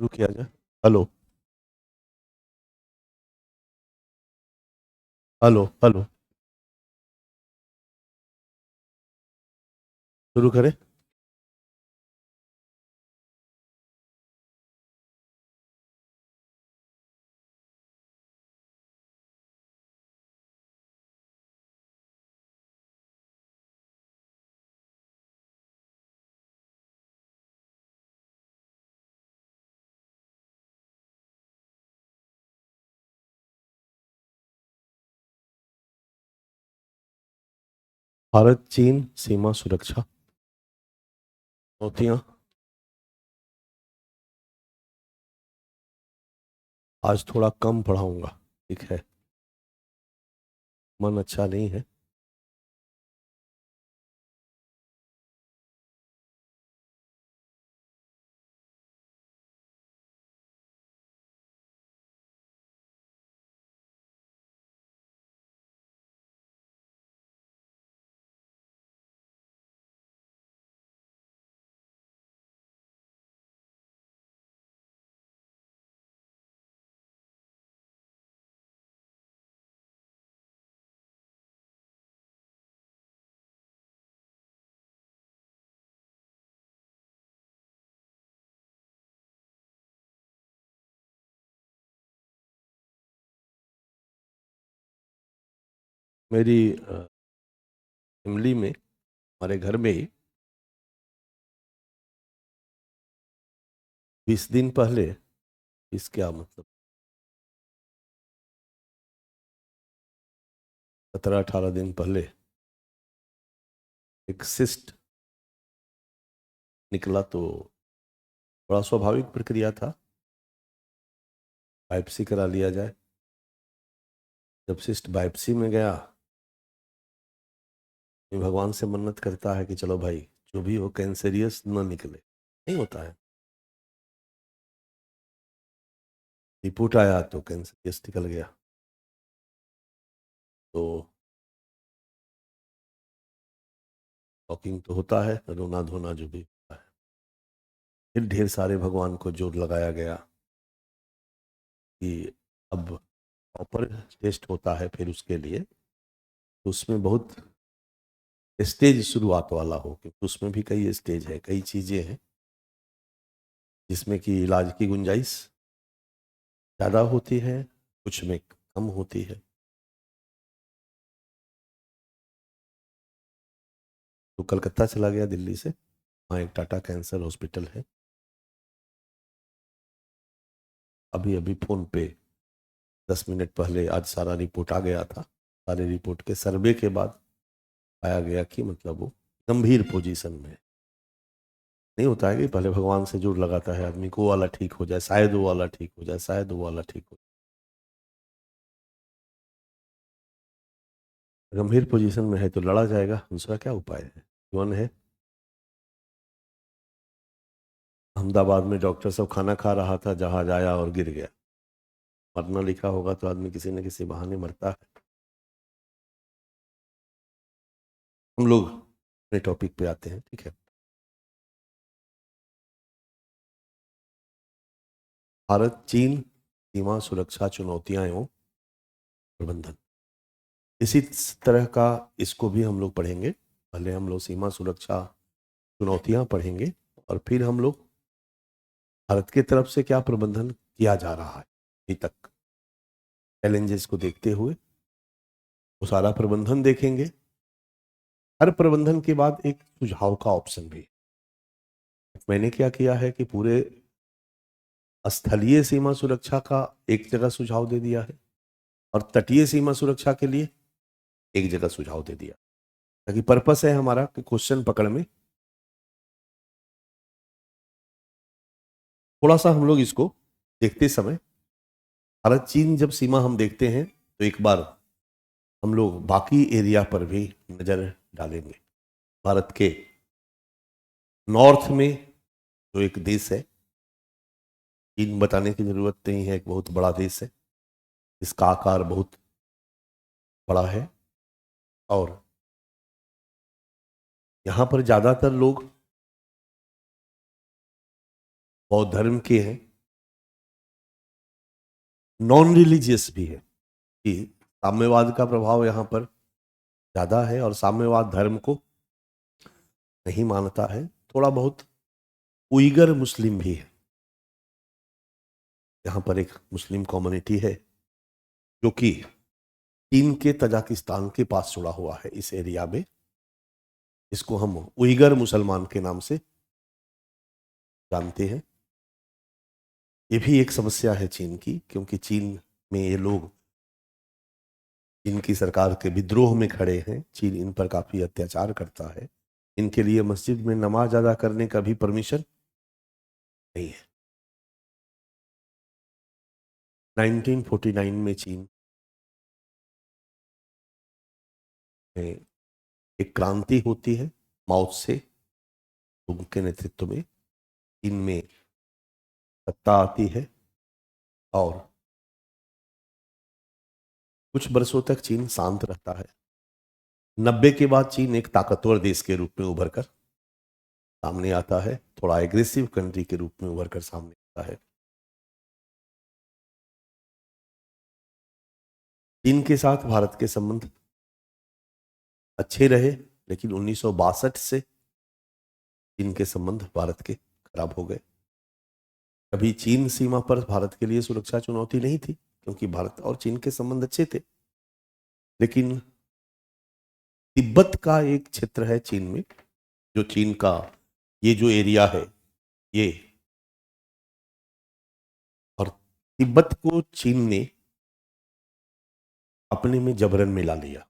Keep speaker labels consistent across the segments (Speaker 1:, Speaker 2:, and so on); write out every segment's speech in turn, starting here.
Speaker 1: शुरू किया जाए। हेलो। Hello hello. शुरू करें। भारत चीन सीमा सुरक्षा चुनौतियां। आज थोड़ा कम पढ़ाऊंगा, ठीक है? मन अच्छा नहीं है। मेरी फैमिली में, हमारे घर में ही 20 दिन पहले, इस क्या मतलब 17-18 दिन पहले एक सिस्ट निकला, तो बड़ा स्वाभाविक प्रक्रिया था, बायोप्सी करा लिया जाए। जब सिस्ट बायोप्सी में गया, मैं भगवान से मन्नत करता है कि चलो भाई, जो भी हो कैंसरियस न निकले। नहीं होता है। रिपोर्ट आया तो कैंसरियस निकल गया। तो टॉकिंग तो होता है, रोना धोना जो भी होता है। फिर ढेर सारे भगवान को जोर लगाया गया कि अब प्रॉपर टेस्ट होता है, फिर उसके लिए तो उसमें बहुत स्टेज शुरुआत वाला हो, क्योंकि उसमें भी कई स्टेज है, कई चीज़ें हैं जिसमें कि इलाज की गुंजाइश ज़्यादा होती है, कुछ में कम होती है। तो कलकत्ता चला गया दिल्ली से, वहाँ एक टाटा कैंसर हॉस्पिटल है। अभी अभी फ़ोन पे 10 मिनट पहले आज सारा रिपोर्ट आ गया था। सारे रिपोर्ट के सर्वे के बाद पाया गया कि मतलब वो गंभीर पोजीशन में है। नहीं होता है कि पहले भगवान से जोड़ लगाता है आदमी को, वो वाला ठीक हो जाए, शायद वो वाला ठीक हो जाए, शायद वो वाला ठीक हो जाए। गंभीर पोजीशन में है तो लड़ा जाएगा, दूसरा क्या उपाय है? जीवन है। अहमदाबाद में डॉक्टर सब खाना खा रहा था, जहाज आया और गिर गया। मरना लिखा होगा तो आदमी किसी न किसी बहाने मरता है। हम लोग अपने टॉपिक पे आते हैं, ठीक है? भारत चीन सीमा सुरक्षा चुनौतियां एवं प्रबंधन, इसी तरह का इसको भी हम लोग पढ़ेंगे। पहले हम लोग सीमा सुरक्षा चुनौतियां पढ़ेंगे, और फिर हम लोग भारत की तरफ से क्या प्रबंधन किया जा रहा है अभी तक, चैलेंजेस को देखते हुए वो सारा प्रबंधन देखेंगे। हर प्रबंधन के बाद एक सुझाव का ऑप्शन भी। मैंने क्या किया है कि पूरे स्थलीय सीमा सुरक्षा का एक जगह सुझाव दे दिया है, और तटीय सीमा सुरक्षा के लिए एक जगह सुझाव दे दिया, ताकि पर्पस है हमारा कि क्वेश्चन पकड़ में थोड़ा सा हम लोग इसको देखते समय, भारत चीन जब सीमा हम देखते हैं तो एक बार हम लोग बाकी एरिया पर भी नजर डालेंगे। भारत के नॉर्थ में जो एक देश है, चीन बताने की जरूरत नहीं है, एक बहुत बड़ा देश है, इसका आकार बहुत बड़ा है, और यहाँ पर ज्यादातर लोग बौद्ध धर्म के हैं। नॉन रिलीजियस भी है कि साम्यवाद का प्रभाव यहाँ पर ज़्यादा है और साम्यवाद धर्म को नहीं मानता है। थोड़ा बहुत उइगर मुस्लिम भी है, यहाँ पर एक मुस्लिम कम्युनिटी है जो कि चीन के तजाकिस्तान के पास जुड़ा हुआ है इस एरिया में। इसको हम उइगर मुसलमान के नाम से जानते हैं। ये भी एक समस्या है चीन की, क्योंकि चीन में ये लोग चीन की सरकार के विद्रोह में खड़े हैं। चीन इन पर काफी अत्याचार करता है। इनके लिए मस्जिद में नमाज अदा करने का भी परमिशन नहीं है। 1949 में चीन में एक क्रांति होती है, माओ से तुंग के नेतृत्व में चीन में सत्ता आती है और कुछ वर्षों तक चीन शांत रहता है। 90 के बाद चीन एक ताकतवर देश के रूप में उभर कर सामने आता है, थोड़ा एग्रेसिव कंट्री के रूप में उभर कर सामने आता है। चीन के साथ भारत के संबंध अच्छे रहे, लेकिन 1962 से चीन के संबंध भारत के खराब हो गए। कभी चीन सीमा पर भारत के लिए सुरक्षा चुनौती नहीं थी, क्योंकि भारत और चीन के संबंध अच्छे थे। लेकिन तिब्बत का एक क्षेत्र है चीन में, जो चीन का ये जो एरिया है ये, और तिब्बत को चीन ने अपने में जबरन मिला लिया।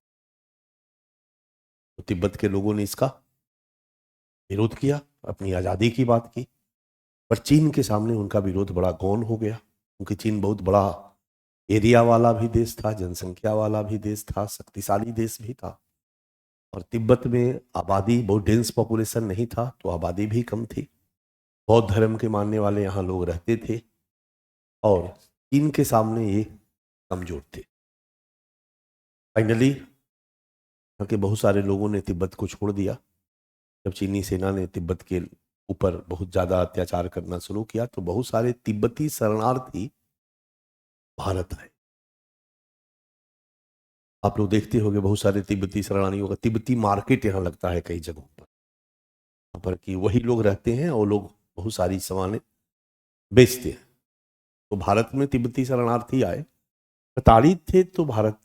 Speaker 1: तो तिब्बत के लोगों ने इसका विरोध किया, अपनी आजादी की बात की, पर चीन के सामने उनका विरोध बड़ा गौण हो गया, क्योंकि चीन बहुत बड़ा एरिया वाला भी देश था, जनसंख्या वाला भी देश था, शक्तिशाली देश भी था। और तिब्बत में आबादी बहुत डेंस पॉपुलेशन नहीं था, तो आबादी भी कम थी। बौद्ध धर्म के मानने वाले यहाँ लोग रहते थे और चीन के सामने ये कमजोर थे। फाइनली यहाँ के बहुत सारे लोगों ने तिब्बत को छोड़ दिया। जब चीनी सेना ने तिब्बत के ऊपर बहुत ज्यादा अत्याचार करना शुरू किया, तो बहुत सारे तिब्बती शरणार्थी भारत आए। आप लोग देखते होंगे बहुत सारे तिब्बती शरणार्थियों का तिब्बती मार्केट यहाँ लगता है कई जगहों पर कि वही लोग रहते हैं और लोग बहुत सारी सामानें बेचते हैं। तो भारत में तिब्बती शरणार्थी आए, प्रताड़ित थे, तो भारत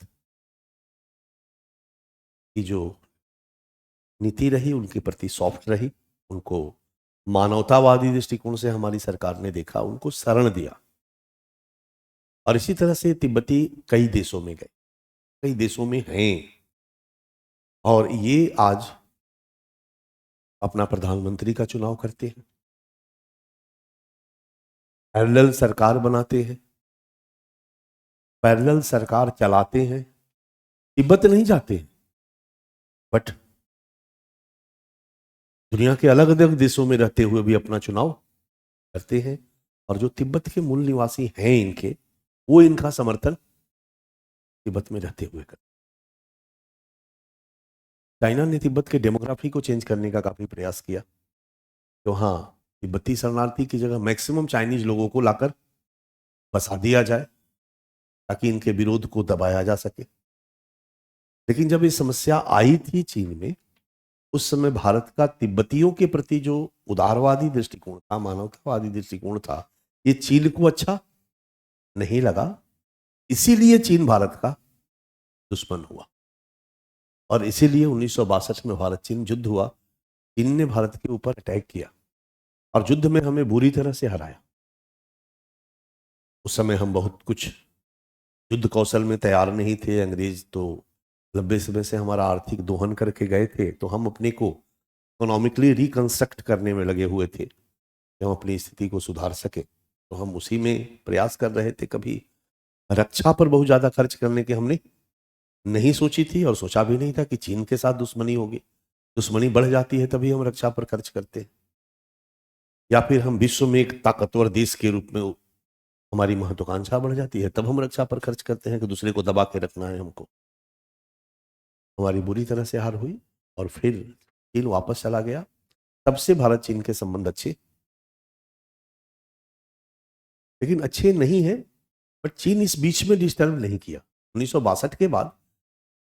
Speaker 1: की जो नीति रही उनके प्रति सॉफ्ट रही। उनको मानवतावादी दृष्टिकोण से हमारी सरकार ने देखा, उनको शरण दिया। और इसी तरह से तिब्बती कई देशों में गए, कई देशों में हैं, और ये आज अपना प्रधानमंत्री का चुनाव करते हैं, पैरेलल सरकार बनाते हैं, पैरेलल सरकार चलाते हैं। तिब्बत नहीं जाते, बट दुनिया के अलग अलग देशों में रहते हुए भी अपना चुनाव करते हैं। और जो तिब्बत के मूल निवासी हैं इनके, वो इनका समर्थन तिब्बत में रहते हुए करते। चाइना ने तिब्बत के डेमोग्राफी को चेंज करने का काफी प्रयास किया। तो हाँ, तिब्बती शरणार्थी की जगह मैक्सिमम चाइनीज लोगों को लाकर बसा दिया जाए, ताकि इनके विरोध को दबाया जा सके। लेकिन जब ये समस्या आई थी चीन में, उस समय भारत का तिब्बतियों के प्रति जो उदारवादी दृष्टिकोण था, मानवतावादी दृष्टिकोण था, ये चीन को अच्छा नहीं लगा। इसीलिए चीन भारत का दुश्मन हुआ, और इसीलिए 1962 में भारत चीन युद्ध हुआ। चीन ने भारत के ऊपर अटैक किया और युद्ध में हमें बुरी तरह से हराया। उस समय हम बहुत कुछ युद्ध कौशल में तैयार नहीं थे। अंग्रेज तो लंबे समय से हमारा आर्थिक दोहन करके गए थे, तो हम अपने को इकोनॉमिकली रिकंस्ट्रक्ट करने में लगे हुए थे कि हम अपनी स्थिति को सुधार सके। तो हम उसी में प्रयास कर रहे थे। कभी रक्षा पर बहुत ज्यादा खर्च करने की हमने नहीं सोची थी, और सोचा भी नहीं था कि चीन के साथ दुश्मनी होगी। दुश्मनी बढ़ जाती है तभी हम रक्षा पर खर्च करते हैं, या फिर हम विश्व में एक ताकतवर देश के रूप में हमारी महत्वाकांक्षा बढ़ जाती है, तब हम रक्षा पर खर्च करते हैं कि दूसरे को दबा के रखना है हमको। हमारी बुरी तरह से हार हुई और फिर चीन वापस चला गया। तब से भारत चीन के संबंध अच्छे, लेकिन अच्छे नहीं है बट चीन इस बीच में डिस्टर्ब नहीं किया। 1962 के बाद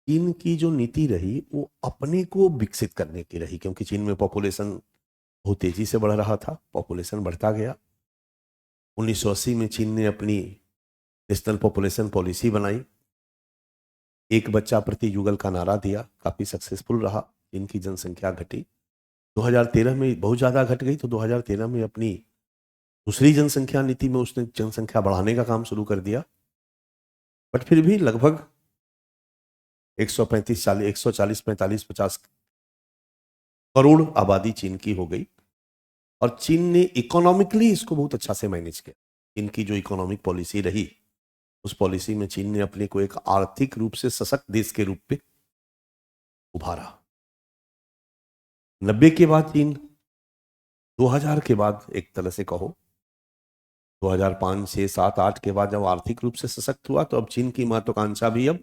Speaker 1: चीन की जो नीति रही वो अपने को विकसित करने की रही, क्योंकि चीन में पॉपुलेशन बहुत तेजी से बढ़ रहा था, पॉपुलेशन बढ़ता गया। 1980 में चीन ने अपनी नेशनल पॉपुलेशन पॉलिसी बनाई, एक बच्चा प्रति युगल का नारा दिया, काफी सक्सेसफुल रहा। चीन की जनसंख्या घटी, 2013 में बहुत ज्यादा घट गई, तो 2013 में अपनी दूसरी जनसंख्या नीति में उसने जनसंख्या बढ़ाने का काम शुरू कर दिया। बट फिर भी लगभग 140-45 करोड़ आबादी चीन की हो गई, और चीन ने इकोनॉमिकली इसको बहुत अच्छा से मैनेज किया। चीन की जो इकोनॉमिक पॉलिसी रही, उस पॉलिसी में चीन ने अपने को एक आर्थिक रूप से सशक्त देश के रूप में उभारा। 90 के बाद चीन 2000 के बाद एक तरह से कहो 2005, 6, 7, 8 के बाद जब आर्थिक रूप से सशक्त हुआ, तो अब चीन की महत्वाकांक्षा भी अब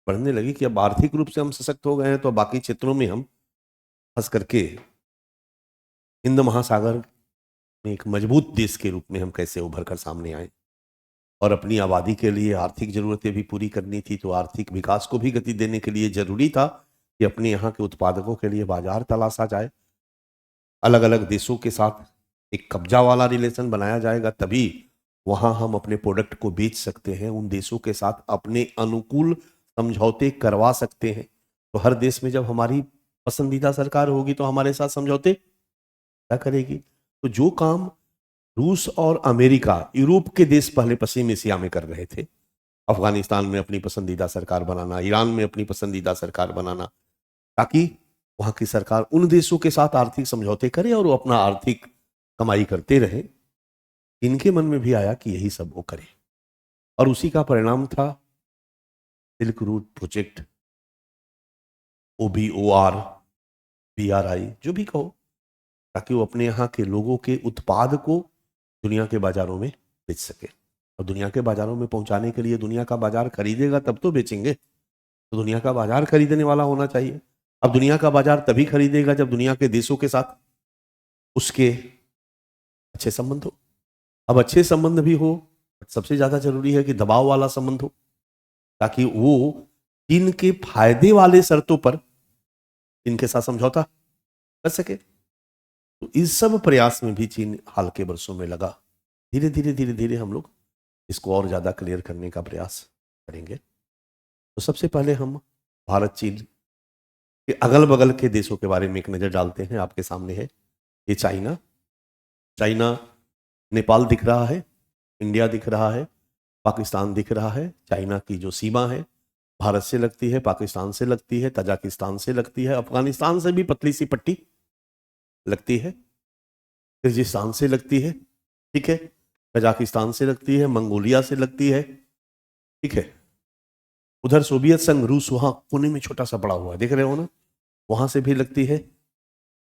Speaker 1: बढ़ने लगी कि अब आर्थिक रूप से हम सशक्त हो गए हैं, तो बाकी क्षेत्रों में हम खास करके हिंद महासागर में एक मजबूत देश के रूप में हम कैसे उभर कर सामने आए। और अपनी आबादी के लिए आर्थिक जरूरतें भी पूरी करनी थी, तो आर्थिक विकास को भी गति देने के लिए जरूरी था कि अपने यहाँ के उत्पादकों के लिए बाजार तलाशा जाए, अलग अलग देशों के साथ एक कब्जा वाला रिलेशन बनाया जाएगा, तभी वहां हम अपने प्रोडक्ट को बेच सकते हैं, उन देशों के साथ अपने अनुकूल समझौते करवा सकते हैं। तो हर देश में जब हमारी पसंदीदा सरकार होगी तो हमारे साथ समझौते क्या करेगी। तो जो काम रूस और अमेरिका, यूरोप के देश पहले पश्चिम एशिया में कर रहे थे, अफगानिस्तान में अपनी पसंदीदा सरकार बनाना, ईरान में अपनी पसंदीदा सरकार बनाना, ताकि वहां की सरकार उन देशों के साथ आर्थिक समझौते करे और वो अपना आर्थिक कमाई करते रहे, इनके मन में भी आया कि यही सब वो करे। और उसी का परिणाम था silk route project, OBOR, BRI, जो भी कहो, ताकि वो अपने यहाँ के लोगों के उत्पाद को दुनिया के बाजारों में बेच सके। और दुनिया के बाजारों में पहुंचाने के लिए दुनिया का बाजार खरीदेगा तब तो बेचेंगे, तो दुनिया का बाजार खरीदने वाला होना चाहिए। अब दुनिया का बाजार तभी खरीदेगा जब दुनिया के देशों के साथ उसके अच्छे संबंध हो। अब अच्छे संबंध भी हो, सबसे ज्यादा जरूरी है कि दबाव वाला संबंध हो, ताकि वो चीन के फायदे वाले शर्तों पर इनके साथ समझौता कर सके। तो इस सब प्रयास में भी चीन हाल के वर्षों में लगा। धीरे धीरे धीरे धीरे हम लोग इसको और ज्यादा क्लियर करने का प्रयास करेंगे। तो सबसे पहले हम भारत चीन के अगल बगल के देशों के बारे में एक नजर डालते हैं। आपके सामने है ये चाइना, नेपाल दिख रहा है, इंडिया दिख रहा है, पाकिस्तान दिख रहा है। चाइना की जो सीमा है भारत से लगती है, पाकिस्तान से लगती है, तजाकिस्तान से लगती है, अफगानिस्तान से भी पतली सी पट्टी लगती है, किर्गिस्तान से लगती है, ठीक है, कजाकिस्तान से लगती है, मंगोलिया से लगती है, ठीक है। उधर सोवियत संघ रूस वहां कोने में छोटा सा पड़ा हुआ है, देख रहे हो ना, वहां से भी लगती है।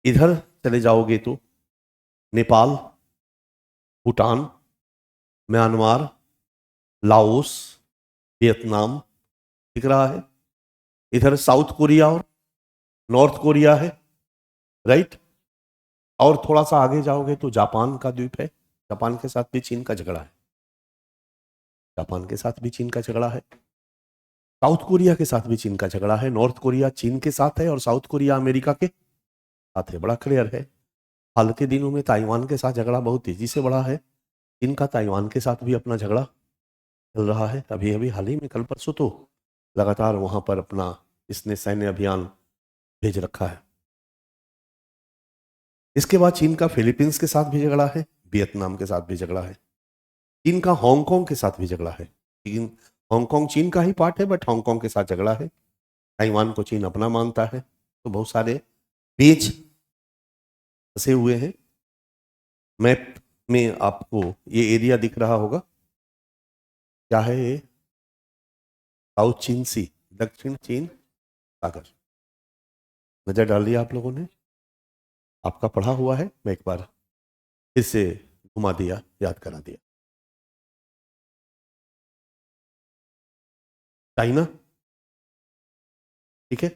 Speaker 1: इधर चले जाओगे तो Nepal, Bhutan, Myanmar, Laos, Vietnam दिख रहा है। इधर साउथ कोरिया और नॉर्थ कोरिया है, राइट। और थोड़ा सा आगे जाओगे तो जापान का द्वीप है, जापान के साथ भी चीन का झगड़ा है, जापान के साथ भी चीन का झगड़ा है। साउथ कोरिया के साथ भी चीन का झगड़ा है, नॉर्थ कोरिया चीन के साथ है और साउथ कोरिया अमेरिका के साथ है, बड़ा क्लियर है। हाल के दिनों में ताइवान के साथ झगड़ा बहुत तेजी से बढ़ा है, चीन का ताइवान के साथ भी अपना झगड़ा चल रहा है। अभी अभी हाल ही में कल परसों तो लगातार वहां पर अपना इसने सैन्य अभियान भेज रखा है। इसके बाद चीन का फिलीपींस के साथ भी झगड़ा है, वियतनाम के साथ भी झगड़ा है, चीन का हांगकांग के साथ भी झगड़ा है। चीन, हांगकांग चीन का ही पार्ट है बट हांगकांग के साथ झगड़ा है। ताइवान को चीन अपना मानता है, तो बहुत सारे पेच फंसे हुए हैं। मैप में आपको ये एरिया दिख रहा होगा, क्या है ये, साउथ चीन सी, दक्षिण चीन सागर। नजर डाल लिया आप लोगों ने, आपका पढ़ा हुआ है, मैं एक बार फिर से घुमा दिया, याद करा दिया। चाइना, ठीक है,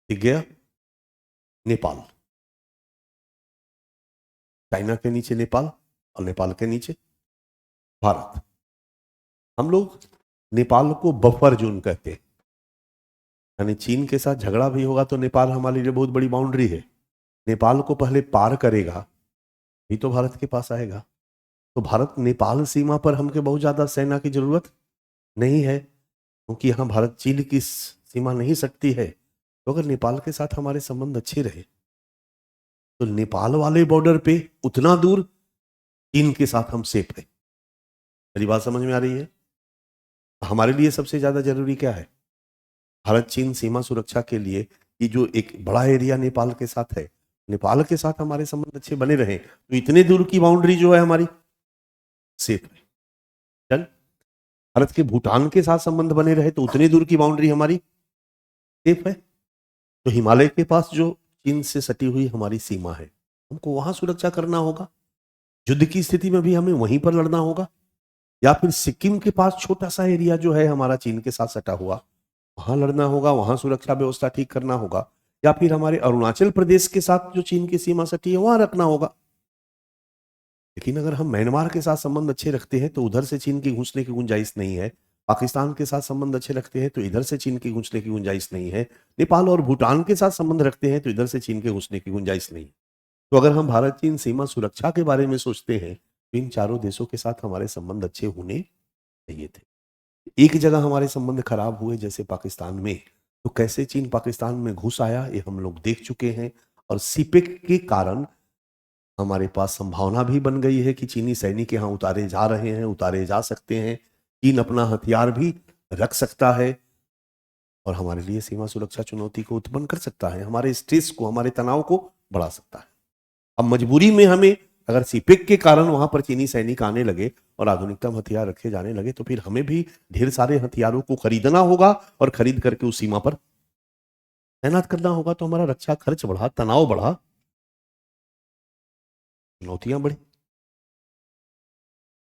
Speaker 1: दिख गया। नेपाल, चाइना के नीचे नेपाल और नेपाल के नीचे भारत। हम लोग नेपाल को बफर जोन कहते हैं, यानी चीन के साथ झगड़ा भी होगा तो नेपाल हमारे लिए बहुत बड़ी बाउंड्री है। नेपाल को पहले पार करेगा भी तो भारत के पास आएगा। तो भारत नेपाल सीमा पर हमके बहुत ज्यादा सेना की जरूरत नहीं है, क्योंकि यहाँ भारत चीन की सीमा नहीं सकती है। तो अगर नेपाल के साथ हमारे संबंध अच्छे रहे तो नेपाल वाले बॉर्डर पे उतना दूर चीन के साथ हम सेफ है। मेरी बात समझ में आ रही है? हमारे लिए सबसे ज्यादा जरूरी क्या है? भारत चीन सीमा सुरक्षा के लिए ये जो एक बड़ा एरिया नेपाल के साथ है, नेपाल के साथ हमारे संबंध अच्छे बने रहे तो इतने दूर की बाउंड्री जो है हमारी सेफ है। चल, भारत के भूटान के साथ संबंध बने रहे तो उतनी दूर की बाउंड्री हमारी सेफ है। तो हिमालय के पास जो चीन से सटी हुई हमारी सीमा है, हमको वहां सुरक्षा करना होगा। युद्ध की स्थिति में भी हमें वहीं पर लड़ना होगा, या फिर सिक्किम के पास छोटा सा एरिया जो है हमारा चीन के साथ सटा हुआ, वहां लड़ना होगा, वहां सुरक्षा व्यवस्था ठीक करना होगा, या फिर हमारे अरुणाचल प्रदेश के साथ जो चीन की सीमा सटी है वहां रखना होगा। लेकिन अगर हम म्यांमार के साथ संबंध अच्छे रखते हैं तो उधर से चीन की घुसने की गुंजाइश नहीं है। पाकिस्तान के साथ संबंध अच्छे रखते हैं तो इधर से चीन की घुसने की गुंजाइश नहीं है। नेपाल और भूटान के साथ संबंध रखते हैं तो इधर से चीन के घुसने की गुंजाइश नहीं है। तो अगर हम भारत चीन सीमा सुरक्षा के बारे में सोचते हैं तो इन चारों देशों के साथ हमारे संबंध अच्छे होने चाहिए थे। एक जगह हमारे संबंध खराब हुए जैसे पाकिस्तान में, तो कैसे चीन पाकिस्तान में घुस आया ये हम लोग देख चुके हैं। और सीपेक के कारण हमारे पास संभावना भी बन गई है कि चीनी सैनिक यहाँ उतारे जा रहे हैं, उतारे जा सकते हैं। चीन अपना हथियार भी रख सकता है और हमारे लिए सीमा सुरक्षा चुनौती को उत्पन्न कर सकता है, हमारे स्ट्रेस को, हमारे तनाव को बढ़ा सकता है। अब मजबूरी में हमें अगर सीपेक के कारण वहां पर चीनी सैनिक आने लगे और आधुनिकतम हथियार रखे जाने लगे तो फिर हमें भी ढेर सारे हथियारों को खरीदना होगा और खरीद करके उस सीमा पर तैनात करना होगा। तो हमारा रक्षा खर्च बढ़ा, तनाव बढ़ा, चुनौतियां बढ़ी।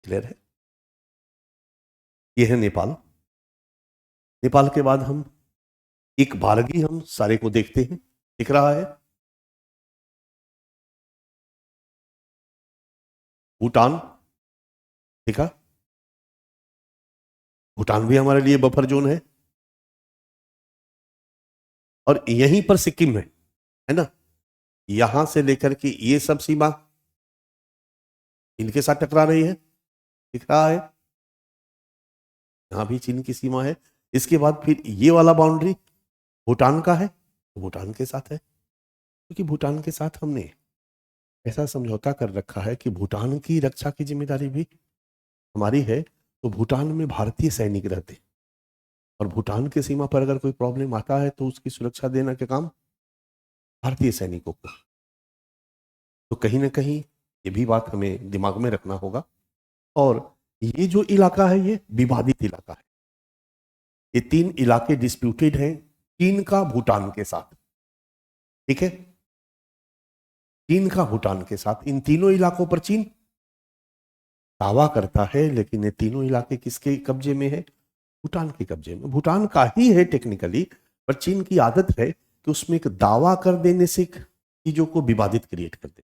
Speaker 1: क्लियर है? ये है नेपाल। नेपाल के बाद हम एक बारगी हम सारे को देखते हैं, दिख रहा है भूटान। देखा, भूटान भी हमारे लिए बफर जोन है। और यहीं पर सिक्किम है ना, यहां से लेकर के ये सब सीमा इनके साथ टकरा रही है, दिख रहा है। यहां भी चीन की सीमा है। इसके बाद फिर ये वाला बाउंड्री भूटान का है, तो भूटान के साथ है, क्योंकि भूटान के साथ हमने ऐसा समझौता कर रखा है कि भूटान की रक्षा की जिम्मेदारी भी हमारी है। तो भूटान में भारतीय सैनिक रहते हैं और भूटान की सीमा पर अगर कोई प्रॉब्लम आता है तो उसकी सुरक्षा देना का काम भारतीय सैनिकों को। तो कहीं ना कहीं ये भी बात हमें दिमाग में रखना होगा। और ये जो इलाका है ये विवादित इलाका है। ये 3 इलाके डिस्प्यूटेड हैं चीन का भूटान के साथ, ठीक है, चीन का भूटान के साथ। इन तीनों इलाकों पर चीन दावा करता है, लेकिन ये तीनों इलाके किसके कब्जे में है? भूटान के कब्जे में। भूटान का ही है टेक्निकली, पर चीन की आदत है कि उसमें एक दावा कर देने से चीजों को विवादित क्रिएट कर दे।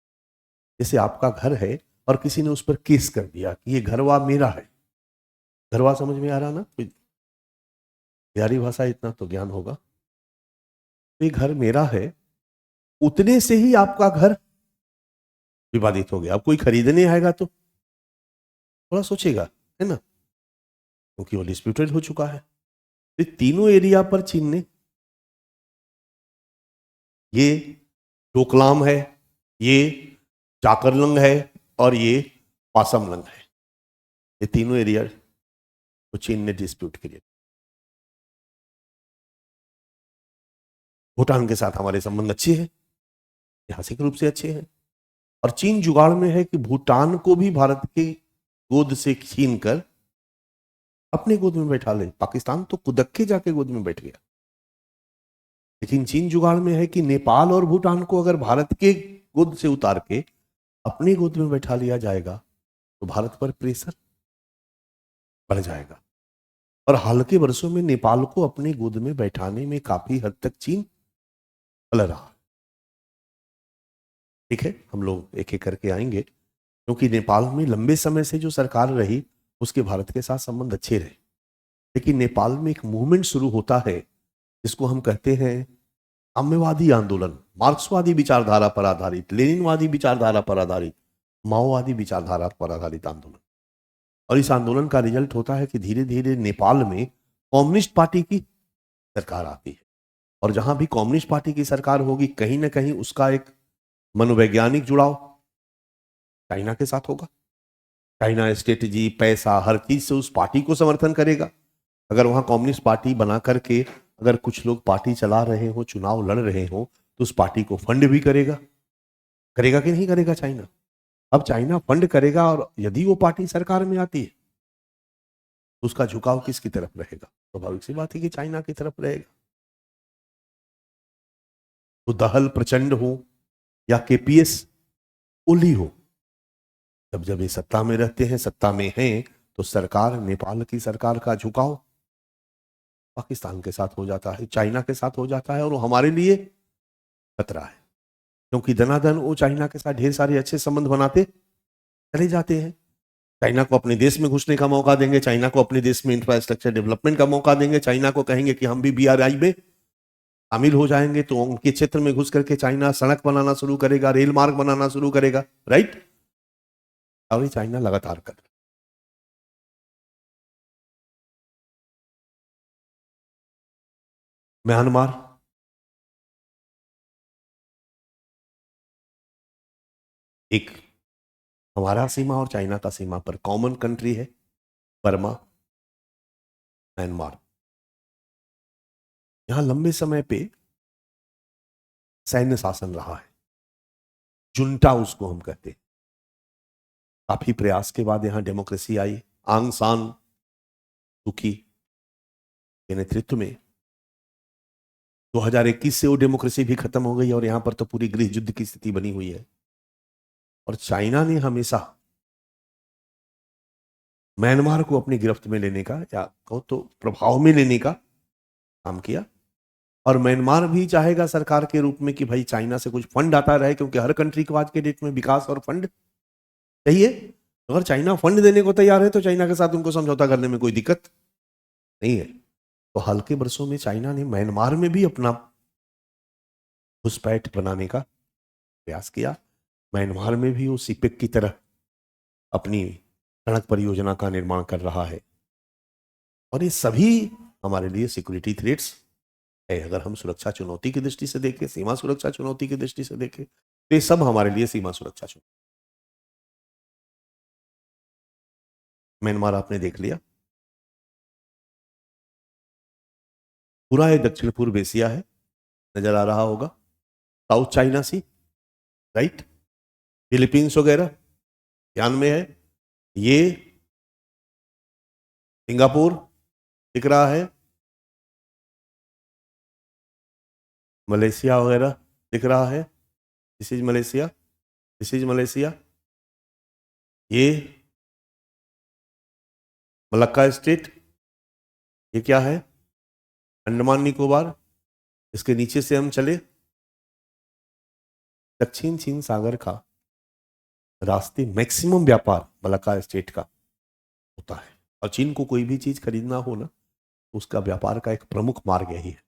Speaker 1: जैसे आपका घर है और किसी ने उस पर केस कर दिया कि ये घरवा मेरा है। घरवा समझ में आ रहा ना? कोई बिहारी भाषा इतना तो ज्ञान होगा। तो ये घर मेरा है, उतने से ही आपका घर विवादित हो गया। अब कोई खरीदने आएगा तो थोड़ा सोचेगा, है ना, क्योंकि वो डिस्प्यूटेड हो चुका है। तो तीनों एरिया पर चीन ने, ये डोकलाम है, ये जाकरलंग है और ये पासमलंग है, ये तीनों एरिया को चीन ने डिस्प्यूट किया। भूटान के साथ हमारे संबंध अच्छे हैं, ऐतिहासिक रूप से अच्छे हैं। और चीन जुगाड़ में है कि भूटान को भी भारत के गोद से छीन कर अपने गोद में बैठा ले। पाकिस्तान तो कुदक्के जाके गोद में बैठ गया, लेकिन चीन जुगाड़ में है कि नेपाल और भूटान को अगर भारत के गोद से उतार के अपनी गोद में बैठा लिया जाएगा तो भारत पर प्रेशर बढ़ जाएगा। और हाल के वर्षों में नेपाल को अपनी गोद में बैठाने में काफी हद तक चीन चल रहा। ठीक है, हम लोग एक एक करके आएंगे, क्योंकि नेपाल में लंबे समय से जो सरकार रही उसके भारत के साथ संबंध अच्छे रहे। लेकिन नेपाल में एक मूवमेंट शुरू होता है जिसको हम कहते हैं साम्यवादी आंदोलन, मार्क्सवादी विचारधारा पर आधारित, लेनिनवादी विचारधारा पर आधारित, माओवादी विचारधारा पर आधारित आंदोलन। और इस आंदोलन का रिजल्ट होता है कि धीरे धीरे नेपाल में कम्युनिस्ट पार्टी की सरकार आती है। और जहां भी कम्युनिस्ट पार्टी की सरकार होगी, कहीं ना कहीं उसका एक मनोवैज्ञानिक जुड़ाव चाइना के साथ होगा। चाइना स्ट्रेटेजी, पैसा, हर चीज से उस पार्टी को समर्थन करेगा। अगर वहां कम्युनिस्ट पार्टी बना करके अगर कुछ लोग पार्टी चला रहे हो, चुनाव लड़ रहे हो, तो उस पार्टी को फंड भी करेगा। करेगा कि नहीं करेगा चाइना? अब चाइना फंड करेगा और यदि वो पार्टी सरकार में आती है तो उसका झुकाव किसकी तरफ रहेगा? स्वाभाविक सी बात है कि चाइना की तरफ रहेगा। तो दहल प्रचंड हो या केपीएस ओली हो, जब जब ये सत्ता में रहते हैं, सत्ता में हैं, तो सरकार, नेपाल की सरकार का झुकाव पाकिस्तान के साथ हो जाता है, चाइना के साथ हो जाता है। और वो हमारे लिए खतरा है, क्योंकि दनादन वो चाइना के साथ ढेर सारे अच्छे संबंध बनाते चले जाते हैं। चाइना को अपने देश में घुसने का मौका देंगे, चाइना को अपने देश में इंफ्रास्ट्रक्चर डेवलपमेंट का मौका देंगे, चाइना को कहेंगे कि हम भी बीआरआई में शामिल हो जाएंगे, तो उनके क्षेत्र में घुस करके चाइना सड़क बनाना शुरू करेगा, रेल मार्ग बनाना शुरू करेगा, राइट? और ये चाइना लगातार कर रहा है। म्यांमार एक हमारा सीमा और चाइना का सीमा पर कॉमन कंट्री है। बर्मा, म्यांमार, यहां लंबे समय पे सैन्य शासन रहा है, जुंटा उसको हम कहते हैं। काफी प्रयास के बाद यहां डेमोक्रेसी आई। आंग सान सुकी के नेतृत्व में 2021 से वो डेमोक्रेसी भी खत्म हो गई और यहां पर तो पूरी गृह युद्ध की स्थिति बनी हुई है। और चाइना ने हमेशा म्यांमार को अपनी गिरफ्त में लेने का, या कहो तो प्रभाव में लेने का काम किया। और म्यांमार भी चाहेगा सरकार के रूप में कि भाई चाइना से कुछ फंड आता रहे, क्योंकि हर कंट्री को आज के डेट में विकास और फंड चाहिए। अगर चाइना फंड देने को तैयार है तो चाइना के साथ उनको समझौता करने में कोई दिक्कत नहीं है। तो हाल के वर्षों में चाइना ने म्यांमार में भी अपना घुसपैठ बनाने का प्रयास किया। म्यांमार में भी वो सीपेक की तरह अपनी सड़क परियोजना का निर्माण कर रहा है। और ये सभी हमारे लिए सिक्योरिटी थ्रेट्स है। अगर हम सुरक्षा चुनौती की दृष्टि से देखें, सीमा सुरक्षा चुनौती की दृष्टि से देखें, तो ये सब हमारे लिए सीमा सुरक्षा चुनौती। म्यांमार आपने देख लिया, पूरा ये दक्षिण पूर्व एशिया है, नजर आ रहा होगा। साउथ चाइना सी, राइट, फिलीपींस वगैरह ध्यान में है। ये सिंगापुर दिख रहा है, मलेशिया वगैरह दिख रहा है। This is Malaysia, this is Malaysia. ये मलक्का स्टेट, ये क्या है? अंडमान निकोबार। इसके नीचे से हम चले, दक्षिण चीन सागर का रास्ते मैक्सिमम व्यापार मलक्का स्टेट का होता है। और चीन को कोई भी चीज खरीदना हो ना, उसका व्यापार का एक प्रमुख मार्ग यही है।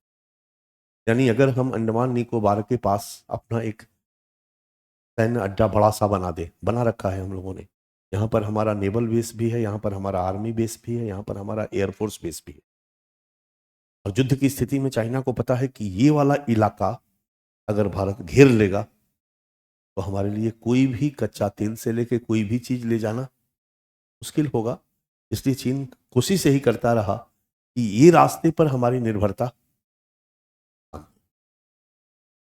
Speaker 1: यानी अगर हम अंडमान निकोबार के पास अपना एक सैन्य अड्डा बड़ा सा बना रखा है हम लोगों ने, यहाँ पर हमारा नेवल बेस भी है, यहाँ पर हमारा आर्मी बेस भी है, यहाँ पर हमारा एयरफोर्स बेस भी है। और युद्ध की स्थिति में चाइना को पता है कि ये वाला इलाका अगर भारत घेर लेगा तो हमारे लिए कोई भी कच्चा तेल से लेके कोई भी चीज ले जाना मुश्किल होगा। इसलिए चीन कोशिश यही करता रहा कि ये रास्ते पर हमारी निर्भरता,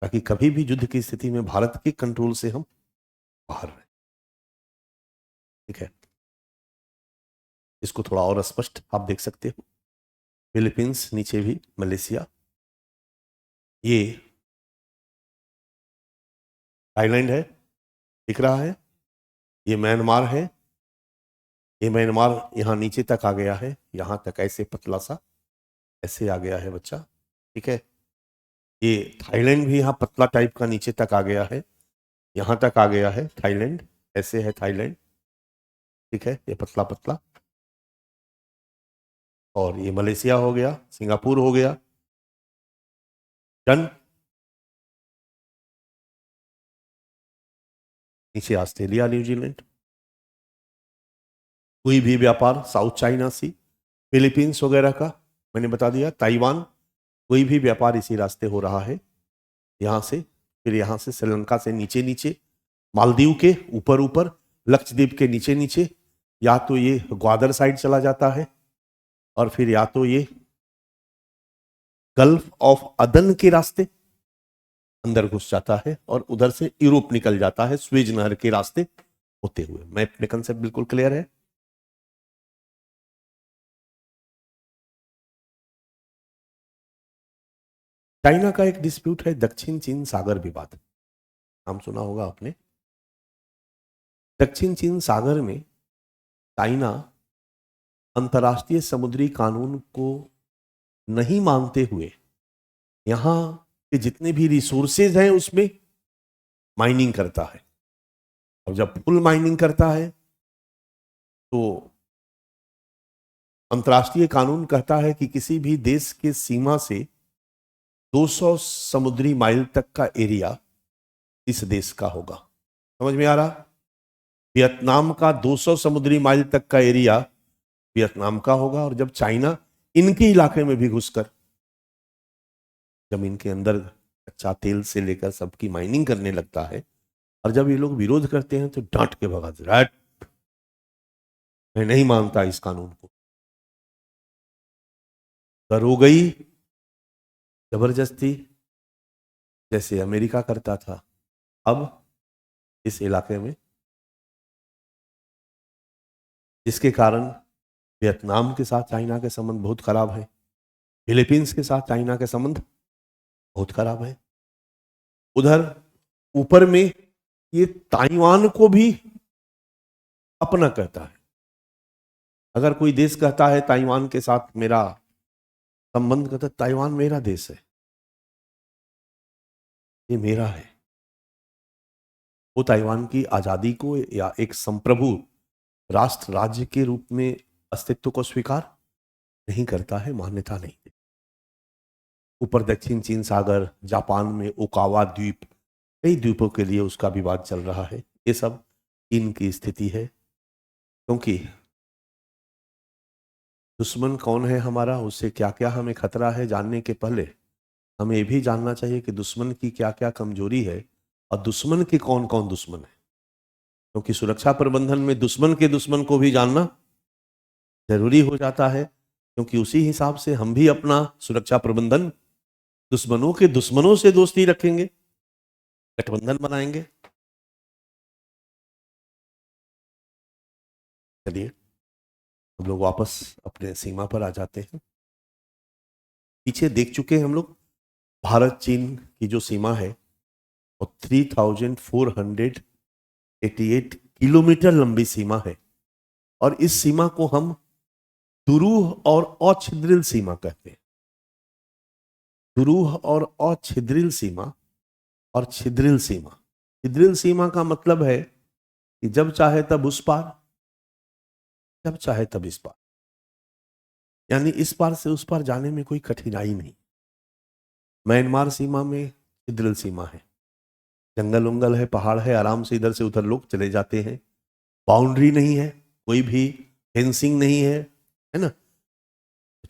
Speaker 1: ताकि कभी भी युद्ध की स्थिति में भारत के कंट्रोल से हम बाहर रहे। ठीक है, इसको थोड़ा और स्पष्ट आप देख सकते हो। फिलीपींस, नीचे भी मलेशिया, ये थाईलैंड है, दिख रहा है। ये म्यांमार है, ये म्यांमार यहाँ नीचे तक आ गया है, यहाँ तक ऐसे पतला सा ऐसे आ गया है बच्चा। ठीक है, ये थाईलैंड भी यहाँ पतला टाइप का नीचे तक आ गया है, यहाँ तक आ गया है थाईलैंड, ऐसे है थाईलैंड। ठीक है, ये पतला पतला। और ये मलेशिया हो गया, सिंगापुर हो गया, डन। नीचे ऑस्ट्रेलिया, न्यूजीलैंड, कोई भी व्यापार, साउथ चाइना सी, फिलीपींस वगैरह का मैंने बता दिया, ताइवान, कोई भी व्यापार इसी रास्ते हो रहा है यहाँ से। फिर यहाँ से श्रीलंका से नीचे नीचे, मालदीव के ऊपर ऊपर, लक्षद्वीप के नीचे नीचे, या तो ये ग्वादर साइड चला जाता है और फिर या तो ये गल्फ ऑफ अदन के रास्ते अंदर घुस जाता है और उधर से यूरोप निकल जाता है स्वेज नहर के रास्ते होते हुए। मैप में कंसेप्ट बिल्कुल क्लियर है। चाइना का एक डिस्प्यूट है दक्षिण चीन सागर विवाद, नाम सुना होगा आपने। दक्षिण चीन सागर में चाइना अंतर्राष्ट्रीय समुद्री कानून को नहीं मानते हुए यहां के जितने भी रिसोर्सेज हैं उसमें माइनिंग करता है, और जब फुल माइनिंग करता है तो अंतर्राष्ट्रीय कानून कहता है कि किसी भी देश के सीमा से 200 समुद्री माइल तक का एरिया इस देश का होगा। समझ में आ रहा? वियतनाम का 200 समुद्री माइल तक का एरिया वियतनाम का होगा, और जब चाइना इनके इलाके में भी घुसकर जमीन के अंदर कच्चा तेल से लेकर सबकी माइनिंग करने लगता है, और जब ये लोग विरोध करते हैं तो डांट के भगा देता है, मैं नहीं मानता इस कानून को। कर हो गई जबरदस्ती, जैसे अमेरिका करता था। अब इस इलाके में, जिसके कारण वियतनाम के साथ चाइना के संबंध बहुत खराब है, फिलीपींस के साथ चाइना के संबंध बहुत खराब है। उधर ऊपर में ये ताइवान को भी अपना कहता है। अगर कोई देश कहता है ताइवान के साथ मेरा संबंध, कहता ताइवान मेरा देश है, ये मेरा है। वो ताइवान की आजादी को या एक संप्रभु राष्ट्र राज्य के रूप में अस्तित्व को स्वीकार नहीं करता है, मान्यता नहीं देता। ऊपर दक्षिण चीन सागर, जापान में ओकावा द्वीप, कई द्वीपों के लिए उसका विवाद चल रहा है। ये सब चीन की स्थिति है, क्योंकि दुश्मन कौन है हमारा, उससे क्या क्या हमें खतरा है, जानने के पहले हमें ये भी जानना चाहिए कि दुश्मन की क्या क्या कमजोरी है और दुश्मन के कौन कौन दुश्मन है। क्योंकि सुरक्षा प्रबंधन में दुश्मन के दुश्मन को भी जानना जरूरी हो जाता है, क्योंकि उसी हिसाब से हम भी अपना सुरक्षा प्रबंधन दुश्मनों के दुश्मनों से दोस्ती रखेंगे, गठबंधन बनाएंगे। चलिए हम लोग वापस अपने सीमा पर आ जाते हैं। पीछे देख चुके हैं हम लोग, भारत चीन की जो सीमा है वो 3488 किलोमीटर लंबी सीमा है, और इस सीमा को हम दुरूह और अछिद्रिल सीमा कहते हैं। दुरूह और अछिद्रिल सीमा और छिद्रिल सीमा। छिद्रिल सीमा का मतलब है कि जब चाहे तब उस पार, जब चाहे तब इस पार, यानी इस पार से उस पार जाने में कोई कठिनाई नहीं। म्यांमार सीमा में छिद्रिल सीमा है, जंगल उंगल है, पहाड़ है, आराम से इधर से उधर लोग चले जाते हैं, बाउंड्री नहीं है, कोई भी फेंसिंग नहीं है ना।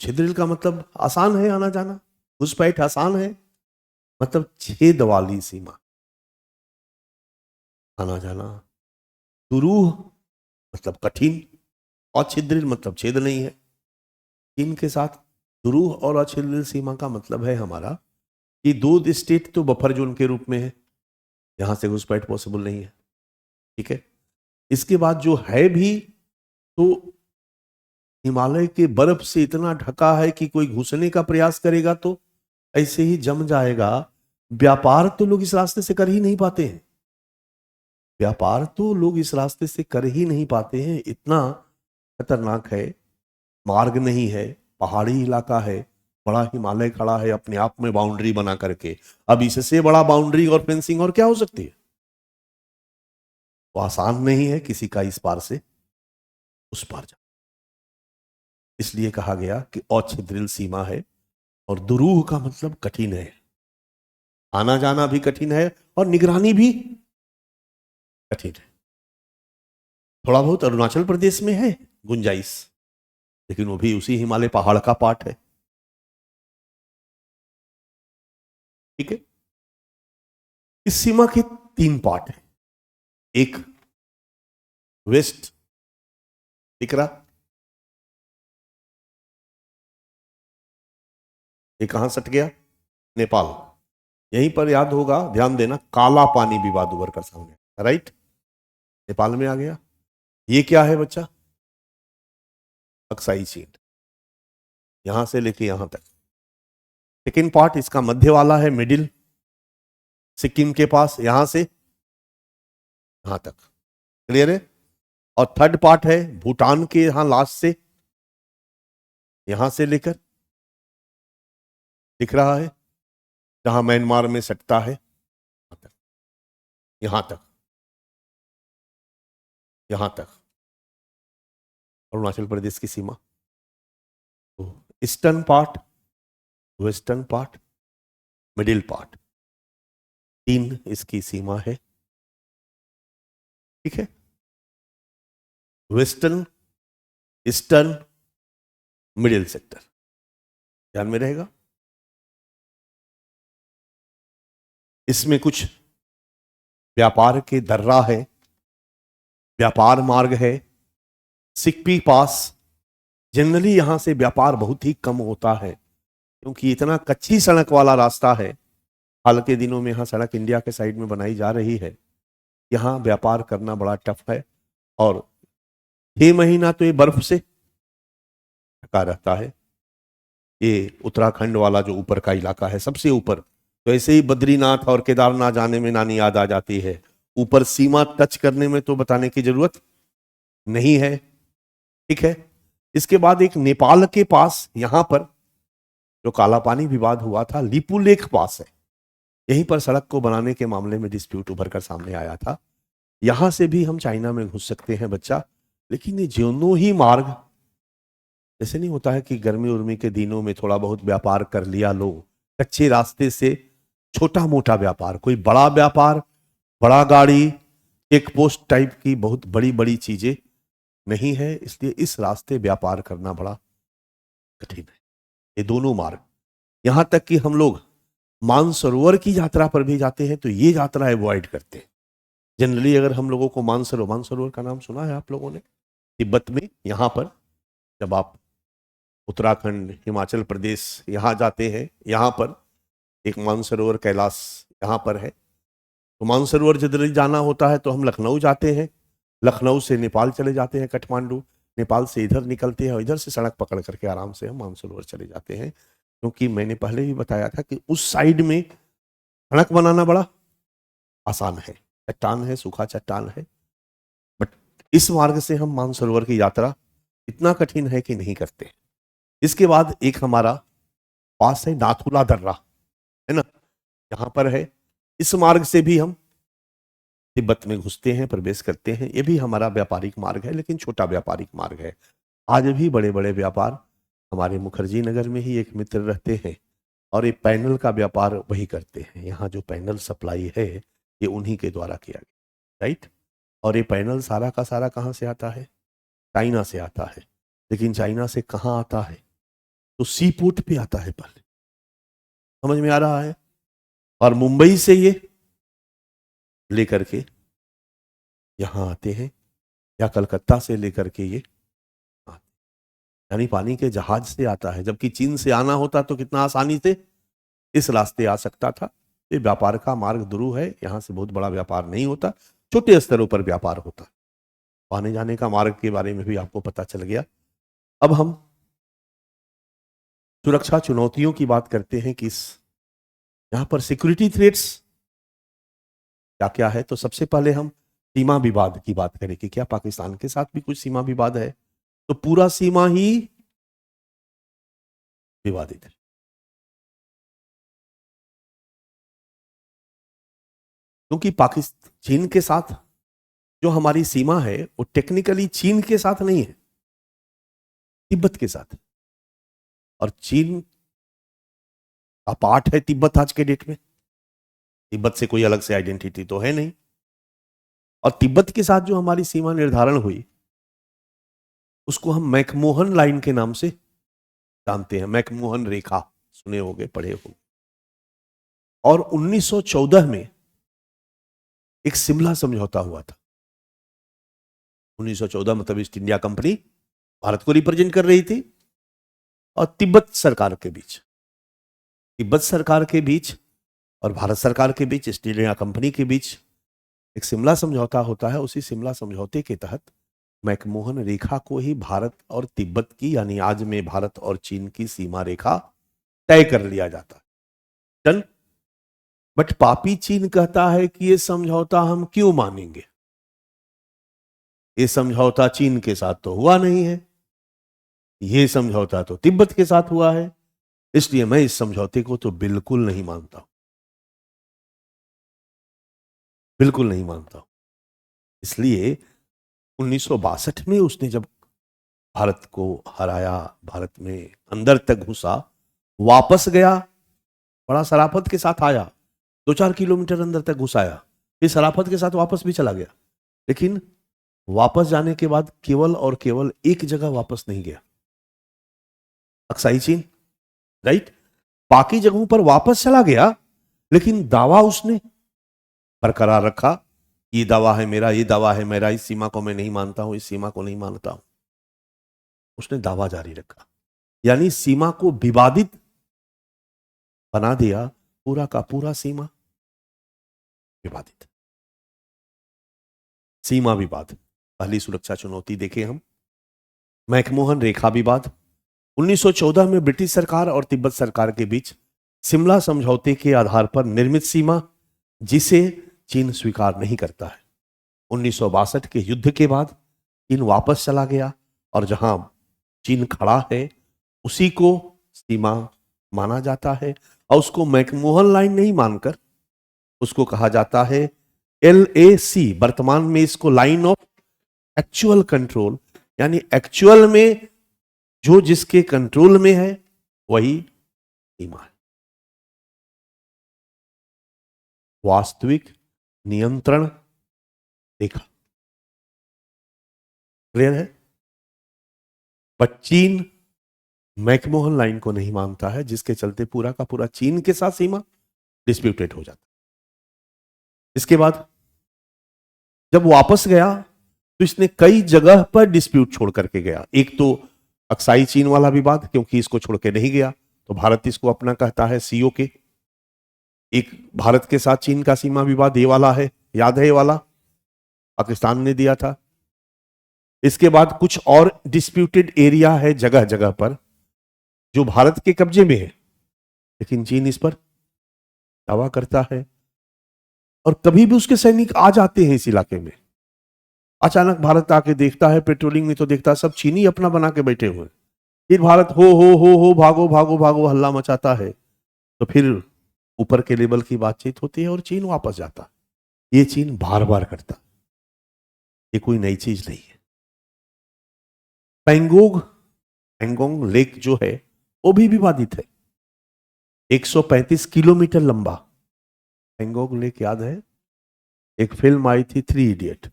Speaker 1: छिद्रिल का मतलब आसान है आना जाना, घुसपैठ आसान है, मतलब छेद वाली सीमा, आना जाना। दुरूह मतलब कठिन, और छिद्रिल मतलब छेद नहीं है। चीन के साथ दुरूह और अछिद्रिल सीमा का मतलब है हमारा कि दो स्टेट तो बफर जोन के रूप में है, यहां से घुसपैठ पॉसिबल नहीं है, ठीक है। इसके बाद जो है भी तो हिमालय के बर्फ से इतना ढका है कि कोई घुसने का प्रयास करेगा तो ऐसे ही जम जाएगा। व्यापार तो लोग इस रास्ते से कर ही नहीं पाते हैं, व्यापार तो लोग इस रास्ते से कर ही नहीं पाते हैं, इतना खतरनाक है। मार्ग नहीं है, पहाड़ी इलाका है, बड़ा हिमालय खड़ा है अपने आप में बाउंड्री बना करके। अब इससे बड़ा बाउंड्री और फेंसिंग और क्या हो सकती है? वो आसान नहीं है किसी का इस पार से उस पार जाना। इसलिए कहा गया कि अछिद्रिल सीमा है, और दुरूह का मतलब कठिन है, आना जाना भी कठिन है और निगरानी भी कठिन है। थोड़ा बहुत अरुणाचल प्रदेश में है गुंजाइश, लेकिन वो भी उसी हिमालय पहाड़ का पार्ट है। ठीक है, इस सीमा के 3 पार्ट हैं। एक वेस्ट दिख रहा, ये कहां सट गया, नेपाल। यहीं पर याद होगा, ध्यान देना, काला पानी विवाद उभर कर सामने, राइट, नेपाल में आ गया। ये क्या है बच्चा, अक्साई चीन, यहां से लेके यहां तक। सेकेंड पार्ट इसका मध्य वाला है, मिडिल, सिक्किम के पास, यहां से यहां तक, क्लियर है। और थर्ड पार्ट है भूटान के यहां लास्ट से, यहां से लेकर, दिख रहा है, जहां म्यांमार में सटता है, यहां तक, यहां तक अरुणाचल प्रदेश की सीमा। तो eastern part, western part, middle part, 3 इसकी सीमा है। ठीक है, वेस्टर्न, ईस्टर्न, मिडिल सेक्टर, ध्यान में रहेगा। इसमें कुछ व्यापार के दर्रा है, व्यापार मार्ग है। सिक्पी पास, जनरली यहां से व्यापार बहुत ही कम होता है, क्योंकि इतना कच्ची सड़क वाला रास्ता है। हाल के दिनों में यहां सड़क इंडिया के साइड में बनाई जा रही है, यहां व्यापार करना बड़ा टफ है। और 6 महीना तो ये बर्फ से ढका रहता है। ये उत्तराखंड वाला जो ऊपर का इलाका है, सबसे ऊपर, तो ऐसे ही बद्रीनाथ और केदारनाथ जाने में नानी याद आ जाती है। ऊपर सीमा टच करने में तो बताने की जरूरत नहीं है। ठीक है, इसके बाद एक नेपाल के पास, यहां पर जो काला पानी विवाद हुआ था, लिपू लेक पास है, यहीं पर सड़क को बनाने के मामले में डिस्प्यूट उभर कर सामने आया था। यहां से भी हम चाइना में घुस सकते हैं बच्चा, लेकिन ये ज्योनो ही मार्ग, जैसे नहीं होता है कि गर्मी उर्मी के दिनों में थोड़ा बहुत व्यापार कर लिया लोग, कच्चे रास्ते से छोटा मोटा व्यापार, कोई बड़ा व्यापार, बड़ा गाड़ी, चेक पोस्ट टाइप की बहुत बड़ी बड़ी चीजें नहीं है। इसलिए इस रास्ते व्यापार करना बड़ा कठिन है, ये दोनों मार्ग। यहां तक कि हम लोग मानसरोवर की यात्रा पर भी जाते हैं तो ये यात्रा अवॉइड करते हैं। जनरली अगर हम लोगों को मानसरोवर का नाम सुना है आप लोगों ने, तिब्बत में, यहां पर जब आप उत्तराखंड, हिमाचल प्रदेश यहाँ जाते हैं, यहाँ पर एक मानसरोवर कैलाश यहाँ पर है। तो मानसरोवर जनरली जाना होता है तो हम लखनऊ जाते हैं, लखनऊ से नेपाल चले जाते हैं, काठमांडू, नेपाल से इधर निकलते हैं और इधर से सड़क पकड़ करके आराम से हम मानसरोवर चले जाते हैं। क्योंकि मैंने पहले भी बताया था कि उस साइड में सड़क बनाना बड़ा आसान है, चट्टान है, सूखा चट्टान है। बट इस मार्ग से हम मानसरोवर की यात्रा इतना कठिन है कि नहीं करते। इसके बाद एक हमारा पास है नाथुला दर्रा, है ना, यहां पर है। इस मार्ग से भी हम तिब्बत में घुसते हैं, प्रवेश करते हैं। ये भी हमारा व्यापारिक मार्ग है, लेकिन छोटा व्यापारिक मार्ग है। आज भी बड़े बड़े व्यापार हमारे मुखर्जी नगर में ही एक मित्र रहते हैं, और ये पैनल का व्यापार वही करते हैं। यहाँ जो पैनल सप्लाई है ये उन्हीं के द्वारा किया गया, राइट। और ये पैनल सारा का सारा कहाँ से आता है, चाइना से आता है। लेकिन चाइना से कहाँ आता है, तो सी पोर्ट पे आता है पहले, समझ में आ रहा है। और मुंबई से ये लेकर के यहां आते हैं, या कलकत्ता से लेकर के ये आते हैं। यानी पानी के जहाज से आता है। जबकि चीन से आना होता तो कितना आसानी से इस रास्ते आ सकता था। ये व्यापार का मार्ग दुरू है, यहां से बहुत बड़ा व्यापार नहीं होता, छोटे स्तरों पर व्यापार होता। आने जाने का मार्ग के बारे में भी आपको पता चल गया। अब हम सुरक्षा चुनौतियों की बात करते हैं कि इस यहां पर सिक्योरिटी थ्रेट्स क्या क्या है। तो सबसे पहले हम सीमा विवाद की बात करें कि क्या पाकिस्तान के साथ भी कुछ सीमा विवाद है, तो पूरा सीमा ही विवादित है। क्योंकि पाकिस्तान, चीन के साथ जो हमारी सीमा है वो टेक्निकली चीन के साथ नहीं है, तिब्बत के साथ, और चीन का पार्ट है तिब्बत आज के डेट में। तिब्बत से कोई अलग से आइडेंटिटी तो है नहीं। और तिब्बत के साथ जो हमारी सीमा निर्धारण हुई उसको हम मैकमोहन लाइन के नाम से जानते हैं। मैकमोहन रेखा सुने होंगे, पढ़े होंगे। और 1914 में एक शिमला समझौता हुआ था। 1914 मतलब ईस्ट इंडिया कंपनी भारत को रिप्रेजेंट कर रही थी और तिब्बत सरकार के बीच, तिब्बत सरकार के बीच और भारत सरकार के बीच, ईस्ट इंडिया कंपनी के बीच एक शिमला समझौता होता है। उसी शिमला समझौते के तहत मैकमोहन रेखा को ही भारत और तिब्बत की, यानी आज में भारत और चीन की सीमा रेखा तय कर लिया जाता है। डन। बट पापी चीन कहता है कि ये समझौता हम क्यों मानेंगे, ये समझौता चीन के साथ तो हुआ नहीं है, ये समझौता तो तिब्बत के साथ हुआ है, इसलिए मैं इस समझौते को तो बिल्कुल नहीं मानता, बिल्कुल नहीं मानता। इसलिए 1962 में उसने जब भारत को हराया, भारत में अंदर तक घुसा, वापस गया, बड़ा शराफत के साथ आया, 2-4 किलोमीटर अंदर तक घुसाया, फिर शराफत के साथ वापस भी चला गया। लेकिन वापस जाने के बाद केवल और केवल एक जगह वापस नहीं गया, अक्साई चीन, राइट। बाकी जगहों पर वापस चला गया, लेकिन दावा उसने बरकरार रखा। ये दावा है मेरा, ये दावा है मेरा, इस सीमा को मैं नहीं मानता हूं, इस सीमा को नहीं मानता हूं। उसने दावा जारी रखा, यानी सीमा को विवादित बना दिया। पूरा का पूरा सीमा विवादित, सीमा विवाद। पहली सुरक्षा चुनौती देखें हम, मैकमोहन रेखा विवाद। 1914 में ब्रिटिश सरकार और तिब्बत सरकार के बीच शिमला समझौते के आधार पर निर्मित सीमा, जिसे चीन स्वीकार नहीं करता है। 1962 के युद्ध के बाद चीन वापस चला गया और जहां चीन खड़ा है उसी को सीमा माना जाता है, और उसको मैकमोहन लाइन नहीं मानकर उसको कहा जाता है LAC। वर्तमान में इसको लाइन ऑफ एक्चुअल कंट्रोल, यानी एक्चुअल में जो जिसके कंट्रोल में है वही सीमा है। वास्तविक नियंत्रण रेखा, क्लियर है। पर चीन मैकमोहन लाइन को नहीं मानता है, जिसके चलते पूरा का पूरा चीन के साथ सीमा डिस्प्यूटेड हो जाता। इसके बाद जब वापस गया तो इसने कई जगह पर डिस्प्यूट छोड़ करके गया। एक तो अक्साई चीन वाला विवाद, क्योंकि इसको छोड़ के नहीं गया तो भारत इसको अपना कहता है COK। एक भारत के साथ चीन का सीमा विवाद ये वाला है, याद है ये वाला, पाकिस्तान ने दिया था। इसके बाद कुछ और डिस्प्यूटेड एरिया है जगह जगह पर जो भारत के कब्जे में है, लेकिन चीन इस पर दावा करता है। और कभी भी उसके सैनिक आ जाते हैं इस इलाके में, अचानक भारत आके देखता है, पेट्रोलिंग में तो देखता है सब चीनी अपना बना के बैठे हुए। फिर भारत हो भागो भागो भागो हल्ला मचाता है, तो फिर ऊपर के लेवल की बातचीत होती है और चीन वापस जाता। ये चीन बार बार करता, ये कोई नई चीज नहीं है। पैंगोंग लेक जो है वो भी विवादित है, 135 किलोमीटर लंबा पैंगोंग लेक। याद है एक फिल्म आई थी 3 इडियट,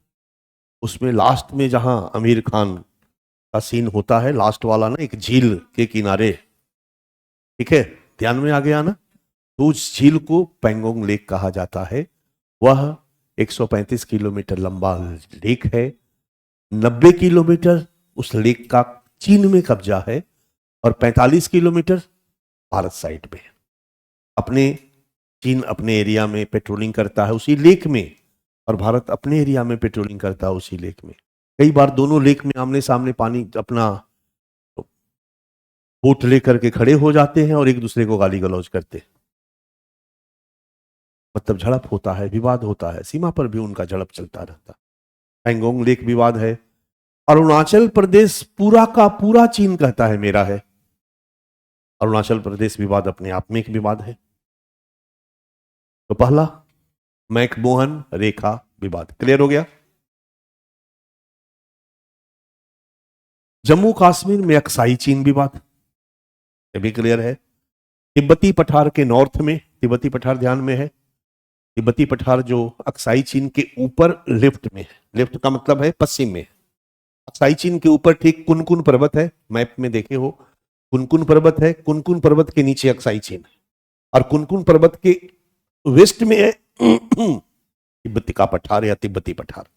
Speaker 1: उसमें लास्ट में जहां आमिर खान का सीन होता है, लास्ट वाला ना, एक झील के किनारे, ठीक है, ध्यान में आ गया ना। तो उस झील को पैंगोंग लेक कहा जाता है। वह 135 किलोमीटर लंबा लेक है। 90 किलोमीटर उस लेक का चीन में कब्जा है और 45 किलोमीटर भारत साइड में। अपने चीन अपने एरिया में पेट्रोलिंग करता है उसी लेक में, और भारत अपने एरिया में पेट्रोलिंग करता है उसी लेक में। कई बार दोनों लेक में आमने सामने पानी अपना बोट लेकर के खड़े हो जाते हैं और एक दूसरे को गाली गलौज करते हैं, मतलब झड़प होता है, विवाद होता है। सीमा पर भी उनका झड़प चलता रहता। पैंगोंग लेक विवाद है। अरुणाचल प्रदेश पूरा का पूरा चीन कहता है मेरा है। अरुणाचल प्रदेश विवाद अपने आप में एक विवाद है। तो पहला मैकमोहन रेखा विवाद क्लियर हो गया। जम्मू कश्मीर में अक्साई चीन विवाद, ये भी क्लियर है। तिब्बती पठार के नॉर्थ में, तिब्बती पठार ध्यान में है, तिब्बती पठार जो अक्साई चीन के ऊपर लेफ्ट में है, लेफ्ट का मतलब है पश्चिम में, अक्साई चीन के ऊपर ठीक कुनकुन पर्वत है, मैप में देखे हो कुनकुन पर्वत है, कुनकुन पर्वत के नीचे अक्साई चीन है, और कुनकुन पर्वत के वेस्ट में है तिब्बती का पठार या तिब्बती पठार।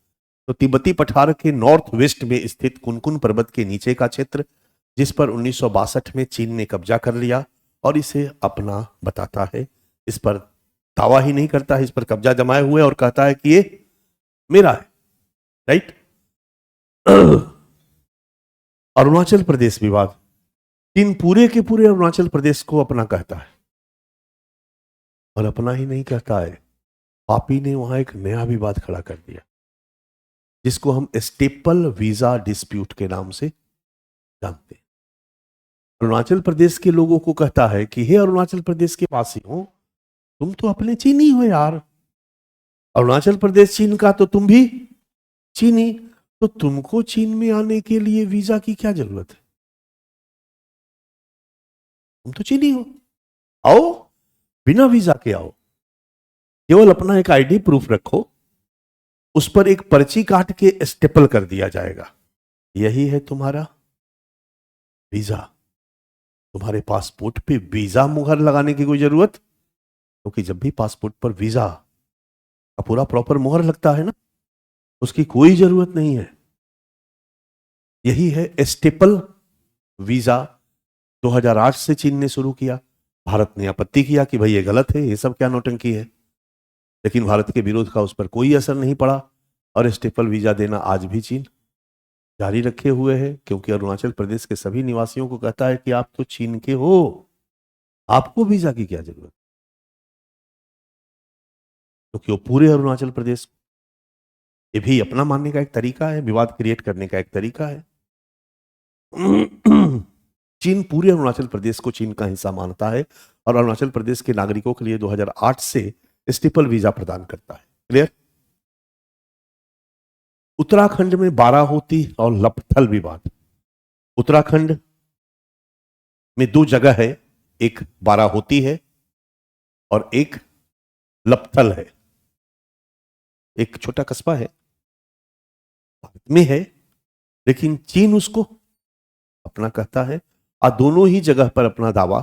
Speaker 1: तो तिब्बती पठार के नॉर्थ वेस्ट में स्थित कुनकुन पर्वत के नीचे का क्षेत्र, जिस पर 1962 में चीन ने कब्जा कर लिया और इसे अपना बताता है, इस पर दावा ही नहीं करता है, इस पर कब्जा जमाए हुए और कहता है कि ये मेरा है, राइट। अरुणाचल प्रदेश विवाद, चीन पूरे के पूरे अरुणाचल प्रदेश को अपना कहता है, और अपना ही नहीं कहता है, पापी ने वहां एक नया विवाद खड़ा कर दिया, जिसको हम स्टेपल वीजा डिस्प्यूट के नाम से जानते हैं। अरुणाचल प्रदेश के लोगों को कहता है कि हे अरुणाचल प्रदेश के वासी हो, तुम तो अपने चीनी हो यार, अरुणाचल प्रदेश चीन का तो तुम भी चीनी, तो तुमको चीन में आने के लिए वीजा की क्या जरूरत है, तुम तो चीनी हो, आओ बिना वीजा के आओ, केवल अपना एक आईडी प्रूफ रखो, उस पर एक पर्ची काट के स्टेपल कर दिया जाएगा, यही है तुम्हारा वीजा। तुम्हारे पासपोर्ट पे वीजा मुहर लगाने की कोई जरूरत, क्योंकि जब भी पासपोर्ट पर वीजा का पूरा प्रॉपर मुहर लगता है ना, उसकी कोई जरूरत नहीं है। यही है स्टेपल वीजा, 2008 से चीन ने शुरू किया। भारत ने आपत्ति किया कि भाई ये गलत है, ये सब क्या नौटंकी है, लेकिन भारत के विरोध का उस पर कोई असर नहीं पड़ा और स्टेपल वीजा देना आज भी चीन जारी रखे हुए है, क्योंकि अरुणाचल प्रदेश के सभी निवासियों को कहता है कि आप तो चीन के हो, आपको वीजा की क्या जरूरत, क्योंकि वो पूरे अरुणाचल प्रदेश, ये भी अपना मानने का एक तरीका है, विवाद क्रिएट करने का एक तरीका है। चीन पूरे अरुणाचल प्रदेश को चीन का हिस्सा मानता है और अरुणाचल प्रदेश के नागरिकों के लिए 2008 से स्टेपल वीजा प्रदान करता है। क्लियर। उत्तराखंड में बाराहोती और लपथल विवाद, उत्तराखंड में दो जगह है, एक बाराहोती है और एक लपथल है, एक छोटा कस्बा है, भारत में है, लेकिन चीन उसको अपना कहता है और दोनों ही जगह पर अपना दावा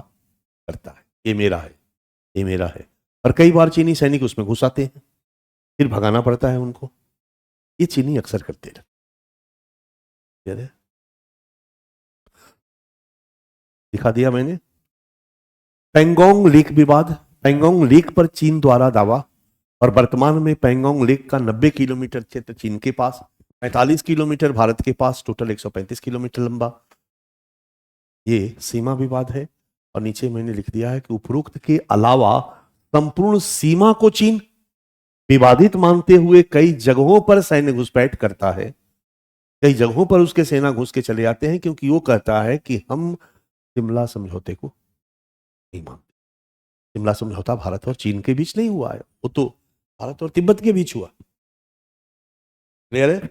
Speaker 1: करता है, ये मेरा है, ये मेरा है। और कई बार चीनी सैनिक उसमें घुस आते हैं, फिर भगाना पड़ता है उनको, ये चीनी अक्सर करते रहते। दिखा दिया मैंने। पेंगोंग लेक विवाद, पेंगोंग लेक पर चीन द्वारा दावा, और वर्तमान में पेंगोंग लेक का 90 किलोमीटर क्षेत्र चीन के पास, 45 किलोमीटर भारत के पास, टोटल 135 किलोमीटर लंबा ये सीमा विवाद है। और नीचे मैंने लिख दिया है कि उपरोक्त के अलावा संपूर्ण सीमा को चीन विवादित मानते हुए कई जगहों पर सैन्य घुसपैठ करता है, कई जगहों पर उसके सेना घुस के चले आते हैं, क्योंकि वो कहता है कि हम शिमला समझौते को नहीं मानते। शिमला समझौता भारत और चीन के बीच नहीं हुआ है, वो तो भारत और तिब्बत के बीच हुआ। क्लियर है।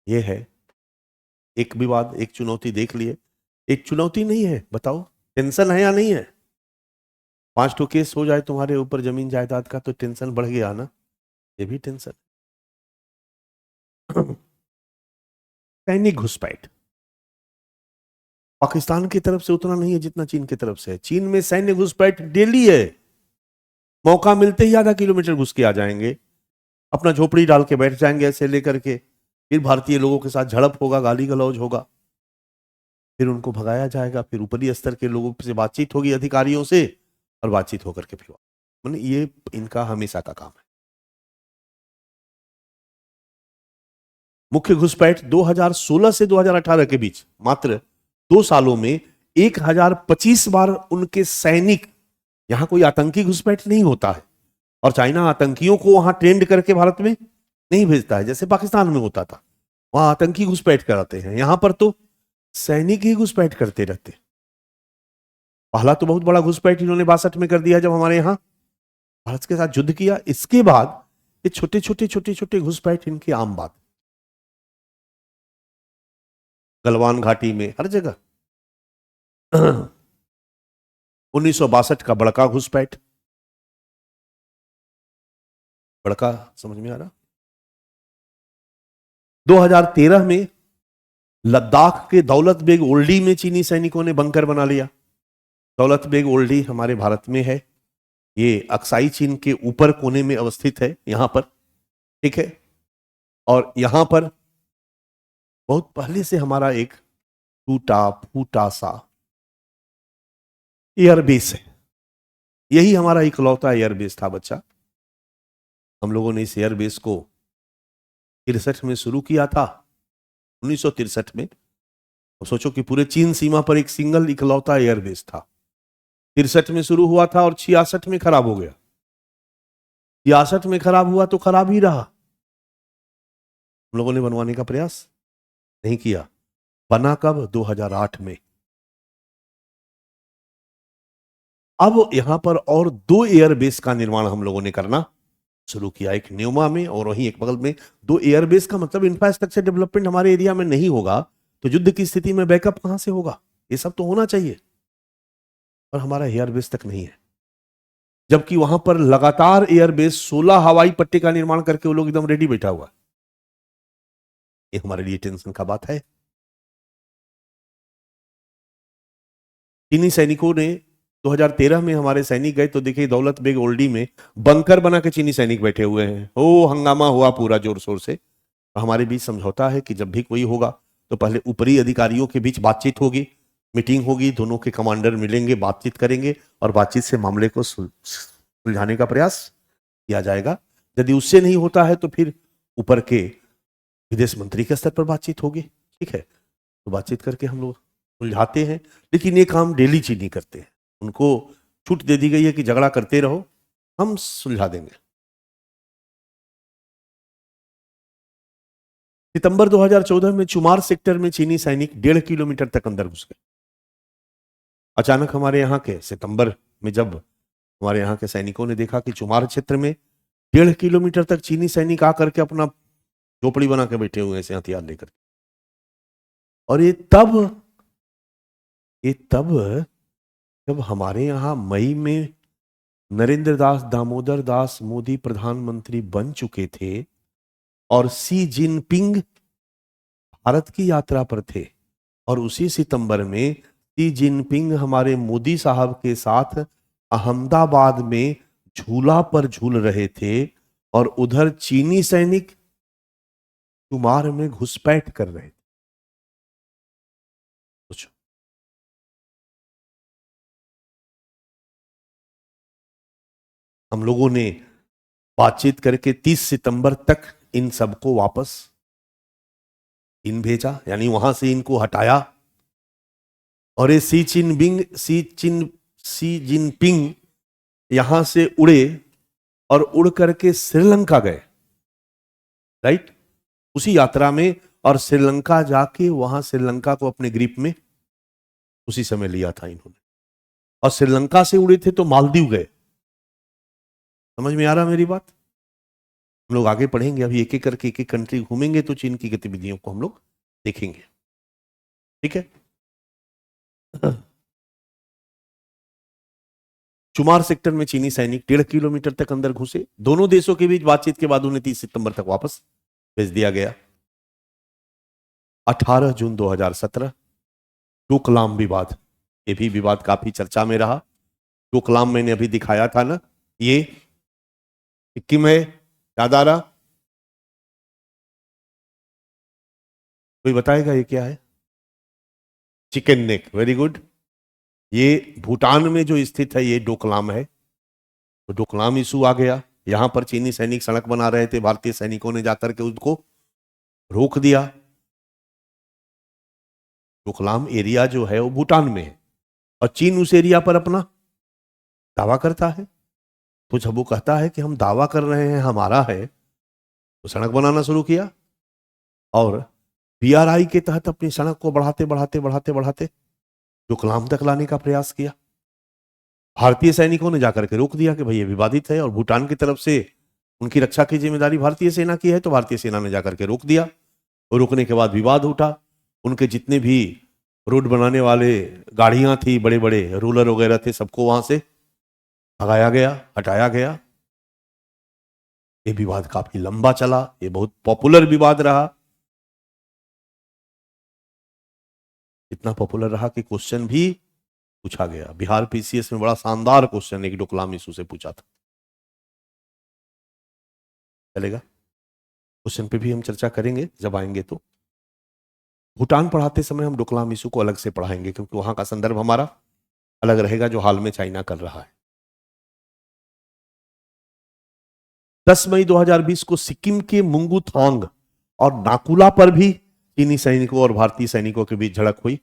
Speaker 1: ये है एक विवाद, एक चुनौती देख लिए। एक चुनौती नहीं है, बताओ टेंशन है या नहीं है? 5 ठो केस हो जाए तुम्हारे ऊपर जमीन जायदाद का तो टेंशन बढ़ गया ना, ये भी टेंशन। सैनिक घुसपैठ पाकिस्तान की तरफ से उतना नहीं है जितना चीन की तरफ से है। चीन में सैन्य घुसपैठ डेली है, मौका मिलते ही आधा किलोमीटर घुस के आ जाएंगे, अपना झोपड़ी डाल के बैठ जाएंगे ऐसे लेकर के, फिर भारतीय लोगों के साथ झड़प होगा, गाली गलौज होगा, फिर उनको भगाया जाएगा, फिर ऊपरी स्तर के लोगों से बातचीत होगी अधिकारियों से, और बातचीत होकर के फिर मतलब ये इनका हमेशा का काम है। मुख्य घुसपैठ 2016 से 2018 के बीच मात्र 2 सालों में 1025 बार उनके सैनिक, यहां कोई आतंकी घुसपैठ नहीं होता है, और चाइना आतंकियों को वहां ट्रेंड करके भारत में नहीं भेजता है जैसे पाकिस्तान में होता था, वहां आतंकी घुसपैठ कराते हैं, यहां पर तो सैनिक ही घुसपैठ करते रहते। पहला तो बहुत बड़ा घुसपैठ इन्होंने 62 में कर दिया जब हमारे यहां भारत के साथ युद्ध किया, इसके बाद ये छोटे छोटे घुसपैठ इनकी आम बात। गलवान घाटी में, हर जगह। 1962 का बड़का घुसपैठ, बड़का समझ में आ रहा। 2013 में लद्दाख के दौलत बेग ओल्डी में चीनी सैनिकों ने बंकर बना लिया। दौलत बेग ओल्डी हमारे भारत में है, ये अक्साई चीन के ऊपर कोने में अवस्थित है, यहां पर, ठीक है। और यहां पर बहुत पहले से हमारा एक टूटा फूटा सा एयरबेस है, यही हमारा इकलौता एयरबेस था बच्चा। हम लोगों ने इस एयरबेस को 63 में शुरू किया था, 1963 में। तो सोचो कि पूरे चीन सीमा पर एक सिंगल इकलौता एयरबेस था। 63 में शुरू हुआ था और 66 में खराब हो गया। 66 में खराब हुआ तो खराब ही रहा, हम लोगों ने बनवाने का प्रयास नहीं किया। बना कब? 2008 में। अब यहां पर और 2 एयरबेस का निर्माण हम लोगों ने करना शुरू किया, एक न्योमा में और वहीं एक बगल में। 2 एयरबेस का मतलब इंफ्रास्ट्रक्चर डेवलपमेंट हमारे एरिया में नहीं होगा तो युद्ध की स्थिति में बैकअप कहां से होगा? ये सब तो होना चाहिए, और हमारा एयरबेस तक नहीं है। जबकि वहां पर लगातार एयरबेस 16 हवाई पट्टी का निर्माण करके वो लोग एकदम रेडी बैठा हुआ। ये हमारे लिए टेंशन का बात है। चीनी सैनिकों ने 2013 में हमारे सैनिक गए तो देखिए दौलत बेग ओल्डी में बंकर बना के चीनी सैनिक बैठे हुए हैं। ओ हंगामा हुआ पूरा जोर शोर से। हमारे बीच समझौता है कि जब भी कोई होगा तो पहले ऊपरी अधिकारियों के बीच बातचीत होगी, मीटिंग होगी, दोनों के कमांडर मिलेंगे, बातचीत करेंगे और बातचीत से मामले को सुलझाने का प्रयास किया जाएगा। यदि उससे नहीं होता है तो फिर ऊपर के विदेश मंत्री के स्तर पर बातचीत होगी, ठीक है। तो बातचीत करके हम लोग सुलझाते हैं, लेकिन ये काम डेली चीनी करते हैं। उनको छूट दे दी गई है कि झगड़ा करते रहो, हम सुलझा देंगे। सितंबर 2014 में चुमार सेक्टर में चीनी सैनिक 1.5 किलोमीटर तक अंदर घुस गए। अचानक हमारे यहाँ के सितंबर में जब हमारे यहाँ के सैनिकों ने देखा कि चुमार क्षेत्र में 1.5 किलोमीटर तक चीनी सैनिक आकर के अपना झोपड़ी बना के बैठे हुए हैं हथियार लेकर, और ये तब जब हमारे यहाँ मई में नरेंद्र दास दामोदर दास मोदी प्रधानमंत्री बन चुके थे और शी जिनपिंग भारत की यात्रा पर थे, और उसी सितंबर में शी जिनपिंग हमारे मोदी साहब के साथ अहमदाबाद में झूला पर झूल रहे थे, और उधर चीनी सैनिक चुमार में घुसपैठ कर रहे थे। सोचो, हम लोगों ने बातचीत करके 30 सितंबर तक इन सबको वापस इन भेजा, यानी वहां से इनको हटाया, और ये शी जिनपिंग यहां से उड़े और उड़ करके श्रीलंका गए, राइट, उसी यात्रा में। और श्रीलंका जाके वहां श्रीलंका को अपने ग्रिप में उसी समय लिया था इन्होंने, और श्रीलंका से उड़े थे तो मालदीव गए। समझ में आ रहा मेरी बात? हम लोग आगे पढ़ेंगे, अभी एक एक करके एक एक कंट्री घूमेंगे तो चीन की गतिविधियों को हम लोग देखेंगे, ठीक है। चुमार सेक्टर में चीनी सैनिक 1.5 किलोमीटर तक अंदर घुसे। दोनों देशों के बीच बातचीत के बाद उन्हें 30 सितंबर तक वापस भेज दिया गया। 18 जून 2017 डोकलाम विवाद, ये भी विवाद काफी चर्चा में रहा। डोकलाम मैंने अभी दिखाया था ना, ये सिक्किम है, याद आ रहा? कोई बताएगा ये क्या है? Chicken neck, very good. ये भूटान में जो स्थित है ये डोकलाम है। तो डोकलाम इशू आ गया, यहां पर चीनी सैनिक सड़क बना रहे थे, भारतीय सैनिकों ने जाकर के उसको रोक दिया। डोकलाम एरिया जो है वो भूटान में है, और चीन उस एरिया पर अपना दावा करता है। तो जब वो कहता है कि हम दावा कर रहे हैं हमारा है, तो सड़क बनाना शुरू किया, और बीआरआई के तहत अपनी सड़क को बढ़ाते बढ़ाते बढ़ाते बढ़ाते डोकलाम तक लाने का प्रयास किया। भारतीय सैनिकों ने जाकर के रोक दिया कि भाई ये विवादित है, और भूटान की तरफ से उनकी रक्षा की जिम्मेदारी भारतीय सेना की है, तो भारतीय सेना ने जाकर के रोक दिया, और रोकने के बाद विवाद उठा। उनके जितने भी रोड बनाने वाले गाड़ियां थी, बड़े बड़े रूलर वगैरह थे, सबको वहां से भगाया गया, हटाया गया। ये विवाद काफी लंबा चला, ये बहुत पॉपुलर विवाद रहा। इतना पॉपुलर रहा कि क्वेश्चन भी पूछा गया। बिहार पीसीएस में बड़ा शानदार क्वेश्चन एक डोकलाम इशू से पूछा था। चलेगा, क्वेश्चन पे भी हम चर्चा करेंगे जब आएंगे। तो भूटान पढ़ाते समय हम डोकलाम इशू को अलग से पढ़ाएंगे, क्योंकि वहां का संदर्भ हमारा अलग रहेगा जो हाल में चाइना कर रहा है। 10 मई 2020 को सिक्किम के मुंगुथांग और नाकुला पर भी चीनी सैनिकों और भारतीय सैनिकों के बीच झड़प हुई।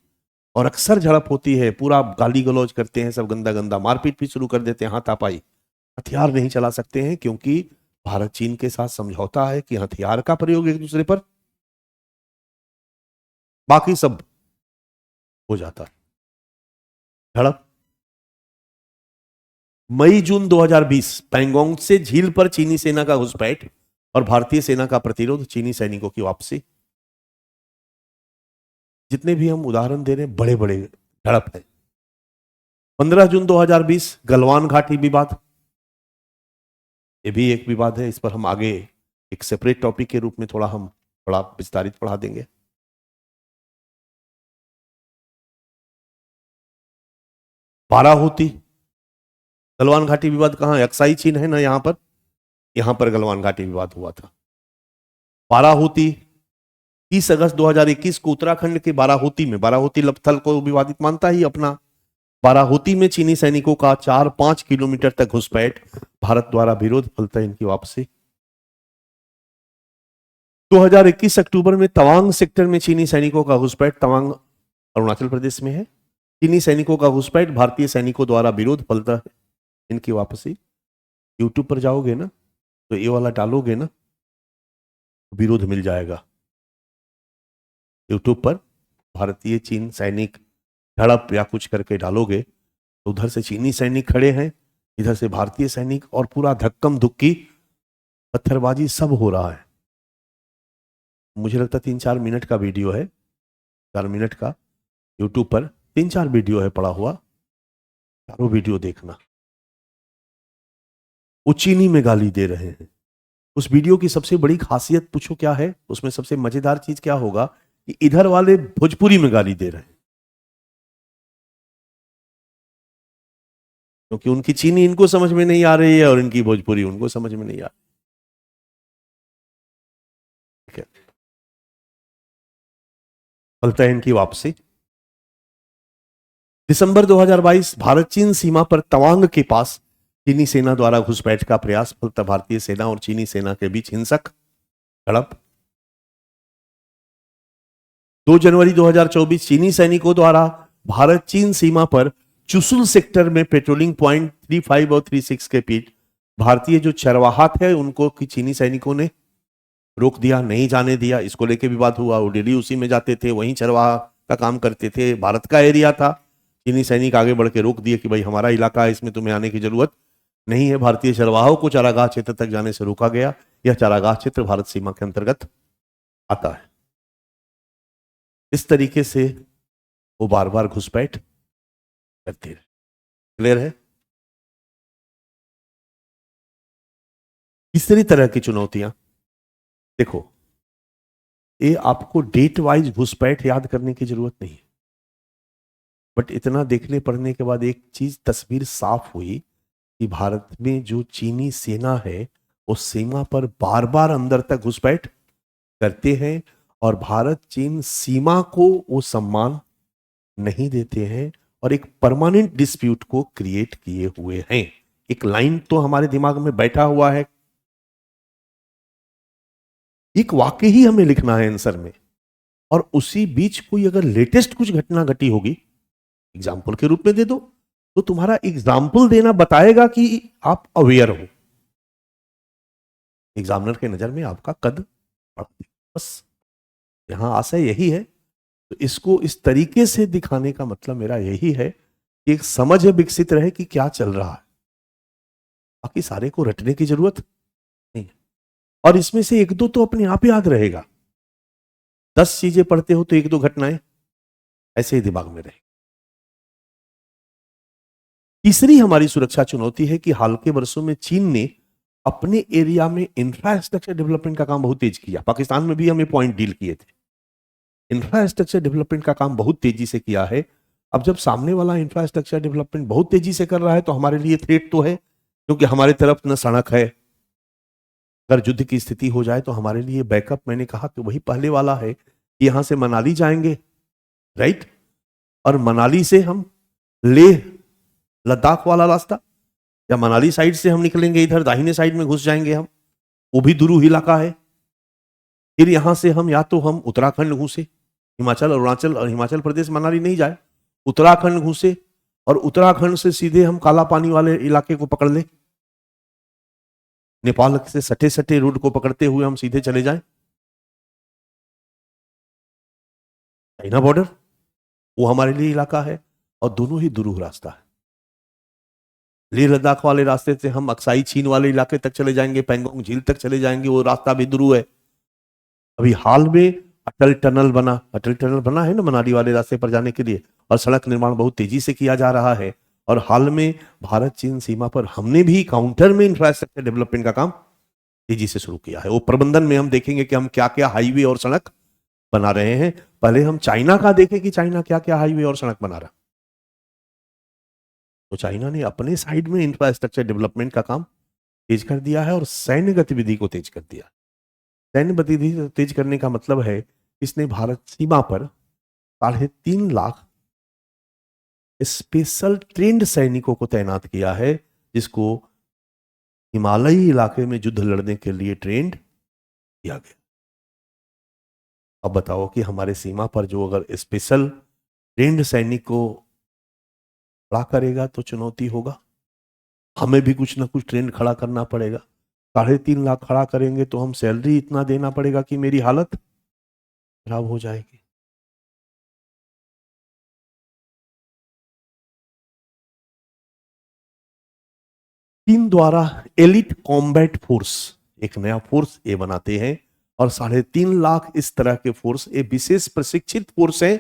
Speaker 1: और अक्सर झड़प होती है, पूरा गाली गलौज करते हैं सब, गंदा गंदा मारपीट भी शुरू कर देते हैं, हाथापाई। हथियार नहीं चला सकते हैं, क्योंकि भारत चीन के साथ समझौता है कि हथियार का प्रयोग एक दूसरे पर, बाकी सब हो जाता है। झड़प मई जून 2020 पैंगोंग से झील पर चीनी सेना का घुसपैठ और भारतीय सेना का प्रतिरोध, चीनी सैनिकों की वापसी। जितने भी हम उदाहरण दे रहे हैं बड़े बड़े झड़प है। 15 जून 2020 गलवान घाटी विवाद, ये भी एक विवाद है, इस पर हम आगे एक सेपरेट टॉपिक के रूप में थोड़ा विस्तारित पढ़ा देंगे। बाराहूती, गलवान घाटी विवाद कहां है? अक्साई चीन है ना, यहां पर गलवान घाटी विवाद हुआ था। बाराहूती 30 अगस्त 2021 को उत्तराखंड के बाराहूती में, बाराहूती लपथल को विवादित मानता ही अपना, बाराहूती में चीनी सैनिकों का 4-5 किलोमीटर तक घुसपैठ, भारत द्वारा विरोध, फलतः इनकी वापसी। 2021 अक्टूबर में तवांग सेक्टर में चीनी सैनिकों का घुसपैठ, तवांग अरुणाचल प्रदेश में है। चीनी सैनिकों का घुसपैठ, भारतीय सैनिकों द्वारा विरोध, फलतः इनकी वापसी। यूट्यूब पर जाओगे ना तो ये वाला डालोगे ना, विरोध मिल जाएगा। यूट्यूब पर भारतीय चीन सैनिक झड़प या कुछ करके डालोगे तो उधर से चीनी सैनिक खड़े हैं, इधर से भारतीय सैनिक, और पूरा धक्कम धुक्की पत्थरबाजी सब हो रहा है। मुझे लगता 3-4 मिनट का वीडियो है, 4 मिनट का यूट्यूब पर 3-4 वीडियो है पड़ा हुआ, चारों वीडियो देखना। वो चीनी में गाली दे रहे हैं। उस वीडियो की सबसे बड़ी खासियत पूछो क्या है, उसमें सबसे मजेदार चीज क्या होगा कि इधर वाले भोजपुरी में गाली दे रहे हैं, क्योंकि उनकी चीनी इनको समझ में नहीं आ रही है और इनकी भोजपुरी उनको समझ में नहीं आ रही। ठीक है, फलतः इनकी वापसी। दिसंबर 2022 भारत चीन सीमा पर तवांग के पास चीनी सेना द्वारा घुसपैठ का प्रयास, फलतः भारतीय सेना और चीनी सेना के बीच हिंसक झड़प। 2 जनवरी 2024 चीनी सैनिकों द्वारा भारत चीन सीमा पर चुसुल सेक्टर में पेट्रोलिंग पॉइंट 35 और 36 के बीच भारतीय जो चरवाहा थे उनको कि चीनी सैनिकों ने रोक दिया, नहीं जाने दिया। इसको लेके विवाद हुआ। वो डेली उसी में जाते थे, वहीं चरवाहा का काम करते थे, भारत का एरिया था। चीनी सैनिक आगे बढ़ के रोक दिए कि भाई हमारा इलाका है, इसमें तुम्हें आने की जरूरत नहीं है। भारतीय चरवाहों को चारागाह क्षेत्र तक जाने से रोका गया। यह चारागाह क्षेत्र भारत सीमा के अंतर्गत आता है। इस तरीके से वो बार बार घुसपैठ करते रहे। क्लियर है? तीसरी तरह की चुनौतियां देखो, ये आपको डेट वाइज घुसपैठ याद करने की जरूरत नहीं है, बट इतना देखने पढ़ने के बाद एक चीज तस्वीर साफ हुई कि भारत में जो चीनी सेना है वो सीमा पर बार बार अंदर तक घुसपैठ करते हैं और भारत चीन सीमा को वो सम्मान नहीं देते हैं और एक परमानेंट डिस्प्यूट को क्रिएट किए हुए हैं। एक लाइन तो हमारे दिमाग में बैठा हुआ है, एक वाक्य ही हमें लिखना है आंसर में, और उसी बीच कोई अगर लेटेस्ट कुछ घटना घटी होगी एग्जाम्पल के रूप में दे दो, तो तुम्हारा एग्जाम्पल देना बताएगा कि आप अवेयर हो। एग्जामिनर के नजर में आपका कद बढ़ा, बस यहां आशय यही है। तो इसको इस तरीके से दिखाने का मतलब मेरा यही है कि एक समझ विकसित रहे कि क्या चल रहा है, बाकी सारे को रटने की जरूरत नहीं है। और इसमें से एक दो तो अपने आप याद रहेगा। 10 चीजें पढ़ते हो तो 1-2 घटनाएं ऐसे ही दिमाग में रहे। तीसरी हमारी सुरक्षा चुनौती है कि हाल के वर्षों में चीन ने अपने एरिया में इंफ्रास्ट्रक्चर डेवलपमेंट का काम बहुत तेज किया। पाकिस्तान में भी हम ये पॉइंट डील किए थे। इंफ्रास्ट्रक्चर डेवलपमेंट का काम बहुत तेजी से किया है। अब जब सामने वाला इंफ्रास्ट्रक्चर डेवलपमेंट बहुत तेजी से कर रहा है तो हमारे लिए थ्रेट तो है, क्योंकि हमारे तरफ न सड़क है। अगर युद्ध की स्थिति हो जाए तो हमारे लिए बैकअप, मैंने कहा कि वही पहले वाला है कि यहां से मनाली जाएंगे, राइट, और मनाली से हम लेह लद्दाख वाला रास्ता, या मनाली साइड से हम निकलेंगे इधर दाहिने साइड में घुस जाएंगे हम, वो भी दुरू इलाका है। फिर यहां से हम या तो हम उत्तराखंड घुसे, हिमाचल अरुणाचल और हिमाचल प्रदेश मनाली नहीं जाए, उत्तराखंड घुसे और उत्तराखंड से सीधे हम काला पानी वाले इलाके को पकड़ ले, नेपाल से सटे सटे रोड को पकड़ते हुए हम सीधे चले जाएं चाइना बॉर्डर, वो हमारे लिए इलाका है और दोनों ही दुरूह रास्ता है। लेह लद्दाख वाले रास्ते से हम अक्साई चीन वाले इलाके तक चले जाएंगे, पैंगोंग झील तक चले जाएंगे, वो रास्ता भी दुरूह है। अभी हाल में अटल टनल बना है ना मनाली वाले रास्ते पर जाने के लिए, और सड़क निर्माण बहुत तेजी से किया जा रहा है। और हाल में भारत चीन सीमा पर हमने भी काउंटर में इंफ्रास्ट्रक्चर डेवलपमेंट का काम तेजी से शुरू किया है। वो प्रबंधन में हम देखेंगे कि हम क्या क्या हाईवे और सड़क बना रहे हैं। पहले हम चाइना का देखें कि चाइना क्या क्या हाईवे और सड़क बना रहा। तो चाइना ने अपने साइड में इंफ्रास्ट्रक्चर डेवलपमेंट का काम तेज कर दिया है और सैन्य गतिविधि को तेज कर दिया। सैन्य गतिविधि तेज करने का मतलब है इसने भारत सीमा पर 3.5 लाख स्पेशल ट्रेंड सैनिकों को तैनात किया है, जिसको हिमालयी इलाके में युद्ध लड़ने के लिए ट्रेंड किया गया। अब बताओ कि हमारे सीमा पर जो अगर स्पेशल ट्रेंड सैनिक को खड़ा करेगा तो चुनौती होगा, हमें भी कुछ ना कुछ ट्रेंड खड़ा करना पड़ेगा। 3.5 लाख खड़ा करेंगे तो हम सैलरी इतना देना पड़ेगा कि मेरी हालत खराब हो जाएगी। चीन द्वारा एलिट कॉम्बैट फोर्स एक नया फोर्स ये बनाते हैं और 3.5 लाख इस तरह के फोर्स ये विशेष प्रशिक्षित फोर्स है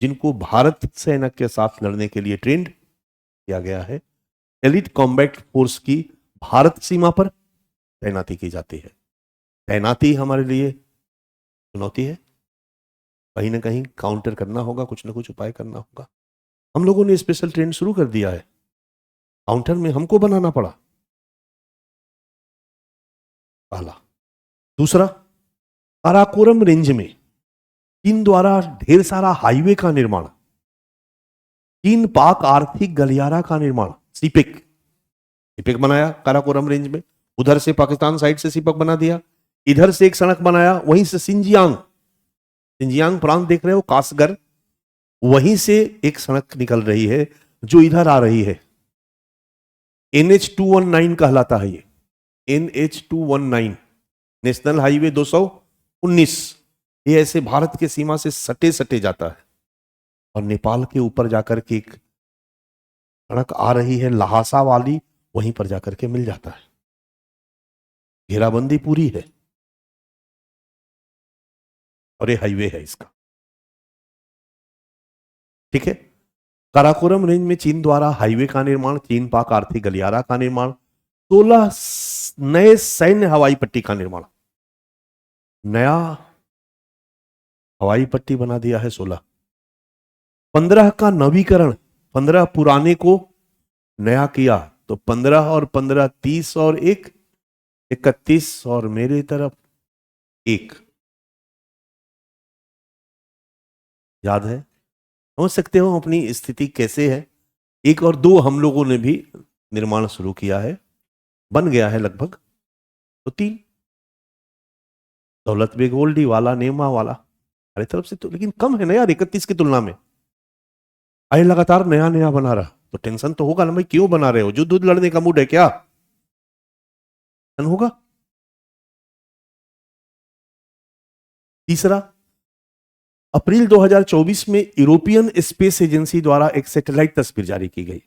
Speaker 1: जिनको भारत सेना के साथ लड़ने के लिए ट्रेंड किया गया है। एलिट कॉम्बैट फोर्स की भारत सीमा पर तैनाती की जाती है। तैनाती हमारे लिए चुनौती है, कहीं ना कहीं काउंटर करना होगा, कुछ ना कुछ उपाय करना होगा। हम लोगों ने स्पेशल ट्रेन शुरू कर दिया है, काउंटर में हमको बनाना पड़ा, पहला। दूसरा, काराकोरम रेंज में चीन द्वारा ढेर सारा हाईवे का निर्माण, चीन पाक आर्थिक गलियारा का निर्माण, सीपेक बनाया काराकोरम रेंज में, उधर से पाकिस्तान साइड से सीपेक बना दिया, इधर से एक सड़क बनाया, वहीं से सिंजियांग प्रांत देख रहे हो, कासगर, वहीं से एक सड़क निकल रही है जो इधर आ रही है। NH219 कहलाता है ये, NH219 नेशनल हाईवे 219। ये ऐसे भारत के सीमा से सटे सटे जाता है और नेपाल के ऊपर जाकर के एक सड़क आ रही है लहासा वाली, वहीं पर जाकर के मिल जाता है। घेराबंदी पूरी है और ये हाईवे है इसका, ठीक है। काराकोरम रेंज में चीन द्वारा हाईवे का निर्माण, चीन पाक आर्थिक गलियारा का निर्माण, 16 नए सैन्य हवाई पट्टी का निर्माण, नया हवाई पट्टी बना दिया है 16, 15 का नवीकरण, 15 पुराने को नया किया, तो 15 और 15 30 और 1 31 और मेरे तरफ 1, याद है, समझ सकते हो अपनी स्थिति कैसे है। 1 और 2 हम लोगों ने भी निर्माण शुरू किया है, बन गया है लगभग, तो 3 दौलत बेग ओल्डी वाला, नेमा वाला हमारी तरफ से तो, लेकिन कम है ना यार 31 की तुलना में। अरे लगातार नया नया बना रहा तो टेंशन तो होगा ना भाई, क्यों बना रहे हो, जो दूध लड़ने का मूड है क्या, होगा। तीसरा, अप्रैल 2024 में यूरोपियन स्पेस एजेंसी द्वारा एक सैटेलाइट तस्वीर जारी की गई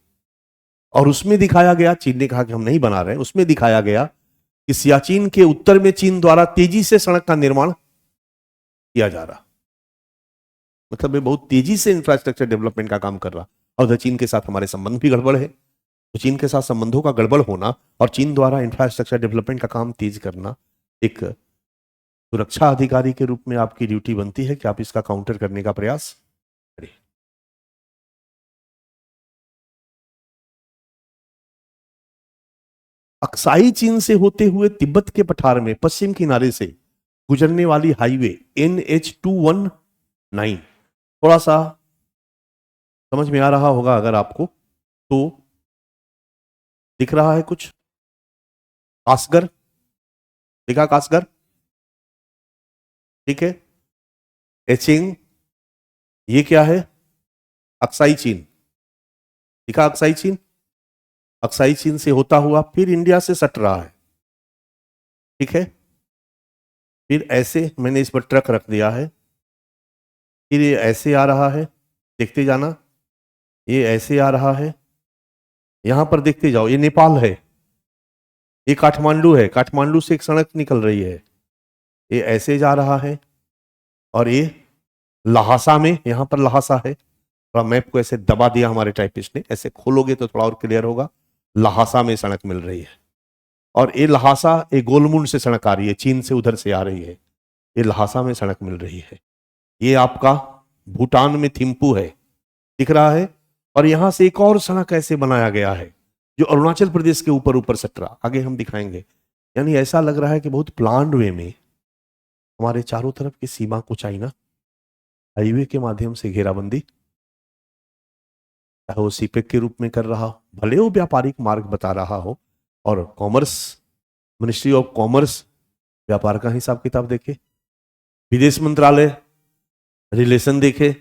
Speaker 1: और उसमें दिखाया गया, चीन ने कहा कि हम नहीं बना रहे, उसमें दिखाया गया कि सियाचिन के उत्तर में चीन द्वारा तेजी से सड़क का निर्माण किया जा रहा। मतलब ये बहुत तेजी से इंफ्रास्ट्रक्चर डेवलपमेंट का काम कर रहा, और उधर चीन के साथ हमारे संबंध भी गड़बड़ है। तो चीन के साथ संबंधों का गड़बड़ होना और चीन द्वारा इंफ्रास्ट्रक्चर डेवलपमेंट का काम तेज करना, एक सुरक्षा अधिकारी के रूप में आपकी ड्यूटी बनती है कि आप इसका काउंटर करने का प्रयास करें। अक्साई चीन से होते हुए तिब्बत के पठार में पश्चिम किनारे से गुजरने वाली हाईवे NH219, थोड़ा सा समझ में आ रहा होगा अगर आपको तो। दिख रहा है कुछ? कासगर दिखा? कासगर ठीक है। एचिंग, ये क्या है? अक्साई चीन दिखा? अक्साई चीन, अक्साई चीन से होता हुआ फिर इंडिया से सट रहा है, ठीक है। फिर ऐसे मैंने इस पर ट्रक रख दिया है, फिर ये ऐसे आ रहा है, देखते जाना, ये ऐसे आ रहा है, यहां पर देखते जाओ, ये नेपाल है, ये काठमांडू है, काठमांडू से एक सड़क निकल रही है, ये ऐसे जा रहा है, और ये लहासा में, यहां पर लहासा है, थोड़ा मैप को ऐसे दबा दिया हमारे टाइपिस्ट ने, ऐसे खोलोगे तो थोड़ा और क्लियर होगा। लहासा में सड़क मिल रही है, और ये लहासा, ये गोलमुंड से सड़क आ रही है, चीन से उधर से आ रही है, ये लहासा में सड़क मिल रही है। ये आपका भूटान में थिम्पू है, दिख रहा है। और यहां से एक और सड़क ऐसे बनाया गया है जो अरुणाचल प्रदेश के ऊपर ऊपर सट रहा, आगे हम दिखाएंगे। यानी ऐसा लग रहा है कि बहुत प्लान्ड वे में हमारे चारों तरफ की सीमा को चाइना हाईवे के माध्यम से घेराबंदी, चाहे वो सीपेक के रूप में कर रहा हो, भले वो व्यापारिक मार्ग बता रहा हो, और कॉमर्स, मिनिस्ट्री ऑफ कॉमर्स व्यापार का हिसाब किताब देखे, विदेश मंत्रालय रिलेशन देखे,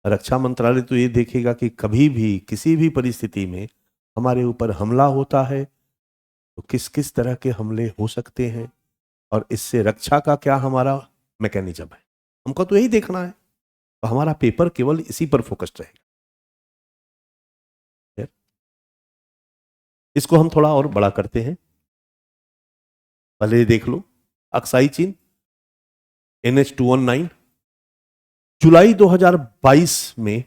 Speaker 1: रक्षा मंत्रालय तो ये देखेगा कि कभी भी किसी भी परिस्थिति में हमारे ऊपर हमला होता है तो किस किस तरह के हमले हो सकते हैं, और इससे रक्षा का क्या हमारा मैकेनिज्म है, हमको तो यही देखना है। तो हमारा पेपर केवल इसी पर फोकस्ड रहेगा। इसको हम थोड़ा और बड़ा करते हैं, पहले देख लो। अक्साई चीन NH219, जुलाई 2022 में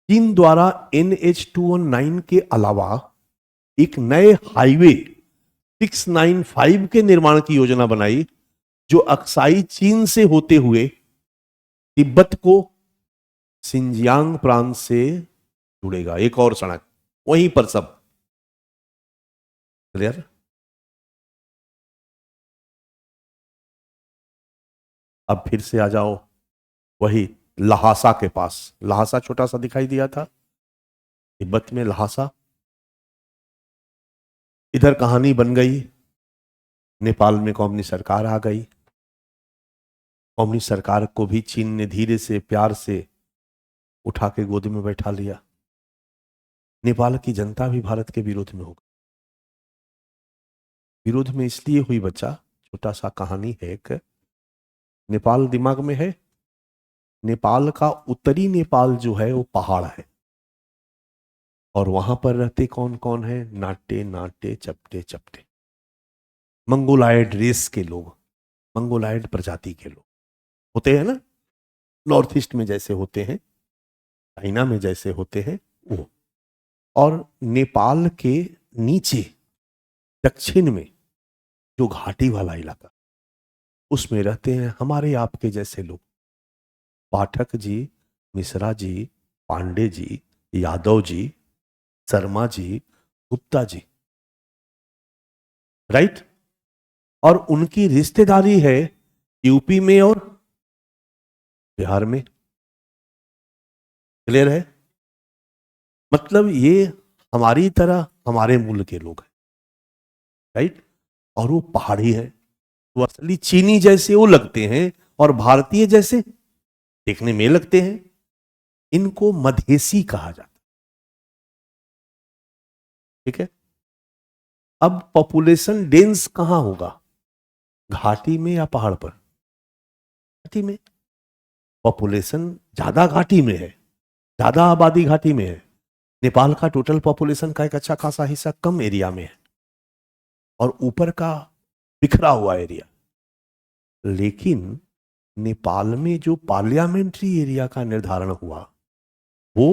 Speaker 1: चीन द्वारा NH219 के अलावा एक नए हाईवे 695 के निर्माण की योजना बनाई, जो अक्साई चीन से होते हुए तिब्बत को सिंजियांग प्रांत से जुड़ेगा। एक और सड़क वहीं पर, सब क्लियर? अब फिर से आ जाओ वही लहासा के पास। लहासा छोटा सा दिखाई दिया था, तिब्बत में लहासा। इधर कहानी बन गई, नेपाल में कम्युनिस्ट सरकार आ गई, कम्युनिस्ट सरकार को भी चीन ने धीरे से प्यार से उठा के गोद में बैठा लिया। नेपाल की जनता भी भारत के विरोध में हो गई। विरोध में इसलिए हुई बच्चा, छोटा सा कहानी है एक, नेपाल दिमाग में है, नेपाल का उत्तरी नेपाल जो है वो पहाड़ है, और वहां पर रहते कौन कौन है? नाटे नाटे चपटे चपटे, मंगोलायड रेस के लोग, मंगोलायड प्रजाति के लोग होते हैं ना, नॉर्थ ईस्ट में जैसे होते हैं, चाइना में जैसे होते हैं वो। और नेपाल के नीचे दक्षिण में जो घाटी वाला इलाका, उसमें रहते हैं हमारे आपके जैसे लोग, पाठक जी, मिश्रा जी, पांडे जी, यादव जी, शर्मा जी, गुप्ता जी, राइट। और उनकी रिश्तेदारी है यूपी में और बिहार में, क्लियर है? मतलब ये हमारी तरह हमारे मूल के लोग हैं, राइट। और वो पहाड़ी है, वो असली चीनी जैसे वो लगते हैं और भारतीय जैसे देखने में लगते हैं। इनको मधेसी कहा जाता है, ठीक है। अब पॉपुलेशन डेंस कहां होगा, घाटी में या पहाड़ पर? घाटी में। पॉपुलेशन ज्यादा घाटी में है, ज्यादा आबादी घाटी में है। नेपाल का टोटल पॉपुलेशन का एक अच्छा खासा हिस्सा कम एरिया में है, और ऊपर का बिखरा हुआ एरिया। लेकिन नेपाल में जो पार्लियामेंट्री एरिया का निर्धारण हुआ वो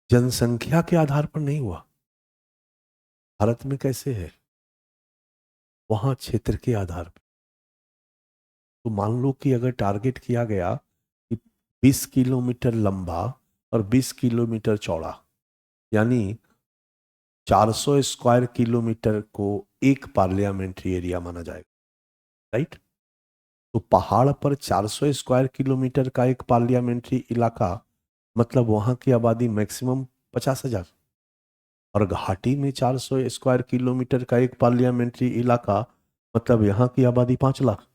Speaker 1: जनसंख्या के आधार पर नहीं हुआ। भारत में कैसे है, वहां क्षेत्र के आधार पर। तो मान लो कि अगर टारगेट किया गया कि 20 किलोमीटर लंबा और 20 किलोमीटर चौड़ा, यानी 400 स्क्वायर किलोमीटर को एक पार्लियामेंट्री एरिया माना जाएगा, राइट। तो पहाड़ पर 400 स्क्वायर किलोमीटर का एक पार्लियामेंट्री इलाका, मतलब वहां की आबादी मैक्सिमम 50,000, और घाटी में 400 स्क्वायर किलोमीटर का एक पार्लियामेंट्री इलाका, मतलब यहाँ की आबादी 5 लाख।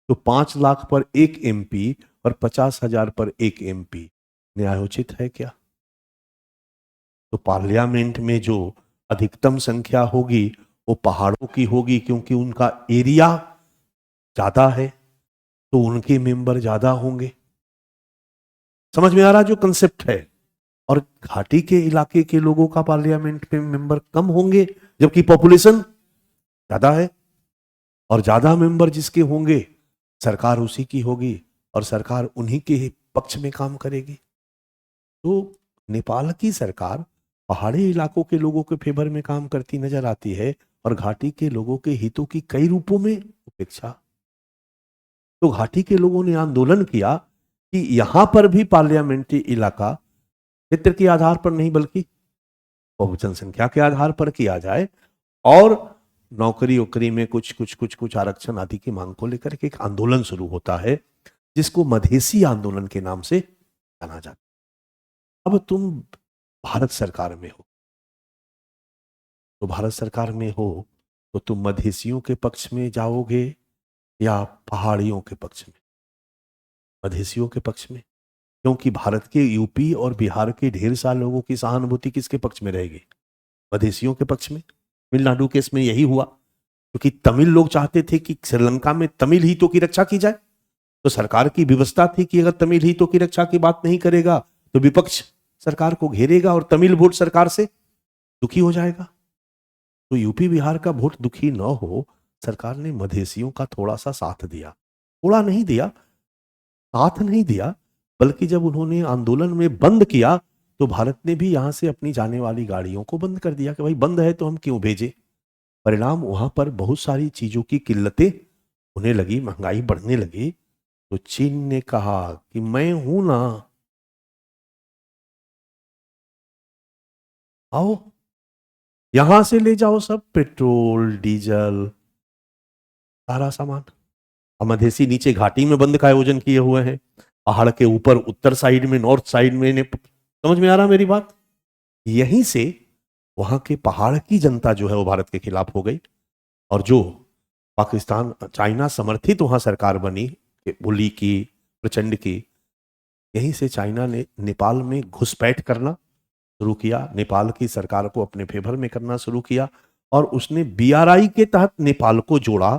Speaker 1: तो 5 लाख पर एक एमपी और 50,000 पर एक एमपी न्यायोचित है क्या? तो पार्लियामेंट में जो अधिकतम संख्या होगी वो पहाड़ों की होगी, क्योंकि उनका एरिया ज्यादा है तो उनके मेंबर ज्यादा होंगे। समझ में आ रहा जो कंसेप्ट है? और घाटी के इलाके के लोगों का पार्लियामेंट में मेंबर कम होंगे, जबकि पॉपुलेशन ज्यादा है। और ज्यादा मेंबर जिसके होंगे सरकार उसी की होगी और सरकार उन्हीं के पक्ष में काम करेगी। तो नेपाल की सरकार पहाड़ी इलाकों के लोगों के फेवर में काम करती नजर आती है और घाटी के लोगों के हितों की कई रूपों में उपेक्षा। तो घाटी के लोगों ने आंदोलन किया कि यहां पर भी पार्लियामेंट्री इलाका क्षेत्र के आधार पर नहीं बल्कि जनसंख्या के आधार पर किया जाए, और नौकरी वोकरी में कुछ आरक्षण आदि की मांग को लेकर के एक आंदोलन शुरू होता है जिसको मधेसी आंदोलन के नाम से जाना जाता है। अब तुम भारत सरकार में हो, तो भारत सरकार में हो तो तुम मधेसियों के पक्ष में जाओगे या पहाड़ियों के पक्ष में? मधेसियों के पक्ष में, क्योंकि भारत के यूपी और बिहार के ढेर सारे लोगों की सहानुभूति किसके पक्ष में रहेगी? मधेसियों के पक्ष में। तमिलनाडु केस में यही हुआ, क्योंकि तमिल लोग चाहते थे कि श्रीलंका में तमिल हितों की रक्षा की जाए। तो सरकार की व्यवस्था थी कि अगर तमिल हितों की रक्षा की बात नहीं करेगा तो विपक्ष सरकार को घेरेगा और तमिल वोट सरकार से दुखी हो जाएगा। तो यूपी बिहार का वोट दुखी न हो, सरकार ने मधेसियों का थोड़ा सा साथ दिया। थोड़ा नहीं दिया, साथ नहीं दिया, बल्कि जब उन्होंने आंदोलन में बंद किया तो भारत ने भी यहां से अपनी जाने वाली गाड़ियों को बंद कर दिया कि भाई बंद है तो हम क्यों भेजे। परिणाम वहां पर बहुत सारी चीजों की किल्लतें होने लगी, महंगाई बढ़ने लगी। तो चीन ने कहा कि मैं हूं ना, आओ यहां से ले जाओ सब पेट्रोल डीजल सारा सामान। मधेसी नीचे घाटी में बंद का आयोजन किए हुए हैं, पहाड़ के ऊपर उत्तर साइड में, नॉर्थ साइड में। समझ में आ रहा मेरी बात? यहीं से वहां के पहाड़ की जनता जो है वो भारत के खिलाफ हो गई, और जो पाकिस्तान चाइना समर्थित वहां सरकार बनी ओली की, प्रचंड की, यहीं से चाइना ने नेपाल में घुसपैठ करना शुरू किया, नेपाल की सरकार को अपने फेवर में करना शुरू किया, और उसने बीआरआई के तहत नेपाल को जोड़ा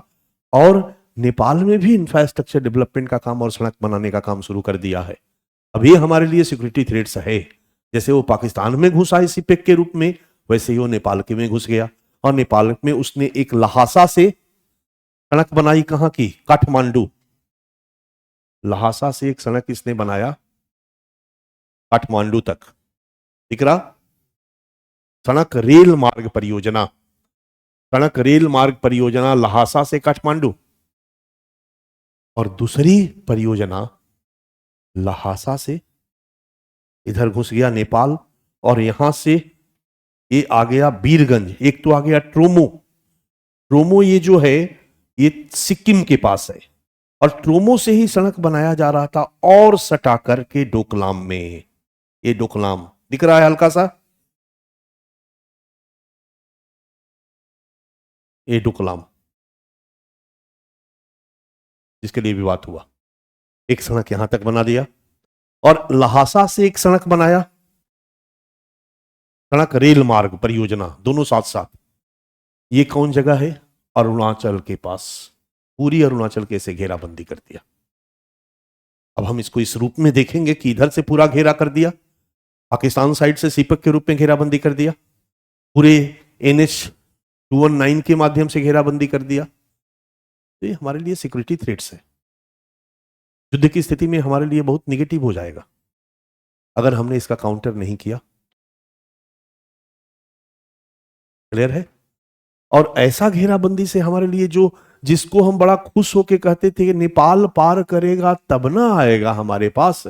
Speaker 1: और नेपाल में भी इंफ्रास्ट्रक्चर डेवलपमेंट का काम और सड़क बनाने का काम शुरू कर दिया है। अब ये हमारे लिए सिक्योरिटी थ्रेट्स है। जैसे वो पाकिस्तान में घुसा इसी पैक के रूप में, वैसे ही वो नेपाल के में घुस गया, और नेपाल में उसने एक लहासा से सड़क बनाई। कहां की? काठमांडू। लहासा से एक सड़क इसने बनाया काठमांडू तक, दिख रहा? सड़क रेल मार्ग परियोजना, सड़क रेल मार्ग परियोजना लहासा से काठमांडू। और दूसरी परियोजना लहासा से इधर घुस गया नेपाल, और यहां से ये आ गया बीरगंज। एक तो आ गया ट्रोमो। ट्रोमो ये जो है ये सिक्किम के पास है, और ट्रोमो से ही सड़क बनाया जा रहा था और सटा करके डोकलाम में। ये डोकलाम दिख रहा है हल्का सा, ये डोकलाम जिसके लिए भी बात हुआ, एक सड़क यहां तक बना दिया, और लहासा से एक सड़क बनाया, सड़क रेल मार्ग परियोजना, दोनों साथ साथ। ये कौन जगह है? अरुणाचल के पास। पूरी अरुणाचल के से घेराबंदी कर दिया। अब हम इसको इस रूप में देखेंगे कि इधर से पूरा घेरा कर दिया, पाकिस्तान साइड से सीपक के रूप में घेराबंदी कर दिया, पूरे NH 219 के माध्यम से घेराबंदी कर दिया। तो ये हमारे लिए सिक्योरिटी थ्रेट्स है। युद्ध की स्थिति में हमारे लिए बहुत निगेटिव हो जाएगा अगर हमने इसका काउंटर नहीं किया। क्लियर है? और ऐसा घेराबंदी से हमारे लिए जो जिसको हम बड़ा खुश होके कहते थे कि नेपाल पार करेगा तब ना आएगा हमारे पास,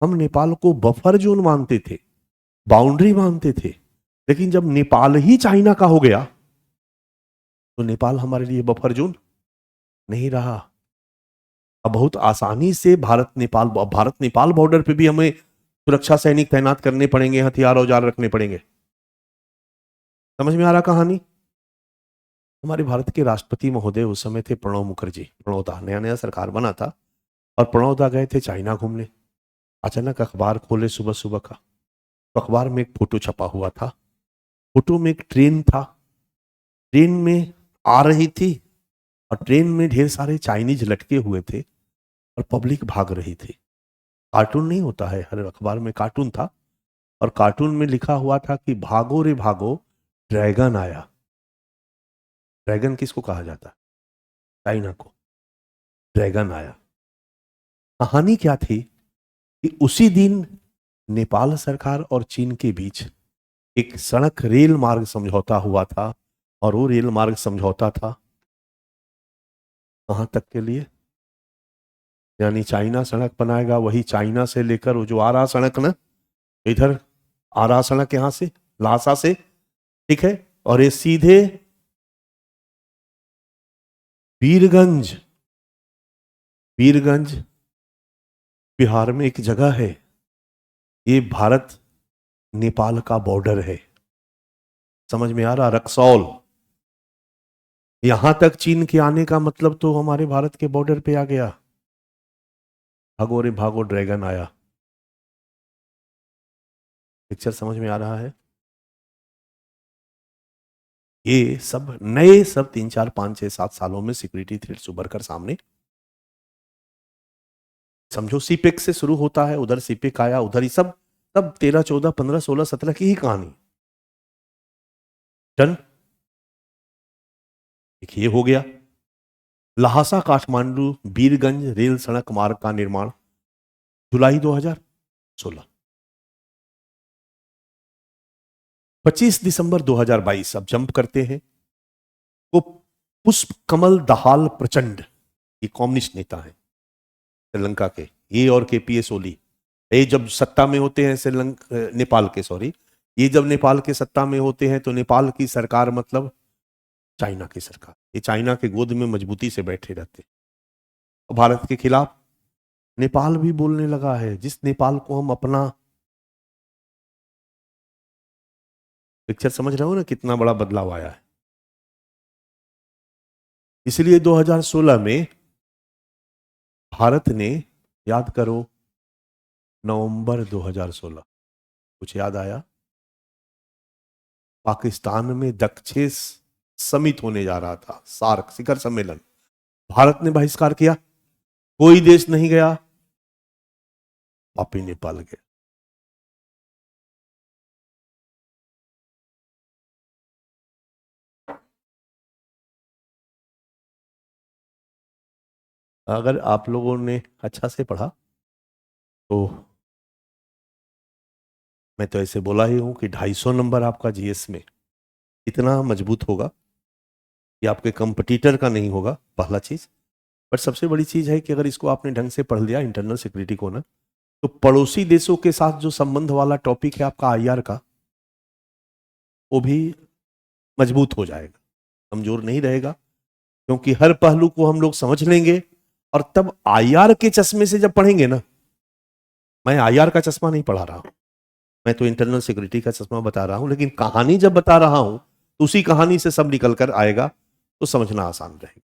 Speaker 1: हम नेपाल को बफर जोन मानते थे, बाउंड्री मानते थे। लेकिन जब नेपाल ही चाइना का हो गया तो नेपाल हमारे लिए बफर जोन नहीं रहा। अब बहुत आसानी से भारत नेपाल बॉर्डर पे भी हमें सुरक्षा सैनिक तैनात करने पड़ेंगे, हथियार औजार रखने पड़ेंगे। समझ में आ रहा कहानी? हमारे भारत के राष्ट्रपति महोदय उस समय थे प्रणब मुखर्जी। प्रणवदा नया नया सरकार बना था और प्रणवदा गए थे चाइना घूमने। अचानक अखबार खोले सुबह सुबह का, तो अखबार में एक फोटो छपा हुआ था। फोटो में एक ट्रेन था, ट्रेन में आ रही थी और ट्रेन में ढेर सारे चाइनीज लटके हुए थे और पब्लिक भाग रही थी। कार्टून नहीं होता है, हर अखबार में कार्टून था और कार्टून में लिखा हुआ था कि भागो रे भागो, ड्रैगन आया। ड्रैगन किसको कहा जाता है? चाइना को। ड्रैगन आया। कहानी क्या थी कि उसी दिन नेपाल सरकार और चीन के बीच एक सड़क रेल मार्ग समझौता हुआ था और वो रेल मार्ग समझौता था कहां तक के लिए? यानी चाइना सड़क बनाएगा, वही चाइना से लेकर वो जो आ रहा सड़क ना, इधर आ रहा सड़क यहां से लासा से, ठीक है, और ये सीधे वीरगंज बिहार में एक जगह है, ये भारत नेपाल का बॉर्डर है। समझ में आ रहा? रक्सौल। यहां तक चीन के आने का मतलब तो हमारे भारत के बॉर्डर पे आ गया। भागो रे भागो, ड्रैगन आया। पिक्चर समझ में आ रहा है? ये सब नए सब 3, 4, 5, 6, 7 सालों में सिक्योरिटी थ्रेट्स उभर कर सामने। समझो सीपेक से शुरू होता है, उधर सीपेक आया, उधर ही सब 13, 14, 15, 16, 17 की ही कहानी। डन। एक ये हो गया। लहासा काठमांडू बीरगंज रेल सड़क मार्ग का निर्माण जुलाई 2016। 25 दिसंबर 2022, अब जंप करते हैं। वो पुष्प कमल दहाल प्रचंड, ये कम्युनिस्ट नेता है श्रीलंका के, ये और केपीएस ओली, ये जब सत्ता में होते हैं श्रीलंका नेपाल के, सॉरी, ये जब नेपाल के सत्ता में होते हैं तो नेपाल की सरकार मतलब चाइना की सरकार, ये चाइना के गोद में मजबूती से बैठे रहते। भारत के खिलाफ नेपाल भी बोलने लगा है, जिस नेपाल को हम अपना, पिक्चर समझ रहे हो ना कितना बड़ा बदलाव आया है। इसलिए 2016 में भारत ने, याद करो, नवंबर 2016, कुछ याद आया? पाकिस्तान में दक्षेस समिट होने जा रहा था, सार्क शिखर सम्मेलन। भारत ने बहिष्कार किया, कोई देश नहीं गया, वापी नेपाल गए। अगर आप लोगों ने अच्छा से पढ़ा तो मैं तो ऐसे बोला ही हूं कि 250 नंबर आपका जीएस में इतना मजबूत होगा कि आपके कंपटीटर का नहीं होगा, पहला चीज। बट सबसे बड़ी चीज है कि अगर इसको आपने ढंग से पढ़ लिया, इंटरनल सिक्योरिटी को ना, तो पड़ोसी देशों के साथ जो संबंध वाला टॉपिक है आपका आईआर का, वो भी मजबूत हो जाएगा, कमजोर नहीं रहेगा, क्योंकि हर पहलू को हम लोग समझ लेंगे। और तब आईआर के चश्मे से जब पढ़ेंगे ना, मैं आईआर का चश्मा नहीं पढ़ा रहा हूं, मैं तो इंटरनल सिक्योरिटी का चश्मा बता रहा हूं, लेकिन कहानी जब बता रहा हूं तो उसी कहानी से सब निकल कर आएगा, तो समझना आसान रहेगा।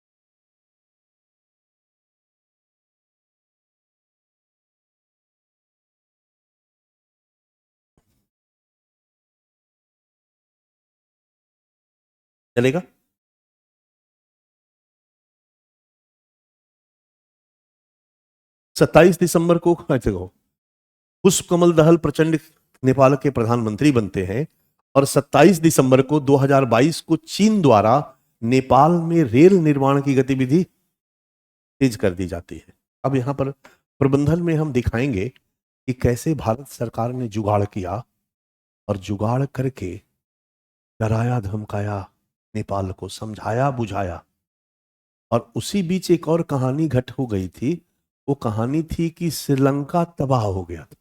Speaker 1: चलेगा? सत्ताईस दिसंबर को पुष्प कमल दहल प्रचंड नेपाल के प्रधानमंत्री बनते हैं और 27 दिसंबर को 2022 को चीन द्वारा नेपाल में रेल निर्माण की गतिविधि तेज कर दी जाती है। अब यहां पर प्रबंधन में हम दिखाएंगे कि कैसे भारत सरकार ने जुगाड़ किया और जुगाड़ करके डराया धमकाया नेपाल को, समझाया बुझाया। और उसी बीच एक और कहानी घट हो गई थी। वो कहानी थी कि श्रीलंका तबाह हो गया था,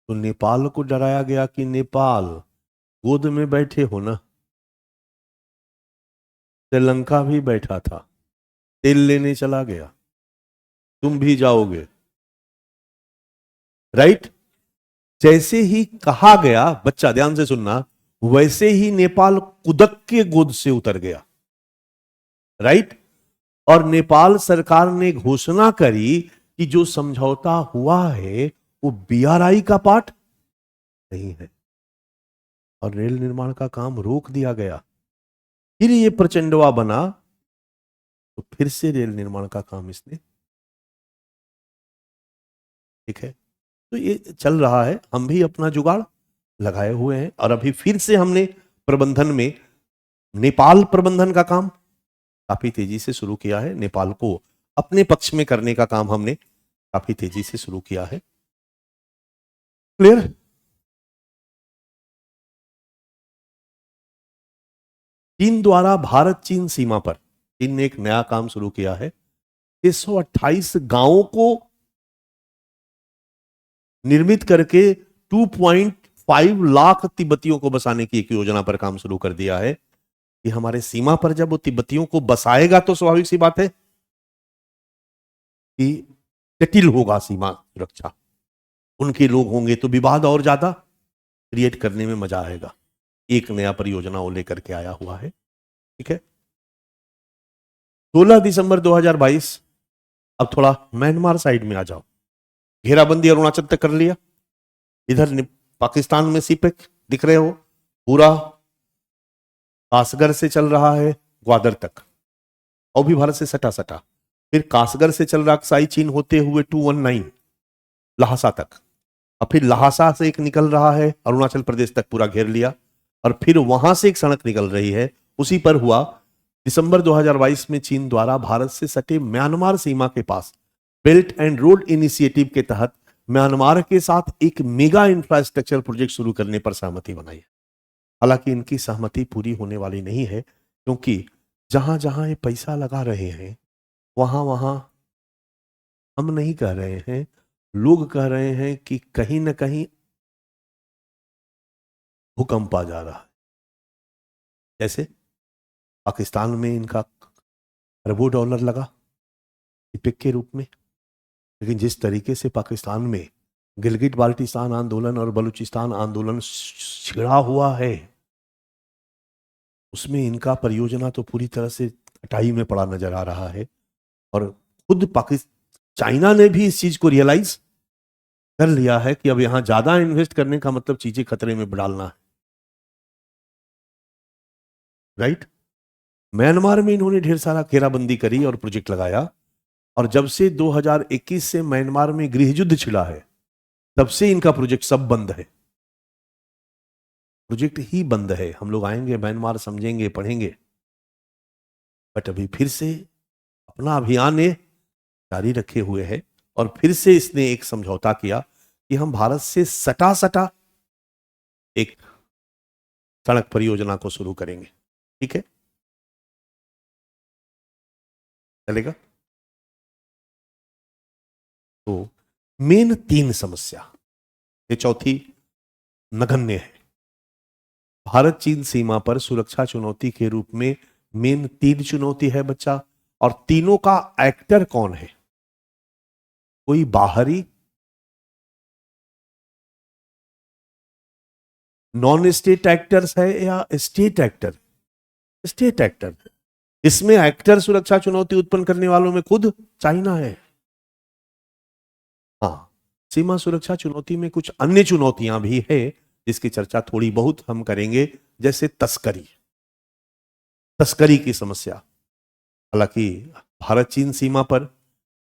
Speaker 1: तो नेपाल को डराया गया कि नेपाल गोद में बैठे हो ना, श्रीलंका भी बैठा था, तेल लेने चला गया, तुम भी जाओगे। राइट? जैसे ही कहा गया, बच्चा ध्यान से सुनना, वैसे ही नेपाल कुदक के गोद से उतर गया। राइट? और नेपाल सरकार ने घोषणा करी कि जो समझौता हुआ है वो बीआरआई का पार्ट नहीं है, और रेल निर्माण का काम रोक दिया गया। फिर ये प्रचंडवा बना, तो फिर से रेल निर्माण का काम इसने, ठीक है, तो ये चल रहा है। हम भी अपना जुगाड़ लगाए हुए हैं, और अभी फिर से हमने प्रबंधन में नेपाल प्रबंधन का काम काफी तेजी से शुरू किया है। नेपाल को अपने पक्ष में करने का काम हमने काफी तेजी से शुरू किया है। क्लियर? चीन द्वारा भारत चीन सीमा पर चीन ने एक नया काम शुरू किया है। 628 गांवों को निर्मित करके 2.5 लाख तिब्बतियों को बसाने की एक योजना पर काम शुरू कर दिया है। कि हमारे सीमा पर जब वो तिब्बतियों को बसाएगा तो स्वाभाविक सी बात है कि जटिल होगा सीमा सुरक्षा, उनके लोग होंगे तो विवाद और ज्यादा क्रिएट करने में मजा आएगा। एक नया परियोजना वो लेकर के आया हुआ है। ठीक है, 16 दिसंबर 2022। अब थोड़ा म्यांमार साइड में आ जाओ। घेराबंदी अरुणाचल तक कर लिया, इधर पाकिस्तान में सीपेक दिख रहे हो, पूरा कासगर से चल रहा है ग्वादर तक, और भी भारत से सटा सटा। फिर कासगर से चल रहा अक्साई चीन होते हुए 219 लहासा तक, और फिर लहासा से एक निकल रहा है अरुणाचल प्रदेश तक, पूरा घेर लिया। और फिर वहां से एक सड़क निकल रही है। उसी पर हुआ दिसंबर 2022 में चीन द्वारा भारत से सटे म्यांमार सीमा के पास बेल्ट एंड रोड इनिशिएटिव के तहत म्यांमार के साथ एक मेगा इंफ्रास्ट्रक्चर प्रोजेक्ट शुरू करने पर सहमति बनाई है। हालांकि इनकी सहमति पूरी होने वाली नहीं है, क्योंकि जहां जहां ये पैसा लगा रहे हैं वहां वहां हम नहीं कह रहे हैं, लोग कह रहे हैं कि कहीं ना कहीं भूकंप आ जा रहा है। जैसे पाकिस्तान में इनका अरबों डॉलर लगा इपिक के रूप में, लेकिन जिस तरीके से पाकिस्तान में गिलगिट बाल्टिस्तान आंदोलन और बलूचिस्तान आंदोलन छिड़ा हुआ है, उसमें इनका परियोजना तो पूरी तरह से कटाई में पड़ा नजर आ रहा है। और खुद चाइना ने भी इस चीज को रियलाइज कर लिया है कि अब यहां ज्यादा इन्वेस्ट करने का मतलब चीजें खतरे में डालना है। राइट? म्यांमार में इन्होंने ढेर सारा घेराबंदी करी और प्रोजेक्ट लगाया, और जब से 2021 से म्यांमार में गृह युद्ध छिड़ा है, तब से इनका प्रोजेक्ट सब बंद है। प्रोजेक्ट ही बंद है। हम लोग आएंगे म्यांमार, समझेंगे, पढ़ेंगे, बट अभी फिर से अपना अभियान जारी रखे हुए है। और फिर से इसने एक समझौता किया कि हम भारत से सटा सटा एक सड़क परियोजना को शुरू करेंगे। ठीक है, चलेगा? तो मेन 3 समस्या, ये चौथी नगण्य है। भारत चीन सीमा पर सुरक्षा चुनौती के रूप में मेन 3 चुनौती है बच्चा, और तीनों का एक्टर कौन है? कोई बाहरी नॉन स्टेट एक्टर्स है या स्टेट एक्टर? State actor. इसमें एक्टर सुरक्षा चुनौती उत्पन्न करने वालों में खुद चाइना है। हाँ, सीमा सुरक्षा चुनौती में कुछ अन्य चुनौतियां भी है, जिसकी चर्चा थोड़ी बहुत हम करेंगे, जैसे तस्करी की समस्या। हालांकि भारत चीन सीमा पर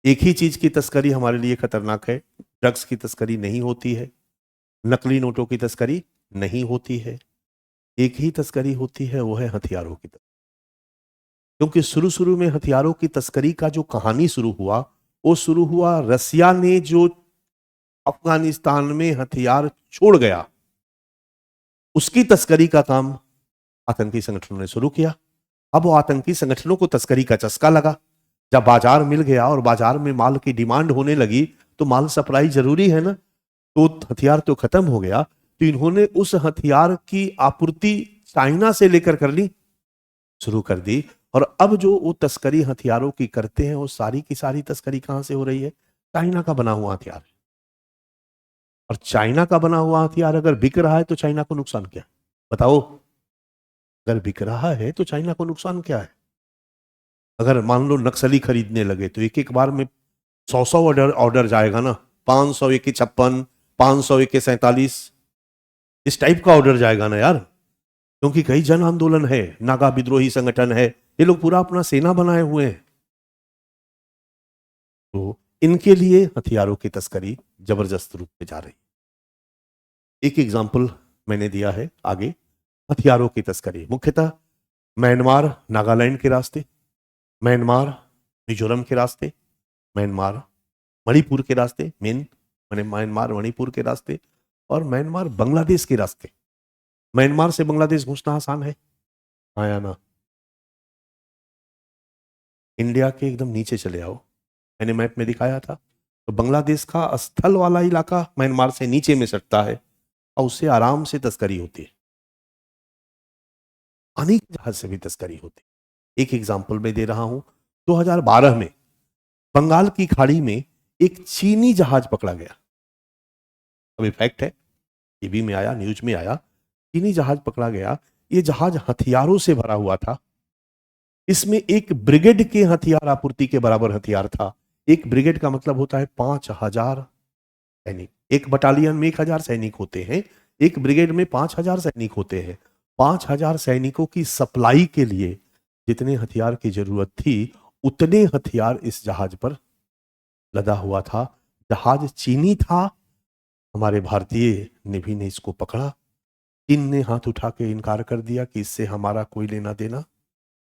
Speaker 1: एक ही चीज की तस्करी हमारे लिए खतरनाक है, ड्रग्स की तस्करी नहीं होती है, नकली नोटों की तस्करी नहीं होती है, एक ही तस्करी होती है, वो है हथियारों की तस्करी। क्योंकि शुरू शुरू में हथियारों की तस्करी का जो कहानी शुरू हुआ, वो शुरू हुआ रसिया ने जो अफगानिस्तान में हथियार छोड़ गया, उसकी तस्करी का काम आतंकी संगठनों ने शुरू किया। अब वो आतंकी संगठनों को तस्करी का चस्का लगा। जब बाजार मिल गया और बाजार में माल की डिमांड होने लगी, तो माल सप्लाई जरूरी है ना, तो हथियार तो खत्म हो गया, तो इन्होंने उस हथियार की आपूर्ति चाइना से लेकर कर ली, शुरू कर दी। और अब जो वो तस्करी हथियारों की करते हैं, वो सारी की सारी तस्करी कहां से हो रही है? चाइना का बना हुआ हथियार। और चाइना का बना हुआ हथियार अगर बिक रहा है तो चाइना को नुकसान क्या है? बताओ। अगर बिक रहा है तो चाइना को नुकसान क्या है? अगर मान लो नक्सली खरीदने लगे तो एक एक बार में 100 ऑर्डर ऑर्डर जाएगा ना, 500 एक 56, 500 एक 47, इस टाइप का ऑर्डर जाएगा ना यार। क्योंकि कई जन आंदोलन है, नागा विद्रोही संगठन है, ये लोग पूरा अपना सेना बनाए हुए हैं। तो इनके लिए हथियारों की तस्करी जबरदस्त रूप में जा रही। एक एग्जाम्पल मैंने दिया है आगे। हथियारों की तस्करी मुख्यतः म्यांमार नागालैंड के रास्ते, म्यांमार मिजोरम के रास्ते, म्यांमार मणिपुर के रास्ते, मेन मैंने म्यांमार मणिपुर के रास्ते, और म्यांमार बांग्लादेश के रास्ते। म्यांमार से बांग्लादेश घुसना आसान है, आया ना। इंडिया के एकदम नीचे चले आओ, मैंने मैप में दिखाया था, तो बांग्लादेश का स्थल वाला इलाका म्यांमार से नीचे में सटता है, और उससे आराम से तस्करी होती है। अनेक जहाज से भी तस्करी होती है। एक एग्जाम्पल मैं दे रहा हूं, 2012 में बंगाल की खाड़ी में एक चीनी जहाज पकड़ा गया। अभी फैक्ट है, टीवी में आया, न्यूज में आया, चीनी जहाज पकड़ा गया। ये जहाज हथियारों से भरा हुआ था। इसमें एक ब्रिगेड के हथियार आपूर्ति के बराबर हथियार था। एक ब्रिगेड का मतलब होता है 5,000 सैनिक। एक बटालियन में 1,000 सैनिक होते हैं, एक ब्रिगेड में 5,000 सैनिक होते हैं। 5,000 सैनिकों की सप्लाई के लिए जितने हथियार की जरूरत थी, उतने हथियार इस जहाज पर लदा हुआ था। जहाज चीनी था। हमारे भारतीय नेवी ने इसको पकड़ा। चीन ने हाथ उठा के इनकार कर दिया कि इससे हमारा कोई लेना देना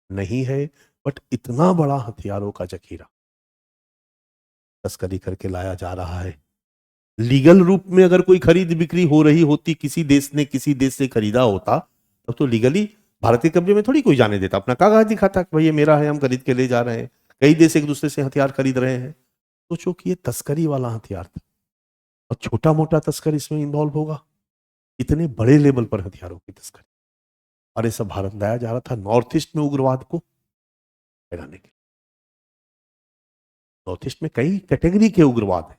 Speaker 1: नहीं है। बट इतना बड़ा हथियारों का जखीरा तस्करी करके लाया जा रहा है। लीगल रूप में अगर कोई खरीद बिक्री हो रही होती, किसी देश ने किसी देश से खरीदा होता, तब तो लीगली भारतीय कब्जे में थोड़ी कोई जाने देता, अपना कागज दिखाता कि भाई ये मेरा है, हम खरीद के ले जा रहे हैं। कई देश एक दूसरे से हथियार खरीद रहे हैं। सोचो कि ये तस्करी वाला हथियार था, और छोटा मोटा तस्कर इसमें इन्वॉल्व होगा, इतने बड़े लेवल पर हथियारों की तस्करी। और ये सब भारत लाया जा रहा था नॉर्थ ईस्ट में उग्रवाद को फैलाने के लिए। नॉर्थ ईस्ट में कई कैटेगरी के उग्रवाद है।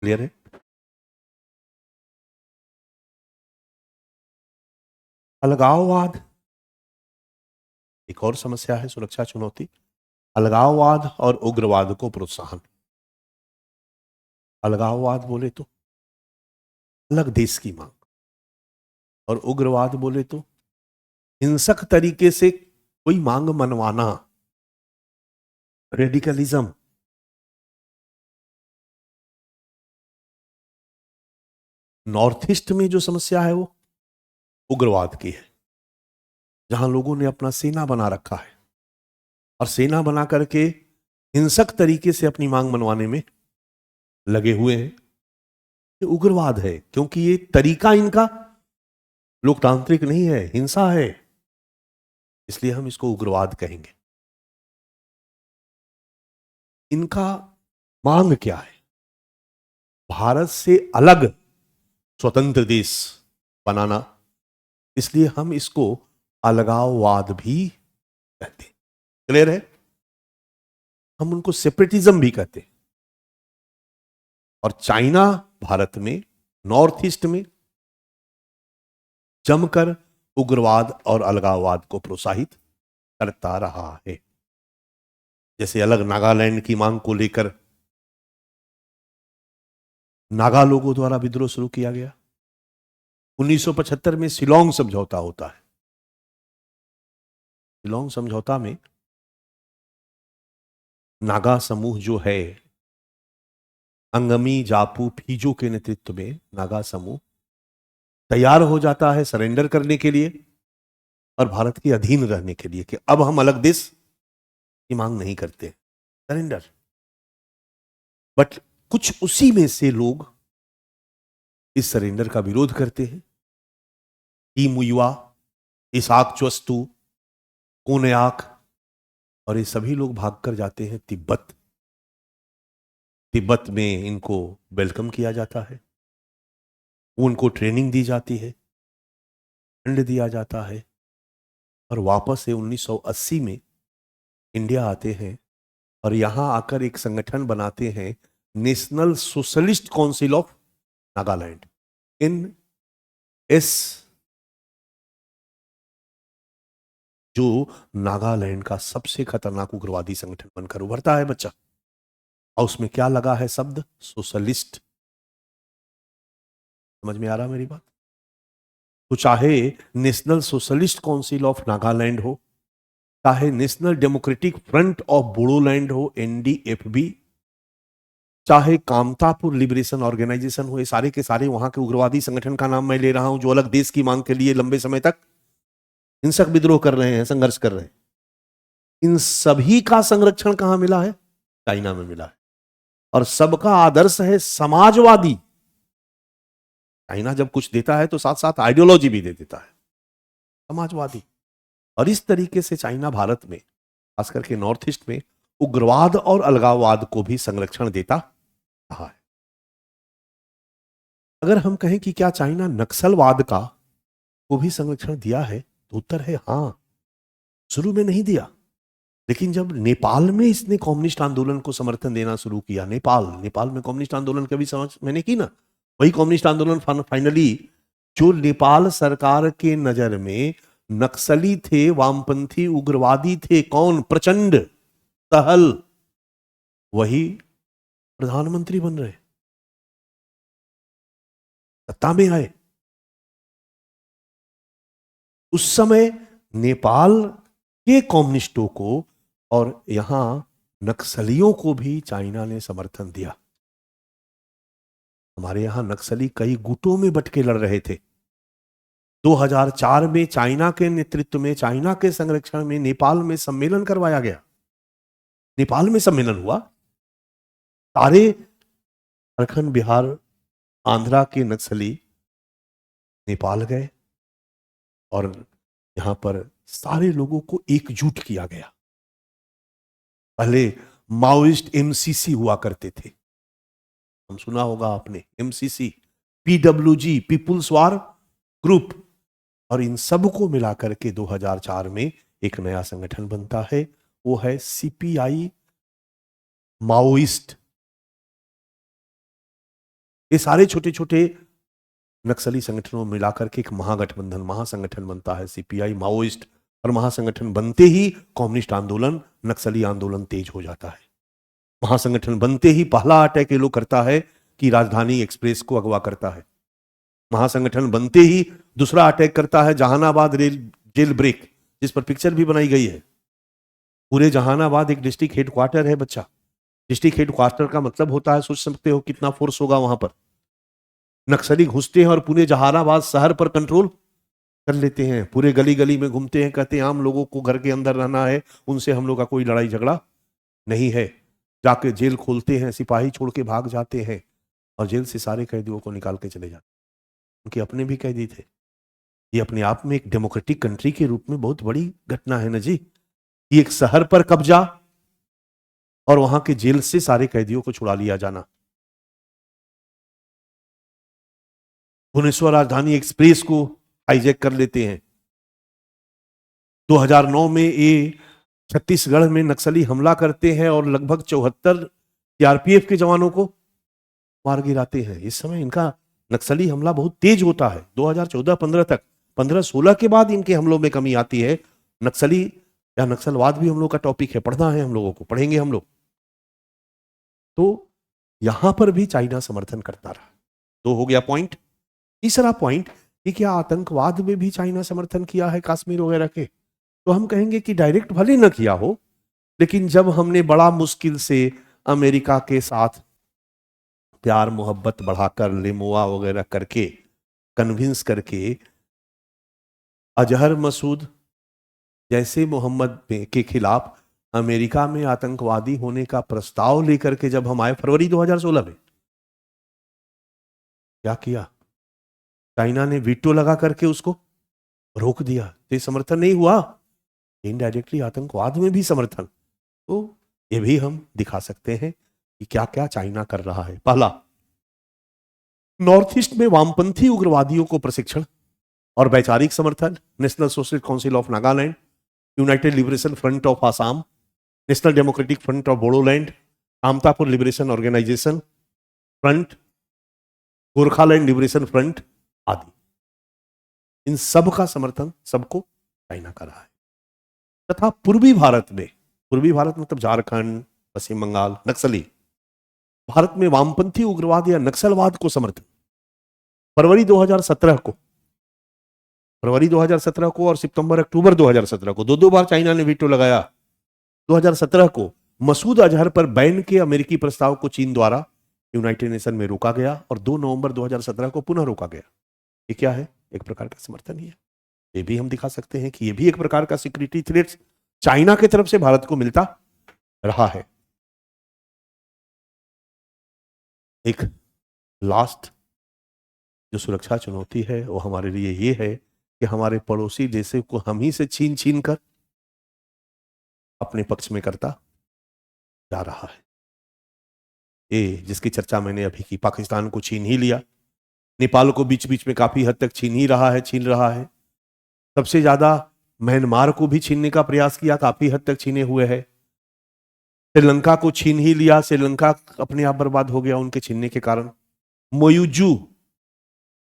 Speaker 1: क्लियर है? अलगाववाद एक और समस्या है, सुरक्षा चुनौती। अलगाववाद और उग्रवाद को प्रोत्साहन। अलगाववाद बोले तो अलग देश की मांग, और उग्रवाद बोले तो हिंसक तरीके से कोई मांग मनवाना, रेडिकलिज्म। नॉर्थ ईस्ट में जो समस्या है वो उग्रवाद की है, जहां लोगों ने अपना सेना बना रखा है, और सेना बना करके हिंसक तरीके से अपनी मांग मनवाने में लगे हुए हैं। ये उग्रवाद है, क्योंकि ये तरीका इनका लोकतांत्रिक नहीं है, हिंसा है, इसलिए हम इसको उग्रवाद कहेंगे। इनका मांग क्या है? भारत से अलग स्वतंत्र देश बनाना, इसलिए हम इसको अलगाववाद भी कहते हैं। क्लियर है? हम उनको सेपरेटिज्म भी कहते हैं। और चाइना भारत में नॉर्थ ईस्ट में जमकर उग्रवाद और अलगाववाद को प्रोत्साहित करता रहा है। जैसे अलग नागालैंड की मांग को लेकर नागा लोगों द्वारा विद्रोह शुरू किया गया। 1975 में शिलोंग समझौता होता है। शिलोंग समझौता में नागा समूह जो है, अंगमी जापू फिजो के नेतृत्व में नागा समूह तैयार हो जाता है सरेंडर करने के लिए और भारत के अधीन रहने के लिए कि अब हम अलग देश की मांग नहीं करते, सरेंडर। बट कुछ उसी में से लोग इस सरेंडर का विरोध करते हैं। टीमुयुआ, इसाक च्वस्तु, कोनयाक और ये सभी लोग भागकर जाते हैं तिब्बत। तिब्बत में इनको वेलकम किया जाता है, उनको ट्रेनिंग दी जाती है, दंड दिया जाता है और वापस से 1980 में इंडिया आते हैं और यहां आकर एक संगठन बनाते हैं, national Socialist Council of Nagaland, NS, जो नागालैंड का सबसे खतरनाक उग्रवादी संगठन बनकर उभरता है बच्चा। और उसमें क्या लगा है शब्द सोशलिस्ट। समझ में आ रहा मेरी बात? तो चाहे national Socialist Council of Nagaland हो, चाहे national Democratic Front of Bodoland हो, NDFB, चाहे कामतापुर लिबरेशन ऑर्गेनाइजेशन हो, ये सारे के सारे वहां के उग्रवादी संगठन का नाम मैं ले रहा हूं जो अलग देश की मांग के लिए लंबे समय तक हिंसक विद्रोह कर रहे हैं, संघर्ष कर रहे हैं। इन सभी का संरक्षण कहां मिला है? चाइना में मिला है। और सबका आदर्श है समाजवादी। चाइना जब कुछ देता है तो साथ साथ आइडियोलॉजी भी दे देता है, समाजवादी। और इस तरीके से चाइना भारत में, खास करके नॉर्थ ईस्ट में, उग्रवाद और अलगाववाद को भी संरक्षण देता रहा है। अगर हम कहें कि क्या चाइना नक्सलवाद का को भी संरक्षण दिया है, तो उत्तर है हां। शुरू में नहीं दिया, लेकिन जब नेपाल में इसने कम्युनिस्ट आंदोलन को समर्थन देना शुरू किया, नेपाल में कम्युनिस्ट आंदोलन कभी समझ मैंने की ना, वही कम्युनिस्ट आंदोलन फाइनली जो नेपाल सरकार के नजर में नक्सली थे, वामपंथी उग्रवादी थे, कौन? प्रचंड, सहल, वही प्रधानमंत्री बन रहे, सत्ता में आए। उस समय नेपाल के कम्युनिस्टों को और यहां नक्सलियों को भी चाइना ने समर्थन दिया। हमारे यहां नक्सली कई गुटों में बट के लड़ रहे थे। 2004 में चाइना के नेतृत्व में, चाइना के संरक्षण में नेपाल में सम्मेलन करवाया गया। नेपाल में सम्मेलन हुआ, सारे झारखंड, बिहार, आंध्रा के नक्सली नेपाल गए और यहां पर सारे लोगों को एकजुट किया गया। पहले माओइस्ट MCC हुआ करते थे, हम सुना होगा आपने, MCC, PWG, people's war group, और इन सब को मिलाकर के 2004 में एक नया संगठन बनता है, वो है CPI माओइस्ट। ये सारे छोटे छोटे नक्सली संगठनों में मिलाकर के एक महागठबंधन, महासंगठन बनता है CPI माओइस्ट। और महासंगठन बनते ही कम्युनिस्ट आंदोलन, नक्सली आंदोलन तेज हो जाता है। महासंगठन बनते ही पहला अटैक ये लोग करता है कि राजधानी एक्सप्रेस को अगवा करता है। महासंगठन बनते ही दूसरा अटैक करता है जहानाबाद रेल जेल ब्रेक, जिस पर पिक्चर भी बनाई गई है। पूरे जहानाबाद एक डिस्ट्रिक्ट हेडक्वार्टर है बच्चा। डिस्ट्रिक्ट हेडक्वार्टर का मतलब होता है, सोच सकते हो कितना फोर्स होगा वहां पर। नक्सली घुसते हैं और पूरे जहानाबाद शहर पर कंट्रोल कर लेते हैं, पूरे गली गली में घूमते हैं, कहते हैं आम लोगों को घर के अंदर रहना है, उनसे हम लोग का कोई लड़ाई झगड़ा नहीं है। जाके जेल खोलते हैं, सिपाही छोड़ के भाग जाते हैं और जेल से सारे कैदियों को निकाल के चले जाते। उनके अपने भी कैदी थे। ये अपने आप में एक डेमोक्रेटिक कंट्री के रूप में बहुत बड़ी घटना है ना जी। ये एक शहर पर कब्जा और वहां के जेल से सारे कैदियों को छुड़ा लिया जाना। भुवनेश्वर राजधानी एक्सप्रेस को हाईजैक कर लेते हैं। 2009 में ये छत्तीसगढ़ में नक्सली हमला करते हैं और लगभग 74 CRPF के जवानों को मार गिराते हैं। इस समय इनका नक्सली हमला बहुत तेज होता है 2014-15 तक। 15-16 के बाद इनके हमलों में कमी आती है। नक्सली या नक्सलवाद भी हम लोग का टॉपिक है, पढ़ना है हम लोगों को, पढ़ेंगे हम लोग। तो यहां पर भी चाइना समर्थन करता रहा। तो हो गया पॉइंट। तीसरा पॉइंट कि क्या आतंकवाद में भी चाइना समर्थन किया है कश्मीर वगैरह के? तो हम कहेंगे कि डायरेक्ट भले न किया हो, लेकिन जब हमने बड़ा मुश्किल से अमेरिका के साथ प्यार मोहब्बत बढ़ाकर लिमुआ वगैरह करके कन्विंस करके अजहर मसूद जैसे मोहम्मद के खिलाफ अमेरिका में आतंकवादी होने का प्रस्ताव लेकर के जब हम आए फरवरी 2016 में, क्या किया? चाइना ने वीटो लगा करके उसको रोक दिया। तो समर्थन नहीं हुआ, इनडायरेक्टली आतंकवाद में भी समर्थन। तो ये भी हम दिखा सकते हैं कि क्या क्या चाइना कर रहा है। पहला, नॉर्थ ईस्ट में वामपंथी उग्रवादियों को प्रशिक्षण और वैचारिक समर्थन। National Socialist Council of Nagaland, United Liberation Front of Assam, National Democratic Front of Bodoland, आमता for Liberation Organisation Front, Gorkhaland Liberation Front आदि, इन सब का समर्थन सबको चाइना कर रहा है। तथा पूर्वी भारत मतलब झारखंड, पश्चिम बंगाल, नक्सली भारत में वामपंथी उग्रवाद या नक्सलवाद को समर्थन फरवरी 2017 को और सितंबर अक्टूबर 2017 को दो बार चाइना ने वीटो लगाया। 2017 को मसूद अजहर पर बैन के अमेरिकी प्रस्ताव को चीन द्वारा यूनाइटेड नेशन में रोका गया और 2 नवंबर 2017 को पुनः रोका गया। ये क्या है? एक प्रकार का समर्थन ही है। ये भी हम दिखा सकते हैं कि ये भी एक प्रकार का सिक्योरिटी थ्रेट चाइना की तरफ से भारत को मिलता रहा है। एक लास्ट जो सुरक्षा चुनौती है वो हमारे लिए ये है कि हमारे पड़ोसी देशों को हम ही से छीन कर अपने पक्ष में करता जा रहा है। ये जिसकी चर्चा मैंने अभी की, पाकिस्तान को छीन ही लिया, नेपाल को बीच बीच में काफी हद तक छीन रहा है। सबसे ज्यादा म्यांमार को भी छीनने का प्रयास किया, काफी हद तक छीने हुए है। श्रीलंका को छीन ही लिया, श्रीलंका अपने आप बर्बाद हो गया उनके छीनने के कारण। मोयूजू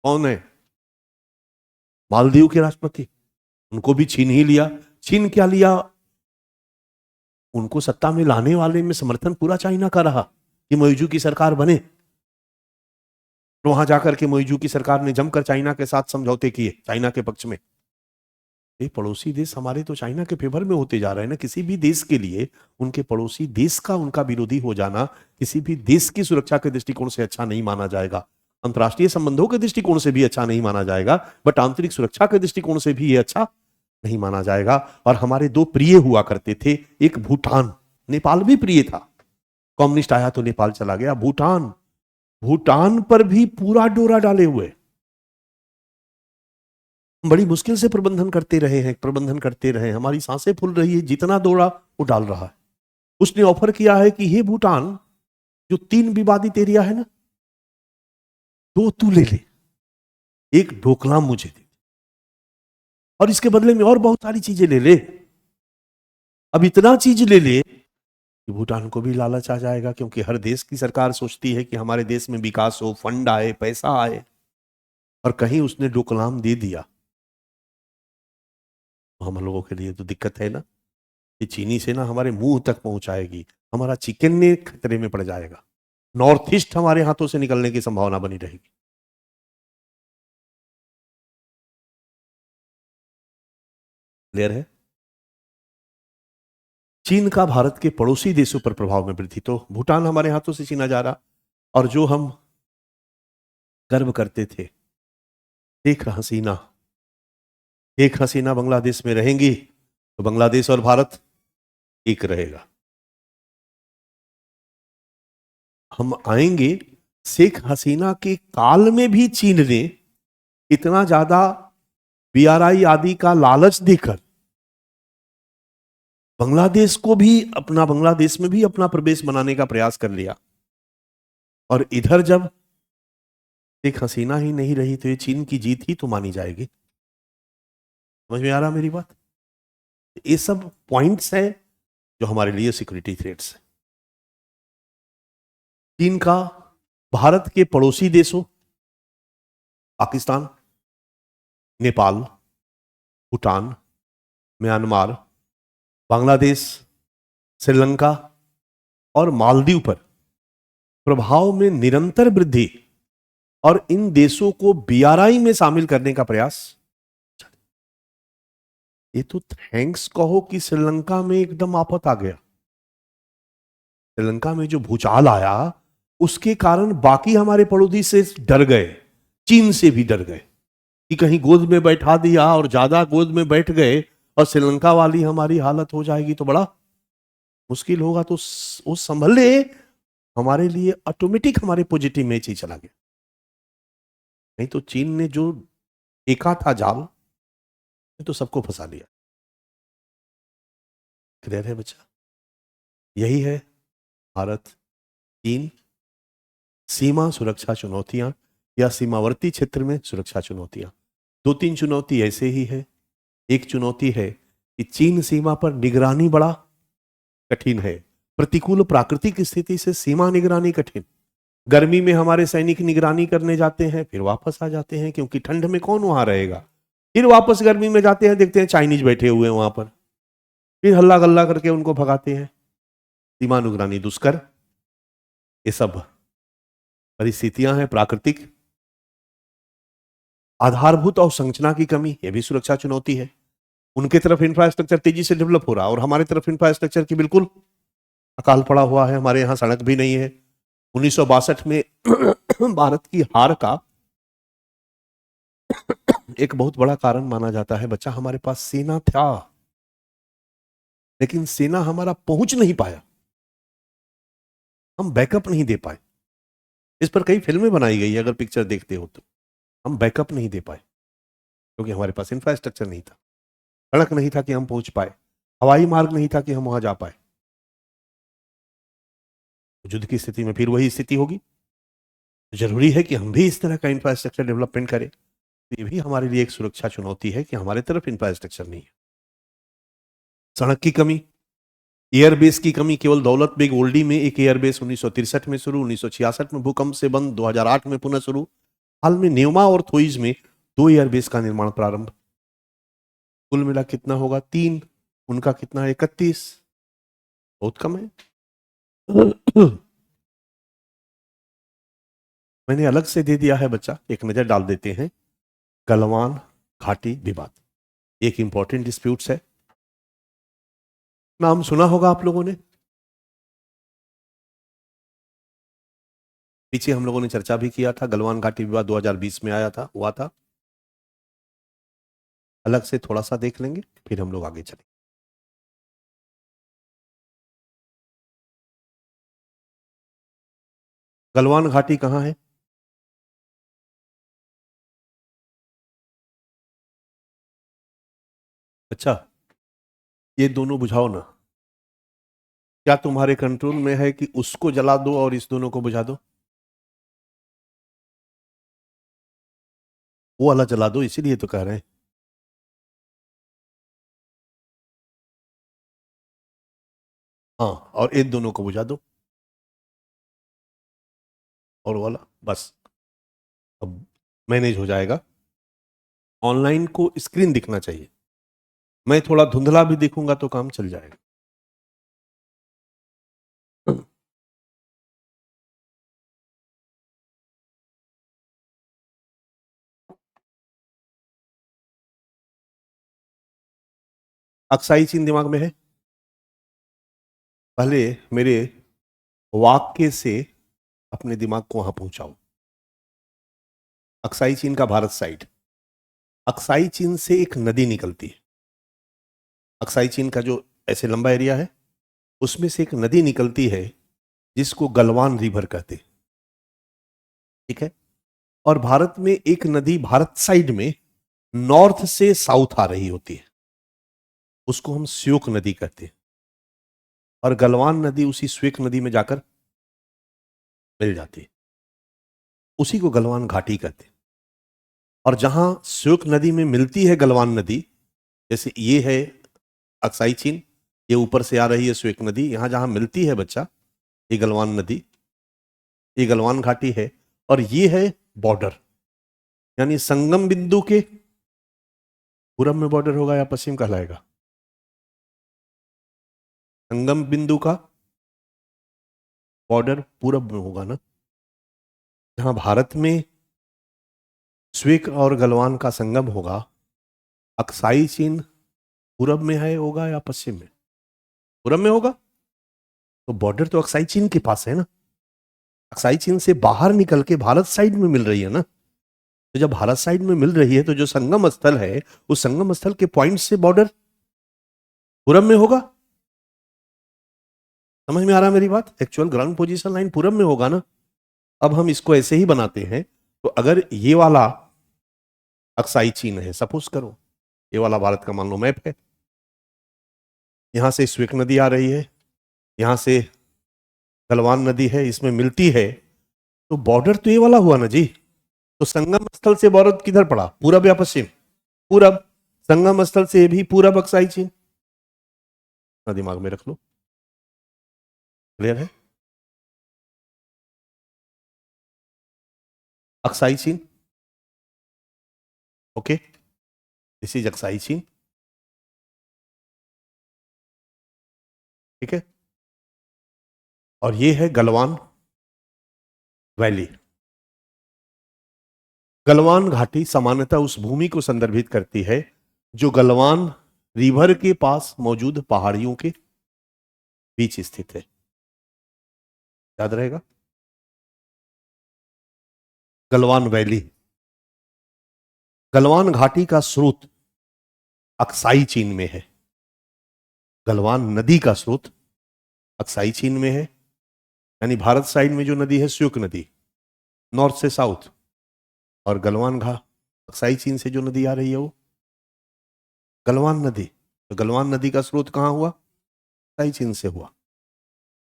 Speaker 1: कौन है? मालदीव के राष्ट्रपति, उनको भी छीन ही लिया। छीन क्या लिया? उनको सत्ता में लाने वाले में समर्थन पूरा चाइना का रहा कि मोयूजू की सरकार बने। तो वहां जाकर के मोयूजू की सरकार ने जमकर चाइना के साथ समझौते किए, चाइना के पक्ष में। ये पड़ोसी देश हमारे तो चाइना के फेवर में होते जा रहे हैं ना। किसी भी देश के लिए उनके पड़ोसी देश का उनका विरोधी हो जाना किसी भी देश की सुरक्षा के दृष्टिकोण से अच्छा नहीं माना जाएगा, अंतर्राष्ट्रीय संबंधों के दृष्टिकोण से भी अच्छा नहीं माना जाएगा, बट आंतरिक सुरक्षा के दृष्टिकोण से भी ये अच्छा नहीं माना जाएगा। और हमारे 2 प्रिय हुआ करते थे, एक भूटान, नेपाल भी प्रिय था। कम्युनिस्ट आया तो नेपाल चला गया। भूटान पर भी पूरा डोरा डाले हुए बड़ी मुश्किल से प्रबंधन करते रहे। हमारी सांसें फूल रही है, जितना दौड़ा वो डाल रहा है। उसने ऑफर किया है कि हे भूटान, जो 3 विवादित एरिया है ना, 2 तू ले ले, एक डोकलाम मुझे दे, और इसके बदले में और बहुत सारी चीजें ले ले। अब इतना चीज ले ले कि भूटान को भी लालच आ जाएगा, क्योंकि हर देश की सरकार सोचती है कि हमारे देश में विकास हो, फंड आए, पैसा आए। और कहीं उसने डोकलाम दे दिया, हम लोगों के लिए तो दिक्कत है ना। ये चीनी से ना हमारे मुंह तक पहुंचाएगी, हमारा चिकन ने खतरे में पड़ जाएगा, नॉर्थ ईस्ट हमारे हाथों से निकलने की संभावना बनी रहेगी। क्लियर है? चीन का भारत के पड़ोसी देशों पर प्रभाव में वृद्धि, तो भूटान हमारे हाथों से छीना जा रहा। और जो हम गर्व करते थे, शेख हसीना बांग्लादेश में रहेंगी तो बांग्लादेश और भारत एक रहेगा। हम आएंगे, शेख हसीना के काल में भी चीन ने इतना ज्यादा BRI आदि का लालच देकर बांग्लादेश में भी अपना प्रवेश बनाने का प्रयास कर लिया। और इधर जब शेख हसीना ही नहीं रही तो ये चीन की जीत ही तो मानी जाएगी। समझ में आ रहा मेरी बात? ये सब पॉइंट्स हैं जो हमारे लिए सिक्योरिटी थ्रेट्स है। चीन का भारत के पड़ोसी देशों पाकिस्तान, नेपाल, भूटान, म्यांमार, बांग्लादेश, श्रीलंका और मालदीव पर प्रभाव में निरंतर वृद्धि और इन देशों को BRI में शामिल करने का प्रयास। ये तो थैंक्स कहो कि श्रीलंका में एकदम आफत आ गया। श्रीलंका में जो भूचाल आया उसके कारण बाकी हमारे पड़ोसी से डर गए, चीन से भी डर गए कि कहीं गोद में बैठा दिया और ज्यादा गोद में बैठ गए और श्रीलंका वाली हमारी हालत हो जाएगी तो बड़ा मुश्किल होगा। तो वो संभले, हमारे लिए ऑटोमेटिक हमारे पॉजिटिव में ही चला गया। नहीं तो चीन ने जो एका था जाल, तो सबको फंसा लिया। क्लियर है बच्चा? यही है भारत चीन सीमा सुरक्षा चुनौतियां या सीमावर्ती क्षेत्र में सुरक्षा चुनौतियां। दो तीन चुनौती ऐसे ही है। एक चुनौती है कि चीन सीमा पर निगरानी बड़ा कठिन है। प्रतिकूल प्राकृतिक स्थिति से सीमा निगरानी कठिन। गर्मी में हमारे सैनिक निगरानी करने जाते हैं, फिर वापस आ जाते हैं, क्योंकि ठंड में कौन वहां रहेगा। फिर वापस गर्मी में जाते हैं, देखते हैं चाइनीज बैठे हुए हैं वहां पर, फिर हल्ला गल्ला करके उनको भगाते हैं। सीमा निगरानी दुष्कर। ये सब परिस्थितियां हैं प्राकृतिक। आधारभूत और संरचना की कमी, यह भी सुरक्षा चुनौती है। उनके तरफ इंफ्रास्ट्रक्चर तेजी से डेवलप हो रहा है और हमारी तरफ इंफ्रास्ट्रक्चर की बिल्कुल अकाल पड़ा हुआ है। हमारे यहां सड़क भी नहीं है। 1962 में भारत की हार का एक बहुत बड़ा कारण माना जाता है बच्चा, हमारे पास सेना था लेकिन सेना हमारा पहुंच नहीं पाया, हम बैकअप नहीं दे पाए। इस पर कई फिल्में बनाई गई है, अगर पिक्चर देखते हो तो। हम बैकअप नहीं दे पाए क्योंकि हमारे पास इंफ्रास्ट्रक्चर नहीं था, सड़क नहीं था कि हम पहुंच पाए, हवाई मार्ग नहीं था कि हम वहां जा पाए। युद्ध की स्थिति में फिर वही स्थिति होगी। जरूरी है कि हम भी इस तरह का इंफ्रास्ट्रक्चर डेवलपमेंट करें। तो ये भी हमारे लिए एक सुरक्षा चुनौती है कि हमारे तरफ इंफ्रास्ट्रक्चर नहीं है। सड़क की कमी, एयरबेस की कमी। केवल दौलत बेग ओल्डी में एक एयरबेस 1963 में शुरू, 1966 में भूकंप से बंद, 2008 में पुनः शुरू। हाल में नेवमा और थोइज में 2 एयरबेस का निर्माण प्रारंभ। कुल मिला कितना होगा? 3। उनका कितना है? 31। बहुत कम है। मैंने अलग से दे दिया है बच्चा, एक नजर डाल देते हैं। गलवान घाटी विवाद एक इंपॉर्टेंट डिस्प्यूट्स है। नाम सुना होगा आप लोगों ने। पीछे हम लोगों ने चर्चा भी किया था। गलवान घाटी विवाद 2020 में आया था, हुआ था। अलग से थोड़ा सा देख लेंगे, फिर हम लोग आगे चलेंगे। गलवान घाटी कहां है? अच्छा, ये दोनों बुझाओ ना। क्या तुम्हारे कंट्रोल में है कि उसको जला दो और इस दोनों को बुझा दो? वो वाला जला दो, इसीलिए तो कह रहे हैं। हाँ, और इन दोनों को बुझा दो और वाला, बस अब मैनेज हो जाएगा। ऑनलाइन को स्क्रीन दिखना चाहिए। मैं थोड़ा धुंधला भी दिखूंगा तो काम चल जाएगा। अक्साई चीन दिमाग में है। पहले मेरे वाक्य से अपने दिमाग को वहां पहुंचाओ। अक्साई चीन का भारत साइड। अक्साई चीन से एक नदी निकलती है। अक्साई चीन का जो ऐसे लंबा एरिया है, उसमें से एक नदी निकलती है जिसको गलवान रिवर कहते हैं। ठीक है। और भारत में एक नदी भारत साइड में नॉर्थ से साउथ आ रही होती है, उसको हम श्योक नदी कहते हैं। और गलवान नदी उसी श्वेक नदी में जाकर मिल जाती है, उसी को गलवान घाटी कहते हैं। और जहां श्योक नदी में मिलती है गलवान नदी, जैसे ये है अक्साई चीन, ये ऊपर से आ रही है श्वेक नदी, यहां जहां मिलती है बच्चा ये गलवान नदी, ये गलवान घाटी है। और ये है बॉर्डर, यानी संगम बिंदु के पूरब में बॉर्डर होगा या पश्चिम कहलाएगा? संगम बिंदु का बॉर्डर पूरब में होगा ना। जहां भारत में स्वेक और गलवान का संगम होगा, अक्साई चीन पूरब में है होगा या पश्चिम में? पूरब में होगा। तो बॉर्डर तो अक्साई चीन के पास है ना। अक्साई चीन से बाहर निकल के भारत साइड में मिल रही है ना। तो जब भारत साइड में मिल रही है तो जो संगम स्थल है, उस संगम स्थल के पॉइंट से बॉर्डर पूरब में होगा। समझ में आ रहा है मेरी बात? एक्चुअल ग्राउंड पोजीशन लाइन पूरब में होगा ना। अब हम इसको ऐसे ही बनाते हैं, तो अगर ये वाला अक्साई चीन है, सपोज करो ये वाला भारत का मान लो मैप है, यहां से स्वेक नदी आ रही है, यहां से गलवान नदी है, इसमें मिलती है, तो बॉर्डर तो ये वाला हुआ ना जी। तो संगम स्थल से बॉर्डर किधर पड़ा, पूरब या पश्चिम? पूरब। संगम स्थल से भी पूरब अक्साई चीन, दिमाग में रख लो। क्लियर है? अक्साई चीन, ओके, दिस इज अक्साई चीन, ठीक है। और ये है गलवान वैली। गलवान घाटी सामान्यतः उस भूमि को संदर्भित करती है जो गलवान रिवर के पास मौजूद पहाड़ियों के बीच स्थित है। याद रहेगा, गलवान वैली। गलवान घाटी का स्रोत अक्साई चीन में है। गलवान नदी का स्रोत अक्साई चीन में है, यानी भारत साइड में जो नदी है स्यूक नदी, नॉर्थ से साउथ, और गलवान घा अक्साई चीन से जो नदी आ रही है वो गलवान नदी। तो गलवान नदी का स्रोत कहां हुआ? अक्साई चीन से हुआ।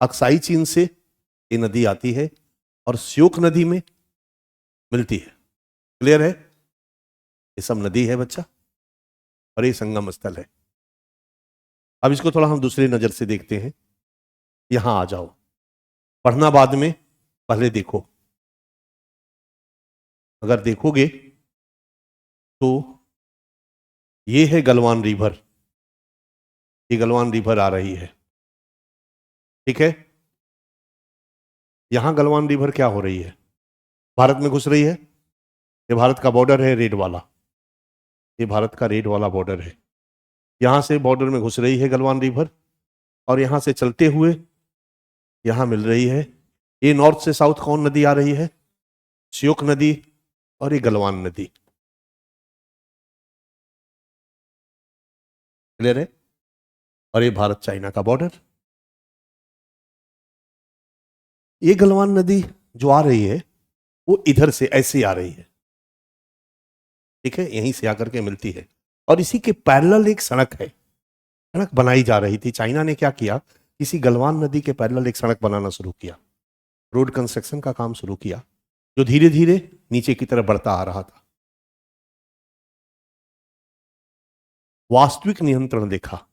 Speaker 1: अक्साई चीन से ये नदी आती है और स्योक नदी में मिलती है। क्लियर है? ये सब नदी है बच्चा, और ये संगम स्थल है। अब इसको थोड़ा हम दूसरी नजर से देखते हैं। यहां आ जाओ, पढ़ना बाद में, पहले देखो। अगर देखोगे तो ये है गलवान रिवर, ये गलवान रिवर आ रही है, ठीक है। यहां गलवान रिवर क्या हो रही है? भारत में घुस रही है। ये भारत का बॉर्डर है रेड वाला, ये भारत का रेड वाला बॉर्डर है। यहां से बॉर्डर में घुस रही है गलवान रिवर, और यहां से चलते हुए यहां मिल रही है। ये नॉर्थ से साउथ कौन नदी आ रही है? श्योक नदी, और ये गलवान नदी। क्लियर है? और ये भारत चाइना का बॉर्डर। ये गलवान नदी जो आ रही है वो इधर से ऐसे आ रही है, ठीक है, यहीं से आकर के मिलती है। और इसी के पैरेलल एक सड़क है, सड़क बनाई जा रही थी। चाइना ने क्या किया, किसी गलवान नदी के पैरेलल एक सड़क बनाना शुरू किया, रोड कंस्ट्रक्शन का काम शुरू किया, जो धीरे धीरे नीचे की तरफ बढ़ता आ रहा था। वास्तविक नियंत्रण रेखा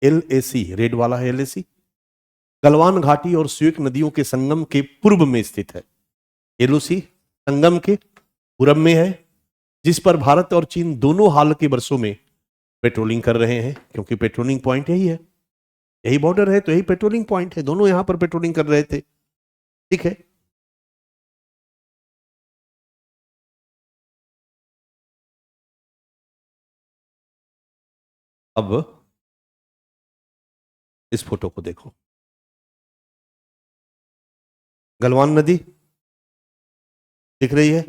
Speaker 1: LAC, रेड वाला है LAC, गलवान घाटी और स्वेक नदियों के संगम के पूर्व में स्थित है। LOC संगम के पूरब में है, जिस पर भारत और चीन दोनों हाल के वर्षों में पेट्रोलिंग कर रहे हैं, क्योंकि पेट्रोलिंग पॉइंट यही है, यही बॉर्डर है, तो यही पेट्रोलिंग पॉइंट है। दोनों यहां पर पेट्रोलिंग कर रहे थे, ठीक है। अब इस फोटो को देखो, गलवान नदी दिख रही है,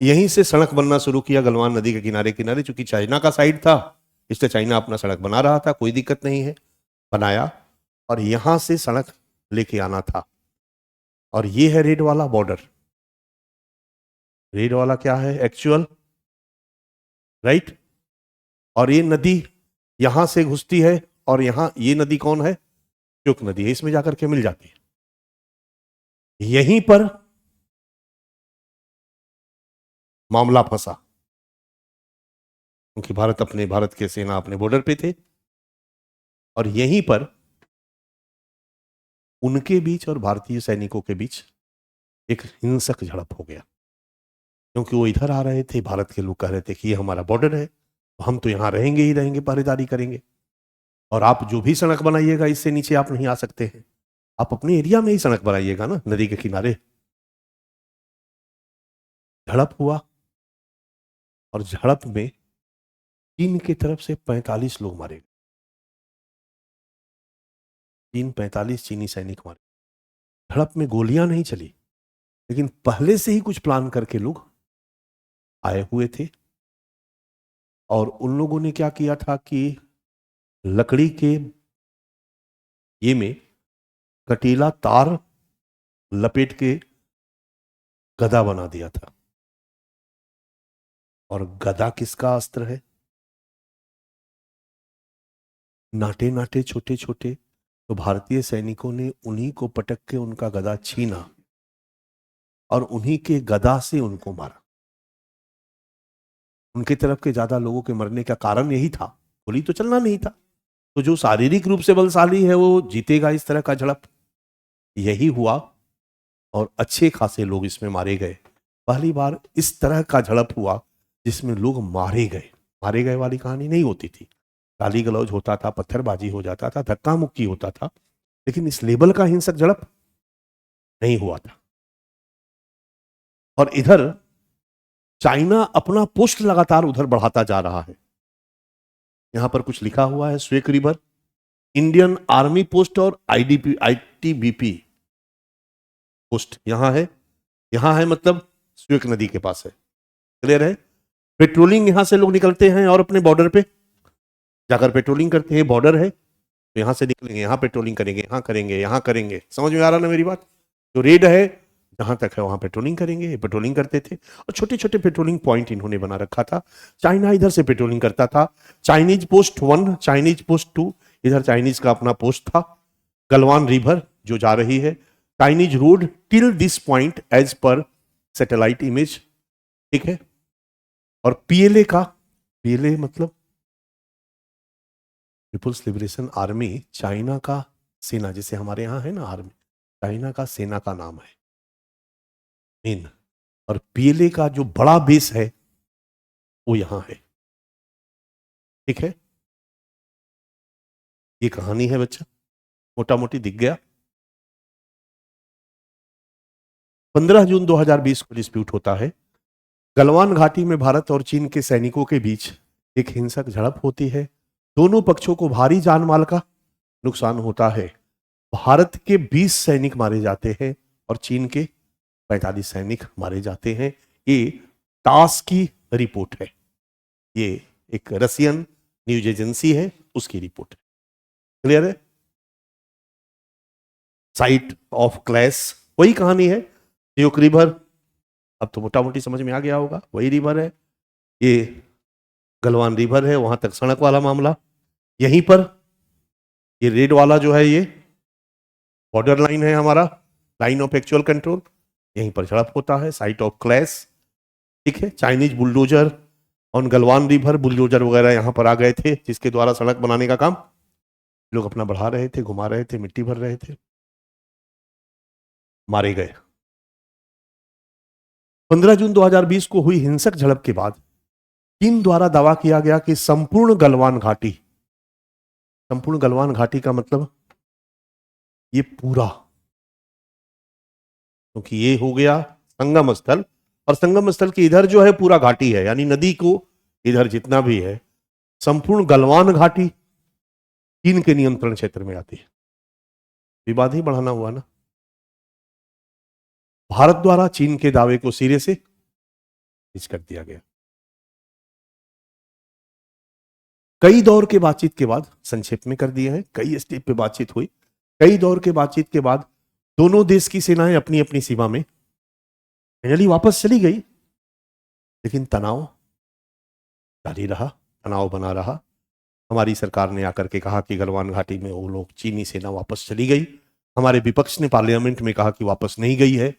Speaker 1: यहीं से सड़क बनना शुरू किया गलवान नदी के किनारे किनारे। चूंकि चाइना का साइड था, इसलिए चाइना अपना सड़क बना रहा था, कोई दिक्कत नहीं है, बनाया, और यहां से सड़क लेके आना था। और ये है रेड वाला बॉर्डर। रेड वाला क्या है? Actual, right. और ये नदी यहां से घुसती है, और यहां ये नदी कौन है? श्योक नदी है, इसमें जाकर के मिल जाती है। यहीं पर मामला फंसा, क्योंकि भारत के सेना अपने बॉर्डर पे थे, और यहीं पर उनके बीच और भारतीय सैनिकों के बीच एक हिंसक झड़प हो गया। क्योंकि वो इधर आ रहे थे, भारत के लोग कह रहे थे कि ये हमारा बॉर्डर है, तो हम तो यहां रहेंगे ही रहेंगे, पहरेदारी करेंगे, और आप जो भी सड़क बनाइएगा इससे नीचे आप नहीं आ सकते हैं, आप अपने एरिया में ही सड़क बनाइएगा ना, नदी के किनारे। झड़प हुआ, और झड़प में चीन की तरफ से 45 लोग मारे गए। 45 चीनी सैनिक मारे। झड़प में गोलियां नहीं चली, लेकिन पहले से ही कुछ प्लान करके लोग आए हुए थे। और उन लोगों ने क्या किया था कि लकड़ी के ये में कटीला तार लपेट के गदा बना दिया था। और गदा किसका अस्त्र है? नाटे नाटे छोटे छोटे, तो भारतीय सैनिकों ने उन्हीं को पटक के उनका गदा छीना और उन्हीं के गदा से उनको मारा। उनकी तरफ के ज्यादा लोगों के मरने का कारण यही था, गोली तो चलना नहीं था। तो जो शारीरिक रूप से बलशाली है वो जीतेगा इस तरह का झड़प। यही हुआ और अच्छे खासे लोग इसमें मारे गए। पहली बार इस तरह का झड़प हुआ जिसमें लोग मारे गए वाली कहानी नहीं होती थी। गाली गलौज होता था, पत्थरबाजी हो जाता था, धक्का मुक्की होता था, लेकिन इस लेवल का हिंसक झड़प नहीं हुआ था। और इधर चाइना अपना पोस्ट लगातार उधर बढ़ाता जा रहा है। यहां पर कुछ लिखा हुआ है, स्वेक रिवर, इंडियन आर्मी पोस्ट और आईटीबीपी पोस्ट यहां है मतलब स्वेक नदी के पास है। क्लियर है? पेट्रोलिंग यहां से लोग निकलते हैं और अपने बॉर्डर पे जाकर पेट्रोलिंग करते हैं। बॉर्डर है तो यहां से निकलेंगे, यहां पेट्रोलिंग करेंगे, यहां करेंगे। समझ में आ रहा ना मेरी बात? जो रेड है जहां तक है वहां पेट्रोलिंग करेंगे। पेट्रोलिंग करते थे और छोटे छोटे पेट्रोलिंग पॉइंट इन्होंने बना रखा था। चाइना इधर से पेट्रोलिंग करता था। चाइनीज पोस्ट 1, चाइनीज पोस्ट 2, इधर चाइनीज का अपना पोस्ट था। गलवान रिवर जो जा रही है, Chinese road till this point edge पर सैटेलाइट इमेज, ठीक है। और पीएलए मतलब पीपुल्स लिबरेशन आर्मी, चाइना का सेना, जैसे हमारे यहां है ना आर्मी, चाइना का सेना का नाम है मेन। और पीएलए का जो बड़ा बेस है वो यहां है, ठीक है। ये कहानी है बच्चा, मोटा मोटी दिख गया। 15 जून 2020 को डिस्प्यूट होता है। गलवान घाटी में भारत और चीन के सैनिकों के बीच एक हिंसक झड़प होती है। दोनों पक्षों को भारी जान माल का नुकसान होता है। भारत के 20 सैनिक मारे जाते हैं और चीन के 45 सैनिक मारे जाते हैं। ये टास की रिपोर्ट है, ये एक रशियन न्यूज एजेंसी है, उसकी रिपोर्ट है। क्लियर है? साइट ऑफ क्लैश वही कहानी है। सियोक रिवर, अब तो मोटा मोटी समझ में आ गया होगा, वही रिवर है। ये गलवान रिवर है, वहां तक सड़क वाला मामला। यहीं पर ये रेड वाला जो है ये बॉर्डर लाइन है हमारा, लाइन ऑफ एक्चुअल कंट्रोल। यहीं पर झड़प होता है, साइट ऑफ क्लैश, ठीक है। Chinese bulldozer on Galwan river, bulldozer वगैरह यहां पर आ गए थे जिसके द्वारा सड़क बनाने का काम लोग अपना बढ़ा रहे थे, घुमा रहे थे, मिट्टी भर रहे थे, मारे गए। 15 जून 2020 को हुई हिंसक झड़प के बाद चीन द्वारा दावा किया गया कि संपूर्ण गलवान घाटी का मतलब ये पूरा, क्योंकि ये हो गया संगम स्थल, और संगम स्थल के इधर जो है पूरा घाटी है, यानी नदी को इधर जितना भी है, संपूर्ण गलवान घाटी चीन के नियंत्रण क्षेत्र में आती है। विवाद ही बढ़ाना हुआ ना। भारत द्वारा चीन के दावे को सिरे से खारिज कर दिया गया। कई दौर के बातचीत के बाद, संक्षेप में कर दिए हैं, कई स्टेप पे बातचीत हुई, कई दौर के बातचीत के बाद दोनों देश की सेनाएं अपनी अपनी सीमा में फाइनली वापस चली गई, लेकिन तनाव जारी रहा, तनाव बना रहा। हमारी सरकार ने आकर के कहा कि गलवान घाटी में वो लोग, चीनी सेना वापस चली गई। हमारे विपक्ष ने पार्लियामेंट में कहा कि वापस नहीं गई है,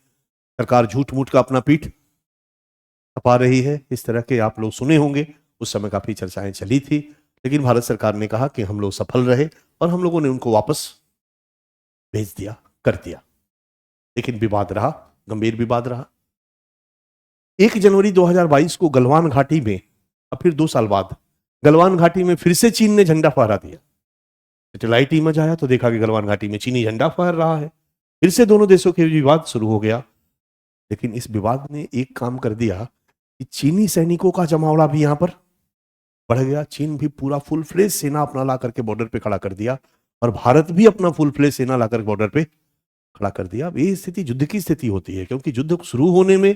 Speaker 1: सरकार झूठ मूठ का अपना पीठ छपा रही है। इस तरह के आप लोग सुने होंगे, उस समय काफी चर्चाएं चली थी, लेकिन भारत सरकार ने कहा कि हम लोग सफल रहे और हम लोगों ने उनको वापस भेज दिया, कर दिया। लेकिन विवाद रहा, गंभीर विवाद रहा। 1 जनवरी 2022 को गलवान घाटी में, अब फिर 2 साल बाद गलवान घाटी में फिर से चीन ने झंडा फहरा दिया। सैटेलाइट इमेज आया तो देखा कि गलवान घाटी में चीनी झंडा फहर रहा है। फिर से दोनों देशों के विवाद शुरू हो गया। लेकिन इस विवाद ने एक काम कर दिया कि चीनी सैनिकों का जमावड़ा भी यहां पर बढ़ गया। चीन भी पूरा फुल फ्लेज सेना अपना ला करके बॉर्डर पे खड़ा कर दिया और भारत भी अपना फुल फ्लेज सेना ला करके बॉर्डर पे खड़ा कर दिया। अब ये स्थिति युद्ध की स्थिति होती है, क्योंकि युद्ध शुरू होने में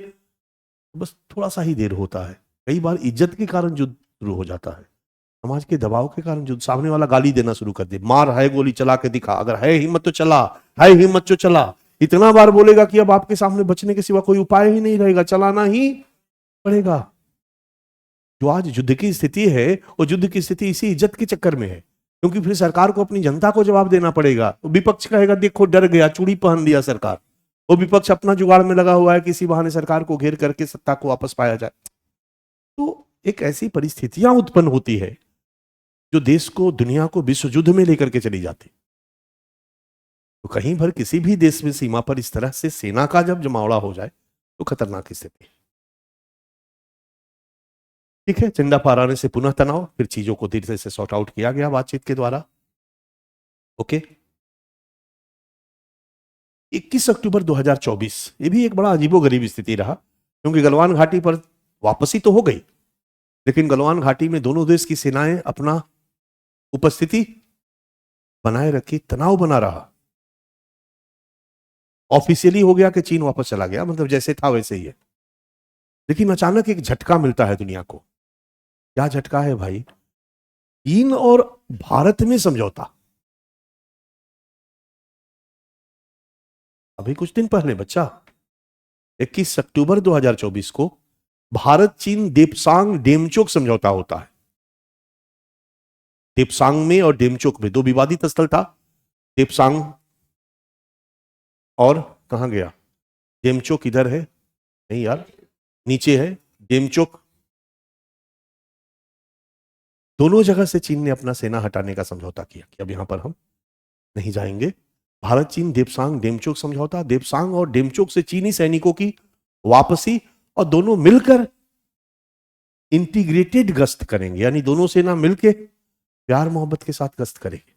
Speaker 1: बस थोड़ा सा ही देर होता है। कई बार इज्जत के कारण युद्ध शुरू हो जाता है, समाज के दबाव के कारण युद्ध। सामने वाला गाली देना शुरू कर दे, मार है गोली चला के दिखा, अगर है हिम्मत तो चला, है हिम्मत तो चला। इतना बार बोलेगा कि अब आपके सामने बचने के सिवा कोई उपाय ही नहीं रहेगा, चलाना ही पड़ेगा। जो आज युद्ध की स्थिति है, वो युद्ध की स्थिति इसी इज्जत के चक्कर में है, क्योंकि फिर सरकार को अपनी जनता को जवाब देना पड़ेगा। तो विपक्ष कहेगा देखो डर गया, चूड़ी पहन लिया सरकार। वो विपक्ष अपना जुगाड़ में लगा हुआ है कि इसी बहाने सरकार को घेर करके सत्ता को वापस पाया जाए। तो एक ऐसी परिस्थितियां उत्पन्न होती है जो देश को, दुनिया को विश्व युद्ध में लेकर के चली जाती। तो कहीं भर किसी भी देश में सीमा पर इस तरह से सेना का जब जमावड़ा हो जाए तो खतरनाक स्थिति है। ठीक है, चंडा पार आने से पुनः तनाव, फिर चीजों को धीरे से सॉर्ट आउट किया गया बातचीत के द्वारा। ओके, 21 अक्टूबर 2024, ये भी एक बड़ा अजीबोगरीब स्थिति रहा, क्योंकि गलवान घाटी पर वापसी तो हो गई, लेकिन गलवान घाटी में दोनों देश की सेनाएं अपना उपस्थिति बनाए रखी, तनाव बना रहा। ऑफिशियली हो गया कि चीन वापस चला गया, मतलब जैसे था वैसे ही है। लेकिन अचानक एक झटका मिलता है दुनिया को। क्या झटका है भाई? चीन और भारत में समझौता। अभी कुछ दिन पहले बच्चा, 21 अक्टूबर 2024 को भारत चीन देपसांग डेमचोक समझौता होता है। देपसांग में और डेमचोक में दो विवादित स्थल था। देपसांग और कहां गया डेमचोक? इधर है, नहीं यार नीचे है डेमचोक। दोनों जगह से चीन ने अपना सेना हटाने का समझौता किया कि अब यहां पर हम नहीं जाएंगे। भारत चीन देपसांग डेमचोक समझौता, देपसांग और डेमचोक से चीनी सैनिकों की वापसी, और दोनों मिलकर इंटीग्रेटेड गश्त करेंगे, यानी दोनों सेना मिलकर प्यार मोहब्बत के साथ गश्त करेंगे।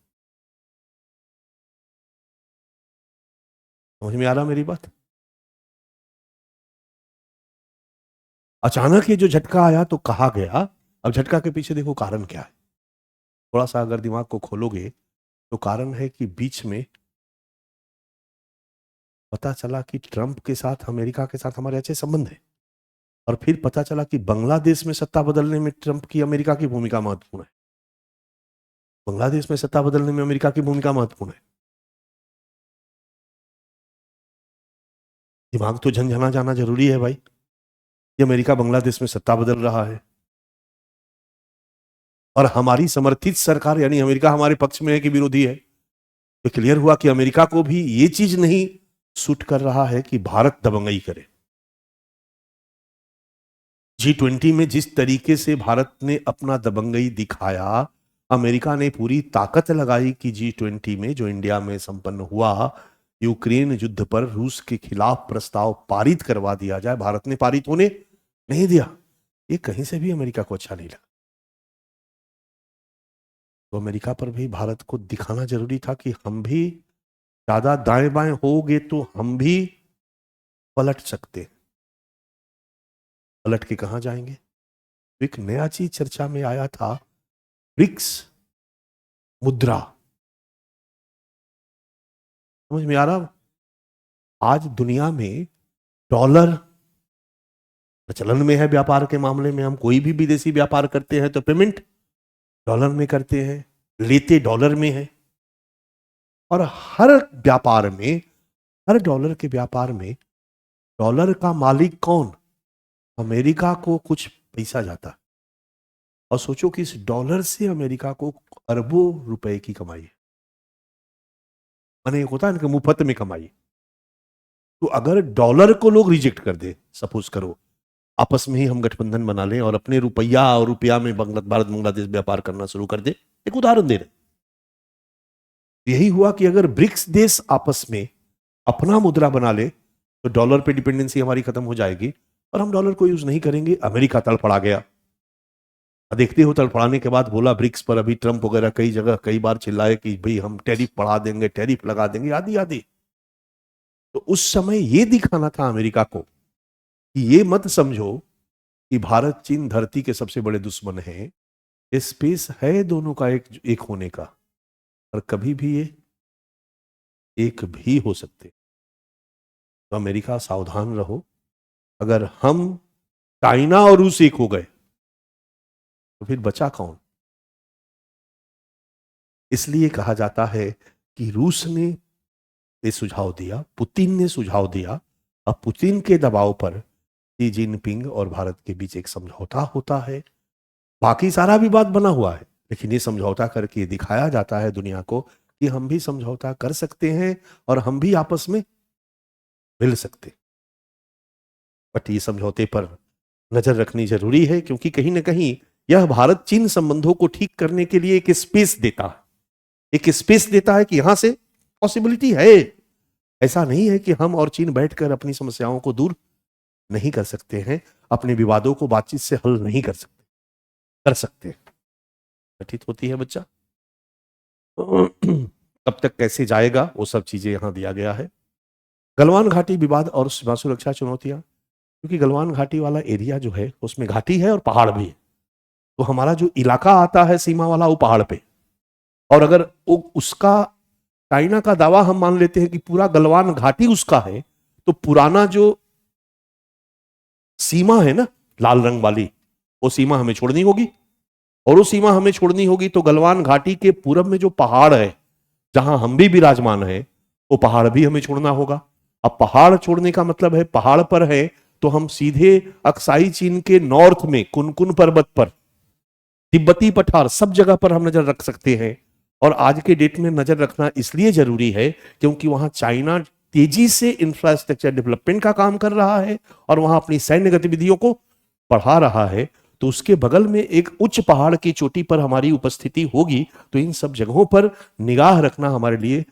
Speaker 1: समझ में आ रहा मेरी बात? अचानक ये जो झटका आया तो कहा गया, अब झटका के पीछे देखो कारण क्या है। थोड़ा सा अगर दिमाग को खोलोगे तो कारण है कि बीच में पता चला कि ट्रंप के साथ, अमेरिका के साथ हमारे अच्छे संबंध हैं, और फिर पता चला कि बांग्लादेश में सत्ता बदलने में ट्रंप की, अमेरिका की भूमिका महत्वपूर्ण है। बांग्लादेश में सत्ता बदलने में अमेरिका की भूमिका महत्वपूर्ण है। दिमाग तो झंझना जाना जरूरी है भाई। ये अमेरिका बांग्लादेश में सत्ता बदल रहा है, और हमारी समर्थित सरकार यानी अमेरिका हमारे पक्ष में है कि विरोधी है। तो क्लियर हुआ कि अमेरिका को भी ये चीज नहीं सूट कर रहा है कि भारत दबंगई करे। G20 में जिस तरीके से भारत ने अपना दबंगई दिखाया, अमेरिका ने पूरी ताकत लगाई कि G20 में जो इंडिया में संपन्न हुआ, यूक्रेन युद्ध पर रूस के खिलाफ प्रस्ताव पारित करवा दिया जाए। भारत ने पारित होने नहीं दिया। ये कहीं से भी अमेरिका को अच्छा नहीं लगा। तो अमेरिका पर भी भारत को दिखाना जरूरी था कि हम भी ज्यादा दाएं बाएं होगे तो हम भी पलट सकते। पलट के कहां जाएंगे? एक नया चीज चर्चा में आया था, ब्रिक्स मुद्रा। समझ में आ रहा? आज दुनिया में डॉलर प्रचलन में है। व्यापार के मामले में हम कोई भी विदेशी व्यापार करते हैं तो पेमेंट डॉलर में करते हैं, लेते डॉलर में है। और हर व्यापार में, हर डॉलर के व्यापार में डॉलर का मालिक कौन? अमेरिका को कुछ पैसा जाता है। और सोचो कि इस डॉलर से अमेरिका को अरबों रुपए की कमाई है। माने एक होता है ना मुफ्त में कमाई। तो अगर डॉलर को लोग रिजेक्ट कर दे, सपोज करो आपस में ही हम गठबंधन बना लें और अपने रुपया और रुपया में भारत बांग्लादेश व्यापार करना शुरू कर दे, एक उदाहरण दे रहे, यही हुआ कि अगर ब्रिक्स देश आपस में अपना मुद्रा बना ले तो डॉलर पे डिपेंडेंसी हमारी खत्म हो जाएगी और हम डॉलर को यूज नहीं करेंगे। अमेरिका तड़फड़ा गया। देखते हो तड़फड़ाने के बाद बोला ब्रिक्स पर, अभी ट्रंप वगैरह कई जगह कई बार चिल्लाए कि भाई हम टैरिफ बढ़ा देंगे, टैरिफ लगा देंगे, आदि आदि। तो उस समय ये दिखाना था अमेरिका को कि ये मत समझो कि भारत चीन धरती के सबसे बड़े दुश्मन हैं। स्पेस है दोनों का एक होने का, और कभी भी ये एक भी हो सकते। तो अमेरिका सावधान रहो, अगर हम चाइना और रूस एक हो गए तो फिर बचा कौन? इसलिए कहा जाता है कि रूस ने ये सुझाव दिया, पुतिन ने सुझाव दिया, अब पुतिन के दबाव पर शी जिनपिंग और भारत के बीच एक समझौता होता है। बाकी सारा विवाद बना हुआ है, लेकिन ये समझौता करके दिखाया जाता है दुनिया को कि हम भी समझौता कर सकते हैं और हम भी आपस में मिल सकते। बट ये समझौते पर नजर रखनी जरूरी है, क्योंकि कहीं ना कहीं यह भारत चीन संबंधों को ठीक करने के लिए एक स्पेस देता है, एक स्पेस देता है कि यहां से पॉसिबिलिटी है। ऐसा नहीं है कि हम और चीन बैठकर अपनी समस्याओं को दूर नहीं कर सकते हैं, अपने विवादों को बातचीत से हल नहीं कर सकते, कर सकते हैं। घटित होती है बच्चा, कब तक कैसे जाएगा वो सब चीजें यहां दिया गया है। गलवान घाटी विवाद और सीमा सुरक्षा चुनौतियां, क्योंकि गलवान घाटी वाला एरिया जो है उसमें घाटी है और पहाड़ भी है, तो हमारा जो इलाका आता है सीमा वाला वो पहाड़ पे, और अगर उसका चाइना का दावा हम मान लेते हैं कि पूरा गलवान घाटी उसका है, तो पुराना जो सीमा है ना लाल रंग वाली, वो सीमा हमें छोड़नी होगी, और वो सीमा हमें छोड़नी होगी तो गलवान घाटी के पूरब में जो पहाड़ है जहां हम भी विराजमान है, वो पहाड़ भी हमें छोड़ना होगा। अब पहाड़ छोड़ने का मतलब है पहाड़ पर है तो हम सीधे अक्साई चीन के नॉर्थ में कुनकुन पर्वत पर, तिब्बती पठार, सब जगह पर हम नजर रख सकते हैं। और आज के डेट में नजर रखना इसलिए जरूरी है क्योंकि वहां चाइना तेजी से इंफ्रास्ट्रक्चर डेवलपमेंट का काम कर रहा है और वहां अपनी सैन्य गतिविधियों को बढ़ा रहा है, तो उसके बगल में एक उच्च पहाड़ की चोटी पर हमारी उपस्थिति होगी, तो इन सब जगहों पर निगाह रखना हमारे लिए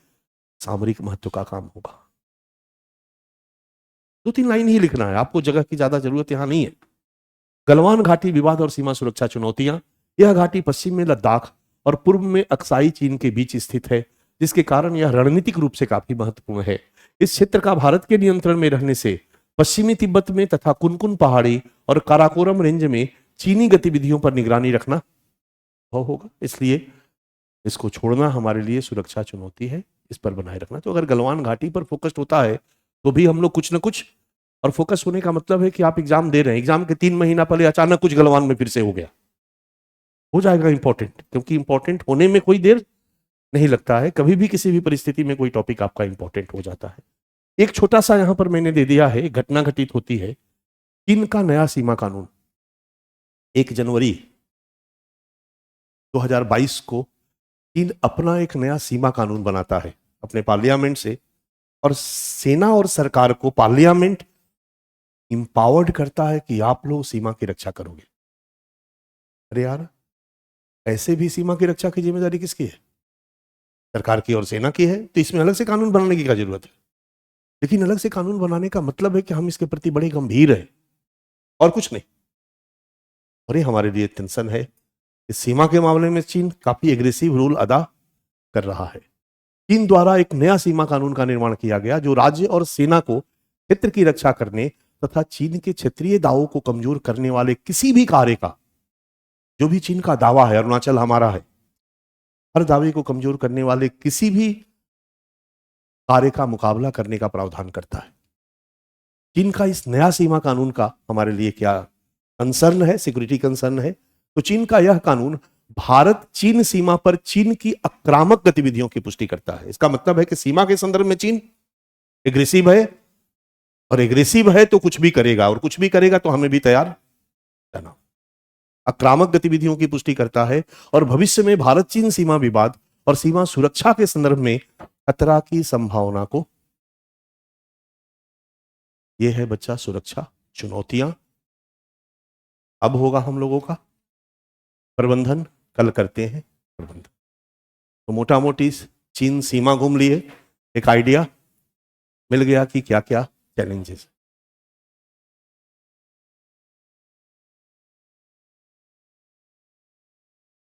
Speaker 1: सामरिक महत्व का काम होगा। 2-3 लाइन ही लिखना है, आपको जगह की ज्यादा जरूरत यहां नहीं है। गलवान घाटी विवाद और सीमा सुरक्षा चुनौतियां, यह घाटी पश्चिम में लद्दाख और पूर्व में अक्साई चीन के बीच स्थित है, जिसके कारण यह रणनीतिक रूप से काफी महत्वपूर्ण है। इस क्षेत्र का भारत के नियंत्रण में रहने से पश्चिमी तिब्बत में तथा कुनकुन पहाड़ी और काराकोरम रेंज में चीनी गतिविधियों पर निगरानी रखना होगा, इसलिए इसको छोड़ना हमारे लिए सुरक्षा चुनौती है, इस पर बनाए रखना। तो अगर गलवान घाटी पर फोकस्ड होता है तो भी हम लोग कुछ ना कुछ, और फोकस होने का मतलब है कि आप एग्जाम दे रहे हैं, एग्जाम के 3 महीना पहले अचानक कुछ गलवान में फिर से हो गया, हो जाएगा इंपॉर्टेंट, क्योंकि इंपॉर्टेंट होने में कोई देर नहीं लगता है, कभी भी किसी भी परिस्थिति में कोई टॉपिक आपका इंपॉर्टेंट हो जाता है। एक छोटा सा यहां पर मैंने दे दिया है, घटना घटित होती है, चीन का नया सीमा कानून 1 जनवरी 2022 को चीन अपना एक नया सीमा कानून बनाता है अपने पार्लियामेंट से, और सेना और सरकार को पार्लियामेंट इंपावर्ड करता है कि आप लोग सीमा की रक्षा करोगे। अरे यार, ऐसे भी सीमा की रक्षा की जिम्मेदारी किसकी है? सरकार की और सेना की है, तो इसमें अलग से कानून बनाने की क्या जरूरत है? लेकिन अलग से कानून बनाने का मतलब है कि हम इसके प्रति बड़े गंभीर हैं और कुछ नहीं। और ये हमारे लिए टेंशन है, इस सीमा के मामले में चीन काफी एग्रेसिव रोल अदा कर रहा है। चीन द्वारा एक नया सीमा कानून का निर्माण किया गया जो राज्य और सेना को क्षेत्र की रक्षा करने तथा चीन के क्षेत्रीय दावों को कमजोर करने वाले किसी भी कार्य का, जो भी चीन का दावा है, अरुणाचल हमारा है, हर दावे को कमजोर करने वाले किसी भी कार्य का मुकाबला करने का प्रावधान करता है। चीन का इस नया सीमा कानून का हमारे लिए क्या कंसर्न है? सिक्योरिटी कंसर्न है। तो चीन का यह कानून भारत चीन सीमा पर चीन की आक्रामक गतिविधियों की पुष्टि करता है। इसका मतलब है कि सीमा के संदर्भ में चीन एग्रेसिव है, और एग्रेसिव है तो कुछ भी करेगा, और कुछ भी करेगा तो हमें भी तैयार रहना। आक्रामक गतिविधियों की पुष्टि करता है, और भविष्य में भारत चीन सीमा विवाद और सीमा सुरक्षा के संदर्भ में खतरा की संभावना को, यह है बच्चा सुरक्षा चुनौतियां। अब होगा हम लोगों का प्रबंधन, कल करते हैं प्रबंधन। तो मोटा मोटी चीन सीमा घूम लिए, एक आइडिया मिल गया कि क्या क्या चैलेंजेस।